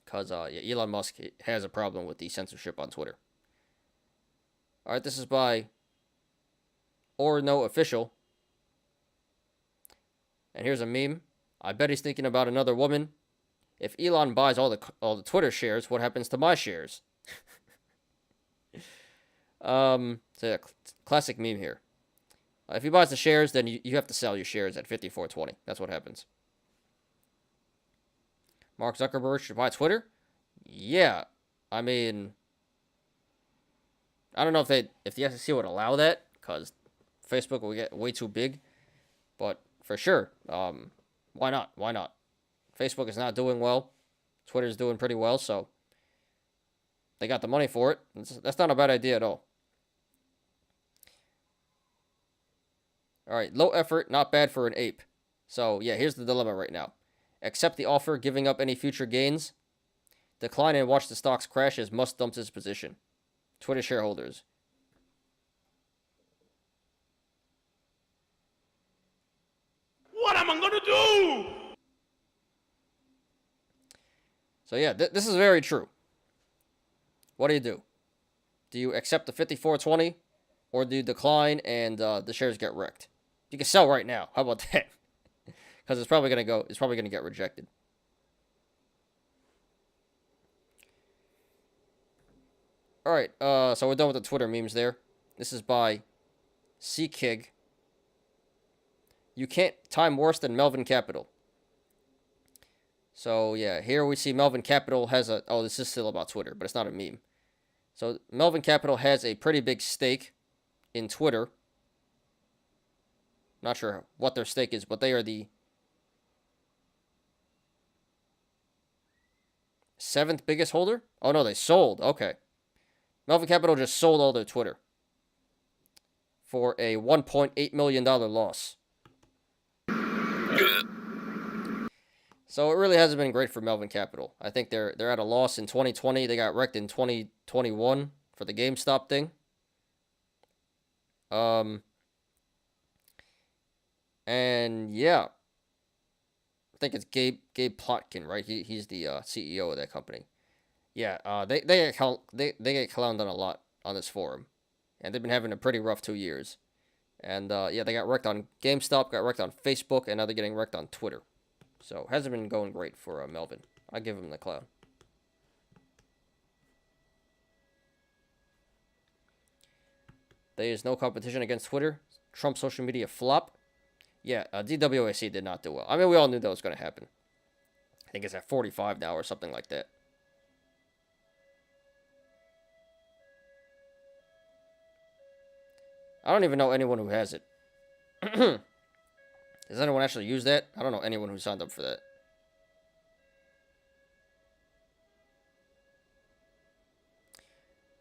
Because Elon Musk has a problem with the censorship on Twitter. All right, this is by Or No Official. And here's a meme. I bet he's thinking about another woman. If Elon buys all the Twitter shares, what happens to my shares? So yeah, classic meme here. If he buys the shares, then you have to sell your shares at $54.20. That's what happens. Mark Zuckerberg should buy Twitter? Yeah. I mean, I don't know if the SEC would allow that, because Facebook will get way too big. But for sure, why not? Why not? Facebook is not doing well. Twitter's doing pretty well, so they got the money for it. That's not a bad idea at all. All right, low effort, not bad for an ape. So, yeah, here's the dilemma right now. Accept the offer, giving up any future gains. Decline and watch the stocks crash as Musk dumps his position. Twitter shareholders. What am I gonna do? So, yeah, this is very true. What do you do? Do you accept the $54.20, or do you decline and the shares get wrecked? You can sell right now. How about that? Because it's probably gonna get rejected. All right, so we're done with the Twitter memes there. This is by CKig. You can't time worse than Melvin Capital. So yeah, here we see Melvin Capital has a. Oh, this is still about Twitter, but it's not a meme. So Melvin Capital has a pretty big stake in Twitter. Not sure what their stake is, but they are the 7th biggest holder? Oh no, they sold. Okay. Melvin Capital just sold all their Twitter for a $1.8 million loss. So it really hasn't been great for Melvin Capital. I think they're at a loss in 2020. They got wrecked in 2021 for the GameStop thing. And yeah, I think it's Gabe Plotkin, right? He's the CEO of that company. Yeah, they get clowned on a lot on this forum, and they've been having a pretty rough 2 years. And yeah, they got wrecked on GameStop, got wrecked on Facebook, and now they're getting wrecked on Twitter. So hasn't been going great for Melvin. I give him the clown. There is no competition against Twitter. Trump social media flop. Yeah, DWAC did not do well. I mean, we all knew that was going to happen. I think it's at 45 now or something like that. I don't even know anyone who has it. Does anyone actually use that? I don't know anyone who signed up for that.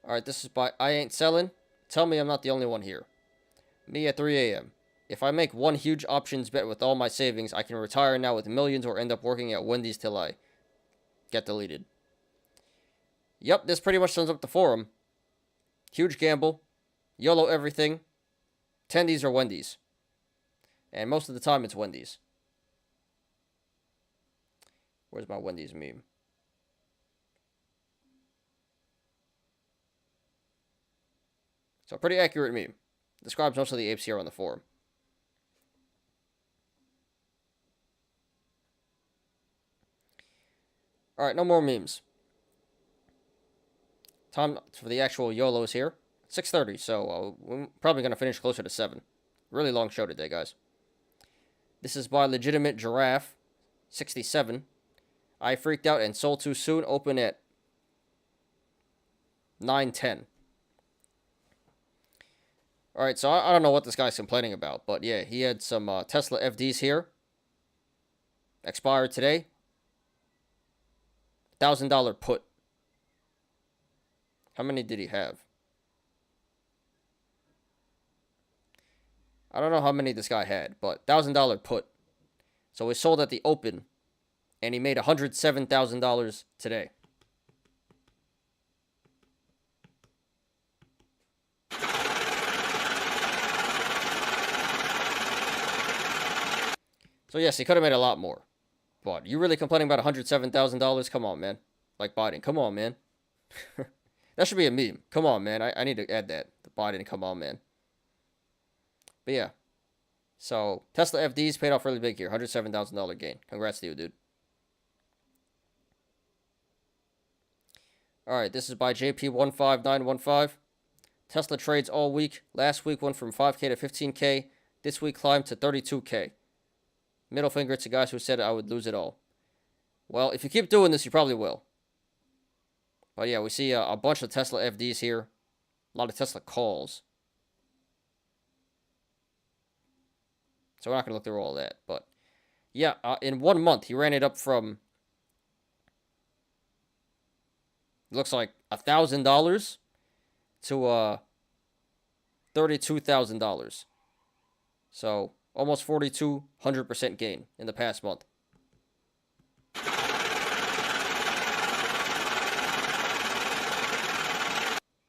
Alright, this is by I Ain't Selling. Tell me I'm not the only one here. Me at 3 a.m. If I make one huge options bet with all my savings, I can retire now with millions or end up working at Wendy's till I get deleted. Yep, this pretty much sums up the forum. Huge gamble. YOLO everything. Tendies or Wendy's. And most of the time, it's Wendy's. Where's my Wendy's meme? So, pretty accurate meme. Describes most of the apes here on the forum. Alright, no more memes. Time for the actual YOLOs here. 6:30, so we're probably going to finish closer to 7. Really long show today, guys. This is by Legitimate Giraffe 67. I freaked out and sold too soon. Open at 9:10. Alright, so I don't know what this guy's complaining about, but yeah, he had some Tesla FDs here. Expired today. $1,000 put. How many did he have? I don't know how many this guy had, but $1,000 put. So he sold at the open, and he made $107,000 today. So yes, he could have made a lot more. But you really complaining about $107,000? Come on, man. Like Biden. Come on, man. That should be a meme. Come on, man. I need to add that. The Biden, come on, man. But yeah. So, Tesla FDs paid off really big here. $107,000 gain. Congrats to you, dude. Alright, this is by JP15915. Tesla trades all week. Last week went from 5K to 15K. This week climbed to 32K. Middle finger to guys who said I would lose it all. Well, if you keep doing this, you probably will. But yeah, we see a bunch of Tesla FDs here. A lot of Tesla calls. So we're not going to look through all that. But yeah, in 1 month, he ran it up from, looks like $1,000 to $32,000. So almost 4,200% gain in the past month.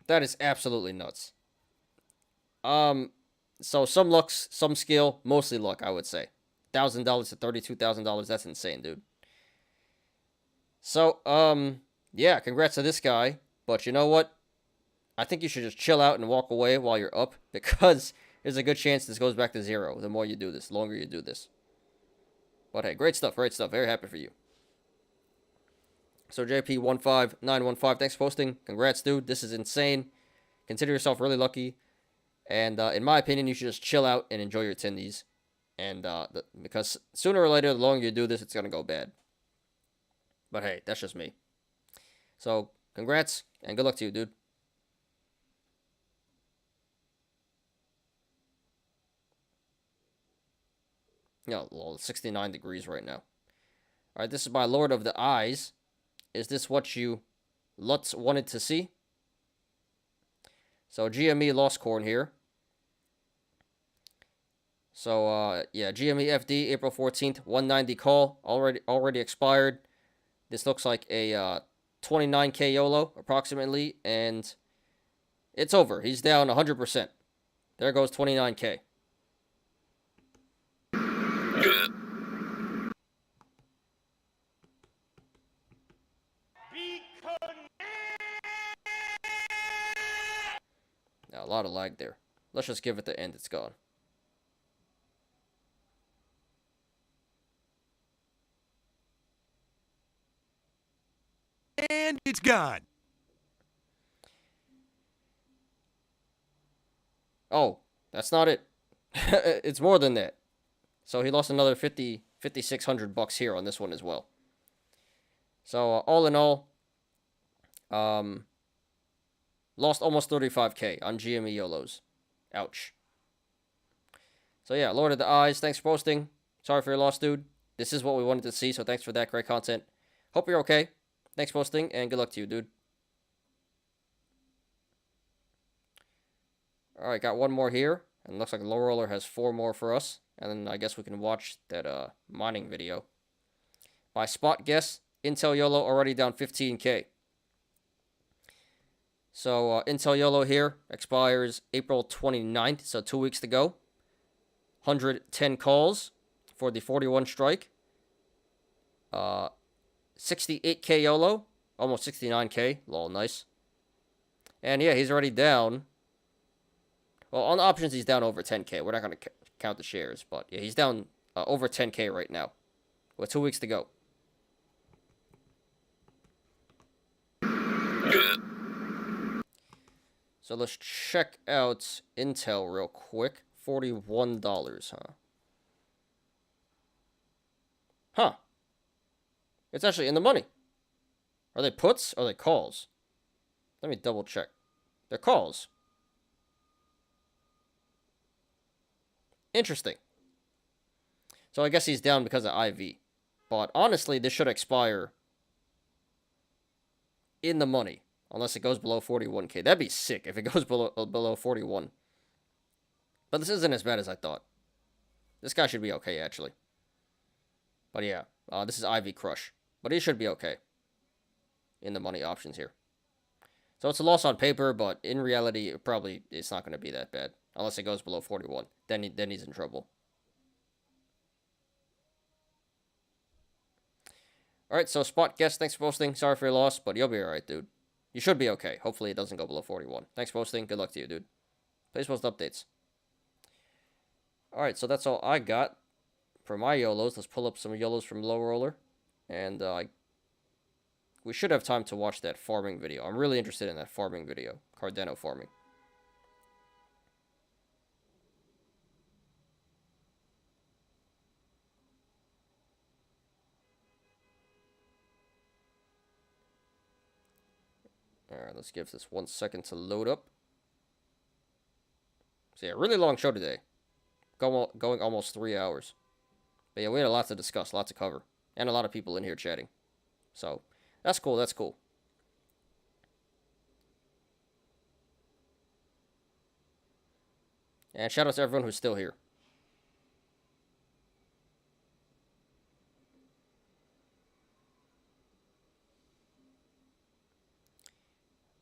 That is absolutely nuts. So some luck, some skill, mostly luck, I would say. $1,000 to $32,000, that's insane, dude. So, yeah, congrats to this guy. But you know what? I think you should just chill out and walk away while you're up, because there's a good chance this goes back to zero the more you do this, the longer you do this. But hey, great stuff, great stuff. Very happy for you. So JP15915, thanks for posting. Congrats, dude. This is insane. Consider yourself really lucky. And in my opinion, you should just chill out and enjoy your attendees. And because sooner or later, the longer you do this, it's going to go bad. But hey, that's just me. So congrats and good luck to you, dude. Yeah, lol, 69 degrees right now. Alright, this is by Lord of the Eyes. Is this what you Lutz wanted to see? So GME lost corn here. So yeah, GME FD April 14th, 190 call, already expired. This looks like a 29K YOLO approximately, and it's over. He's down 100%. There goes 29K. Now, a lot of lag there. Let's just give it the end. It's gone. And it's gone. Oh, that's not it. It's more than that. So he lost another 5,600 bucks here on this one as well. So all in all, lost almost 35K on GME YOLOs. Ouch. So yeah, Lord of the Eyes, thanks for posting. Sorry for your loss, dude. This is what we wanted to see, so thanks for that great content. Hope you're okay. Thanks for posting, and good luck to you, dude. Alright, got one more here. And looks like Low Roller has 4 more for us. And then I guess we can watch that mining video. By Spot Guess, Intel YOLO already down 15K. So Intel YOLO here expires April 29th, so 2 weeks to go. 110 calls for the 41 strike. 68K YOLO, almost 69K. Lol, nice. And yeah, he's already down. Well, on the options, he's down over 10K. We're not going to count the shares, but yeah, he's down over 10K right now. With 2 weeks to go. So let's check out Intel real quick. $41, huh? Huh. It's actually in the money. Are they puts or are they calls? Let me double check. They're calls. Interesting. So I guess he's down because of IV. But honestly, this should expire in the money. Unless it goes below 41k. That'd be sick if it goes below 41. But this isn't as bad as I thought. This guy should be okay, actually. But yeah, this is IV Crush. But he should be okay. In the money options here. So it's a loss on paper, but in reality, it's not going to be that bad. Unless it goes below 41. Then he's in trouble. Alright, so Spot Guest, thanks for posting. Sorry for your loss, but you'll be alright, dude. You should be okay. Hopefully it doesn't go below 41. Thanks for posting. Good luck to you, dude. Please post updates. Alright, so that's all I got for my YOLOs. Let's pull up some YOLOs from Low Roller. And we should have time to watch that farming video. I'm really interested in that farming video. Cardano farming. Alright, let's give this 1 second to load up. So yeah, really long show today. Going almost 3 hours. But yeah, we had a lot to discuss, a lot to cover. And a lot of people in here chatting. So, that's cool, that's cool. And shout out to everyone who's still here.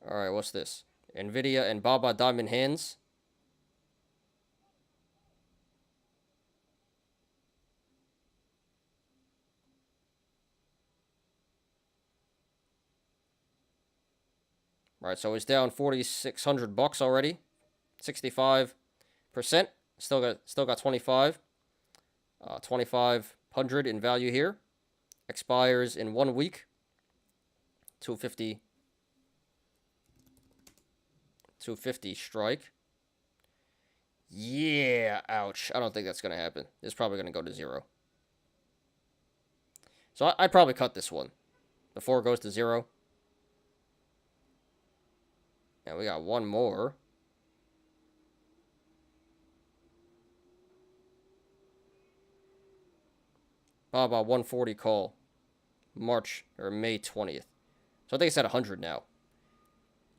Alright, what's this? Nvidia and Baba Diamond Hands. Alright, so it's down 4,600 bucks already. 65%. Still got 25. 2,500 in value here. Expires in 1 week. 250 strike. Yeah, ouch. I don't think that's going to happen. It's probably going to go to 0. So I'd probably cut this one before it goes to 0. And we got one more. Baba 140 call. March or May 20th. So I think it's at 100 now.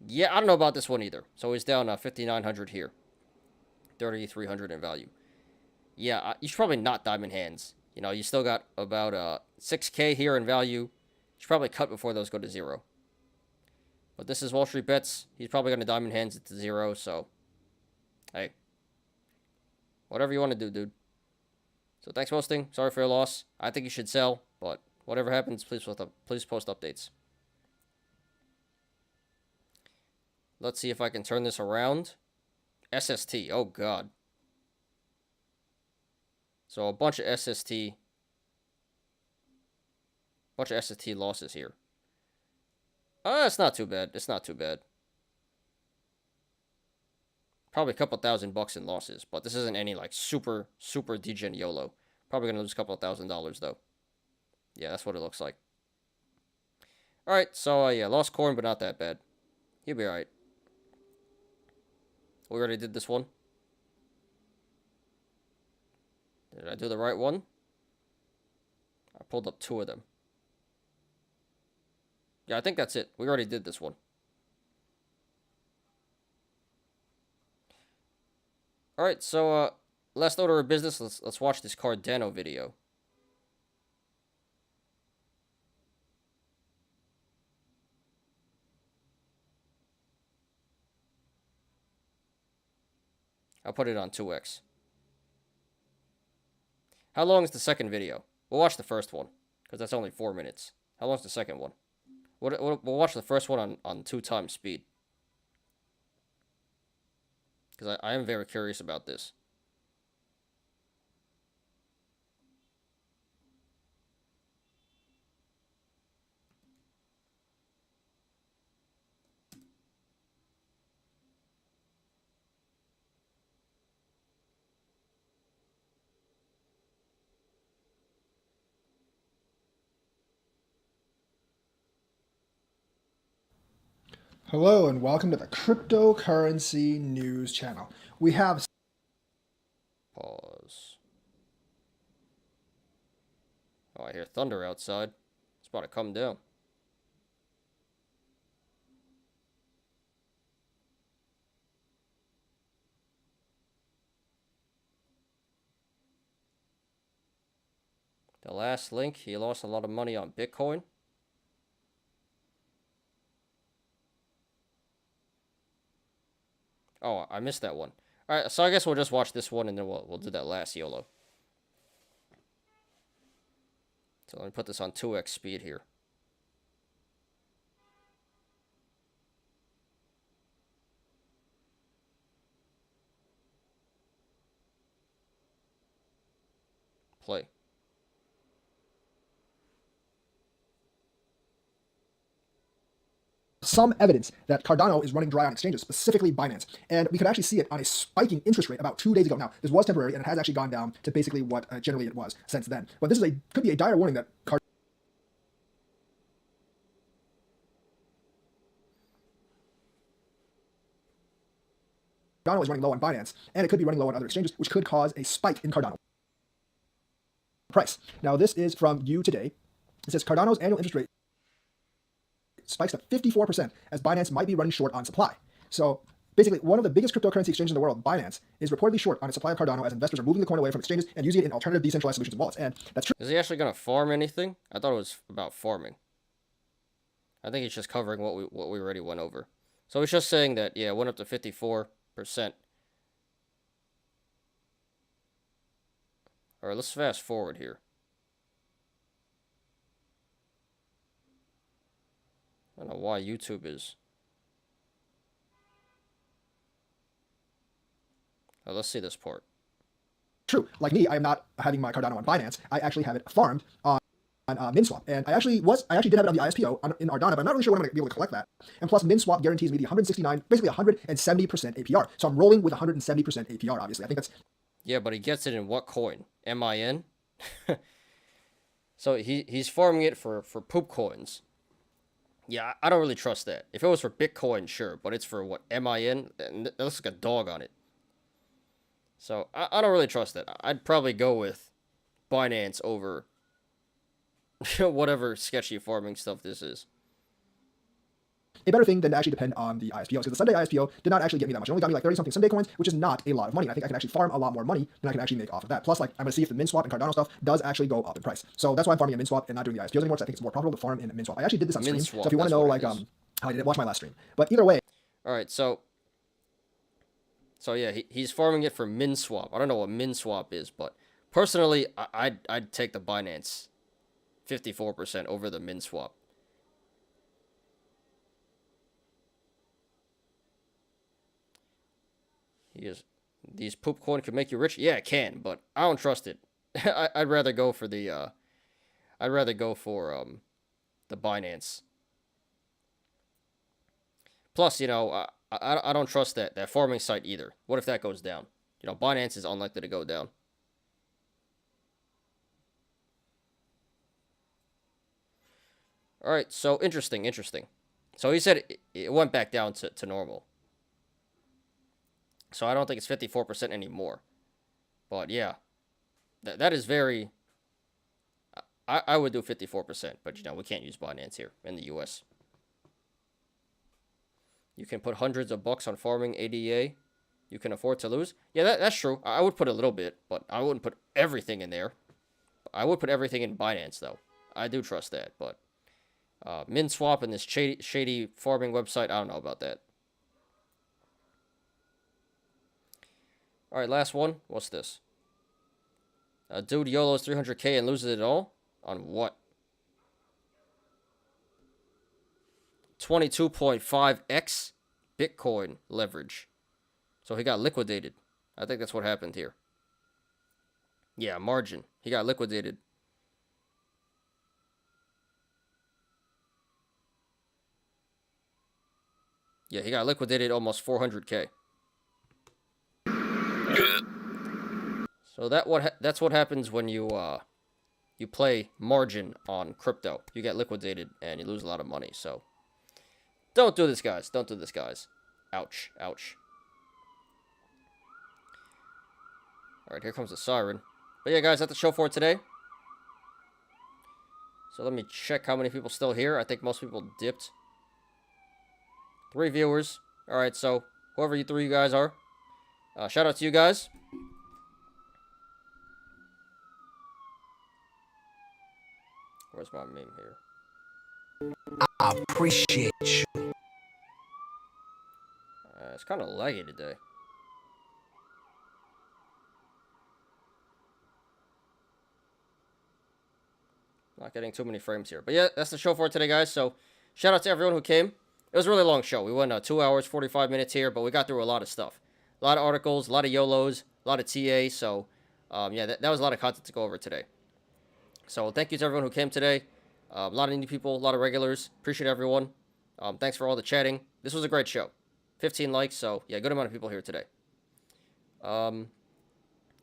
Yeah, I don't know about this one either. So he's down 5,900 here. 3,300 in value. Yeah, you should probably not Diamond Hands. You know, you still got about 6k here in value. You should probably cut before those go to 0. But this is Wall Street Bets. He's probably going to Diamond Hands it to 0, so... Hey. Whatever you want to do, dude. So thanks for hosting. Sorry for your loss. I think you should sell, but whatever happens, please post updates. Let's see if I can turn this around. SST. Oh, God. So a bunch of SST losses here. It's not too bad. It's not too bad. Probably a couple $1,000 in losses, but this isn't any like super degen YOLO. Probably gonna lose a couple $1,000 though. Yeah, that's what it looks like. All right, so yeah, lost corn, but not that bad. He'll be all right. We already did this one. Did I do the right one? I pulled up 2 of them. Yeah, I think that's it. We already did this one. Alright, so, last order of business, let's watch this Cardano video. I'll put it on 2x. How long is the second video? We'll watch the first one, because that's only 4 minutes. How long is the second one? We'll watch the first one on 2 times speed. Because I am very curious about this. Hello and welcome to the Cryptocurrency News Channel. We have Pause. Oh, I hear thunder outside. It's about to come down. The last link, he lost a lot of money on Bitcoin. Oh, I missed that one. Alright, so I guess we'll just watch this one and then we'll do that last YOLO. So let me put this on 2x speed here. Play. some evidence that Cardano is running dry on exchanges, specifically Binance. And we could actually see it on a spiking interest rate about 2 days ago. Now, this was temporary, and it has actually gone down to basically what generally it was since then. But this is could be a dire warning that Cardano is running low on Binance, and it could be running low on other exchanges, which could cause a spike in Cardano price. Now, this is from You Today. It says Cardano's annual interest rate spikes to 54% as Binance might be running short on supply. So basically, one of the biggest cryptocurrency exchanges in the world, Binance, is reportedly short on its supply of Cardano as investors are moving the coin away from exchanges and using it in alternative decentralized solutions and wallets. And that's true. Is he actually going to farm anything? I thought it was about farming. I think he's just covering what we already went over. So he's just saying that, yeah, it went up to 54%. All right, let's fast forward here. I don't know why YouTube is. Oh, let's see this part. True. Like me, I am not having my Cardano on Binance. I actually have it farmed on MinSwap. And I actually did have it on the ISPO in Ardana, but I'm not really sure when I'm going to be able to collect that. And plus, MinSwap guarantees me the 169, basically 170% APR. So I'm rolling with 170% APR, obviously. I think that's... Yeah, but he gets it in what coin? MIN? So he's farming it for poop coins. Yeah, I don't really trust that. If it was for Bitcoin, sure, but it's for what, MIN? And that looks like a dog on it. So I don't really trust that. I'd probably go with Binance over whatever sketchy farming stuff this is. A better thing than to actually depend on the ISPO, because the Sunday ISPO did not actually get me that much. It only got me like 30-something Sunday coins, which is not a lot of money. And I think I can actually farm a lot more money than I can actually make off of that. Plus, like, I'm going to see if the MinSwap and Cardano stuff does actually go up in price. So that's why I'm farming in MinSwap and not doing the ISPOs anymore, because I think it's more profitable to farm in MinSwap. I actually did this on stream, so if you want to know, like, how I did it, watch my last stream. But either way... Alright, so yeah, he's farming it for MinSwap. I don't know what MinSwap is, but personally, I'd take the Binance 54% over the MinSwap. These poop coin can make you rich. Yeah, it can, but I don't trust it. I'd rather go for the the Binance. Plus, you know, I don't trust that farming site either. What if that goes down? You know, Binance is unlikely to go down. All right, so interesting. So he said it went back down to normal. So I don't think it's 54% anymore. But yeah, that is very... I would do 54%, but you know, we can't use Binance here in the US. You can put hundreds of bucks on farming ADA. You can afford to lose. Yeah, that's true. I would put a little bit, but I wouldn't put everything in there. I would put everything in Binance, though. I do trust that, but... MinSwap and this shady farming website, I don't know about that. Alright, last one. What's this? Dude YOLOs 300k and loses it all? On what? 22.5x Bitcoin leverage. So he got liquidated. I think that's what happened here. Yeah, margin. He got liquidated. Yeah, he got liquidated almost 400k. So that's what happens when you play margin on crypto. You get liquidated and you lose a lot of money. So Don't do this, guys. Don't do this, guys. Ouch. Ouch. Alright, here comes the siren. But yeah, guys, that's the show for today. So let me check how many people still here. I think most people dipped. 3 viewers. Alright, so whoever you 3 guys are. Shout out to you guys. Where's my meme here? I appreciate you. It's kind of laggy today. Not getting too many frames here. But yeah, that's the show for today, guys. So shout out to everyone who came. It was a really long show. We went 2 hours, 45 minutes here, but we got through a lot of stuff. A lot of articles, a lot of YOLOs, a lot of TA. So, yeah, that was a lot of content to go over today. So thank you to everyone who came today. A lot of new people, a lot of regulars. Appreciate everyone. Thanks for all the chatting. This was a great show. 15 likes, so yeah, good amount of people here today. And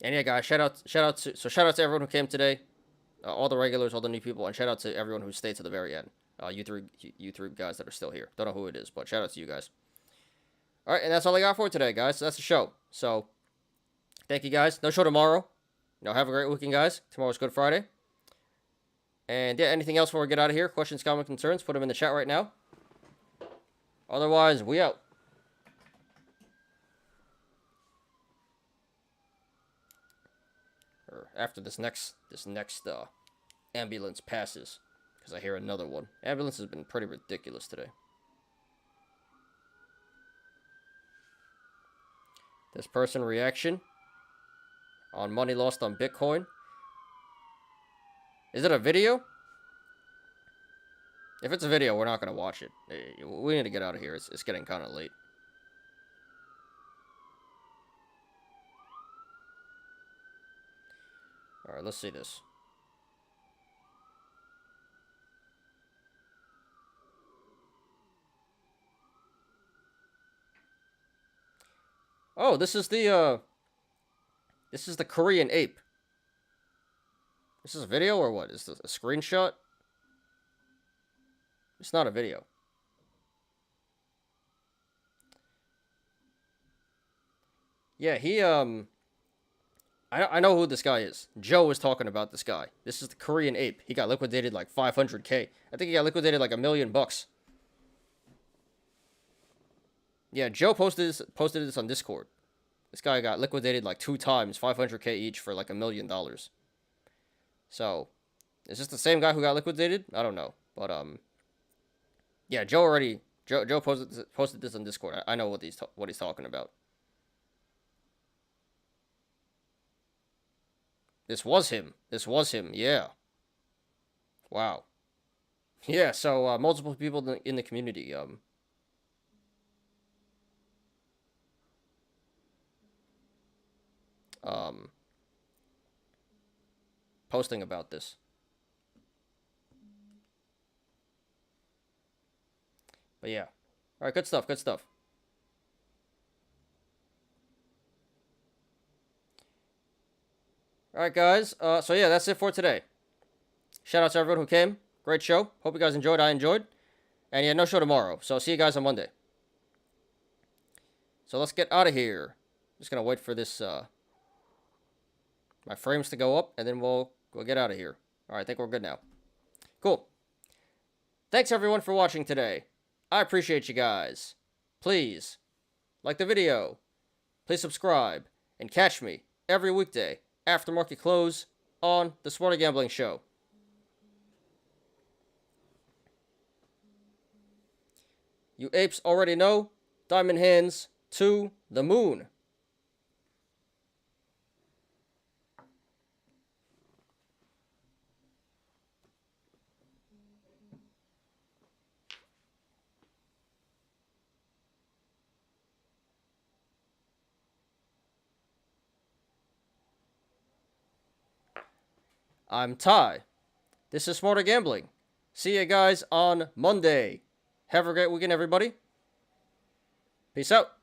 yeah, guys, shout out to everyone who came today. All the regulars, all the new people, and shout out to everyone who stayed to the very end. You three guys that are still here. Don't know who it is, but shout out to you guys. All right, and that's all I got for today, guys. So that's the show. So thank you, guys. No show tomorrow. Have a great weekend, guys. Tomorrow's Good Friday. And yeah, anything else before we get out of here? Questions, comments, concerns? Put them in the chat right now. Otherwise, we out. Or after this next ambulance passes, because I hear another one. Ambulance has been pretty ridiculous today. This person reaction on money lost on Bitcoin. Is it a video? If it's a video, we're not going to watch it. We need to get out of here. It's getting kind of late. Alright, let's see this. Oh, this is the Korean ape. This is a video or what? Is this a screenshot? It's not a video. Yeah, he, I know who this guy is. Joe was talking about this guy. This is the Korean ape. He got liquidated like 500K. I think he got liquidated like $1 million. Yeah, Joe posted this on Discord. This guy got liquidated like 2 times, 500K each for like $1 million. So, is this the same guy who got liquidated? I don't know, but yeah, Joe posted this on Discord. I know what he's talking about. This was him. Yeah. Wow. Yeah. So multiple people in the community posting about this. But yeah. Alright, good stuff. Alright, guys. So yeah, that's it for today. Shout out to everyone who came. Great show. Hope you guys enjoyed. I enjoyed. And yeah, no show tomorrow. So see you guys on Monday. So let's get out of here. Just gonna wait for this my frames to go up, and then we'll get out of here. Alright, I think we're good now. Cool. Thanks everyone for watching today. I appreciate you guys. Please like the video. Please subscribe and catch me every weekday after market close on the Smarter Gambling Show. You apes already know. Diamond hands to the moon. I'm Ty. This is Smarter Gambling. See you guys on Monday. Have a great weekend, everybody. Peace out.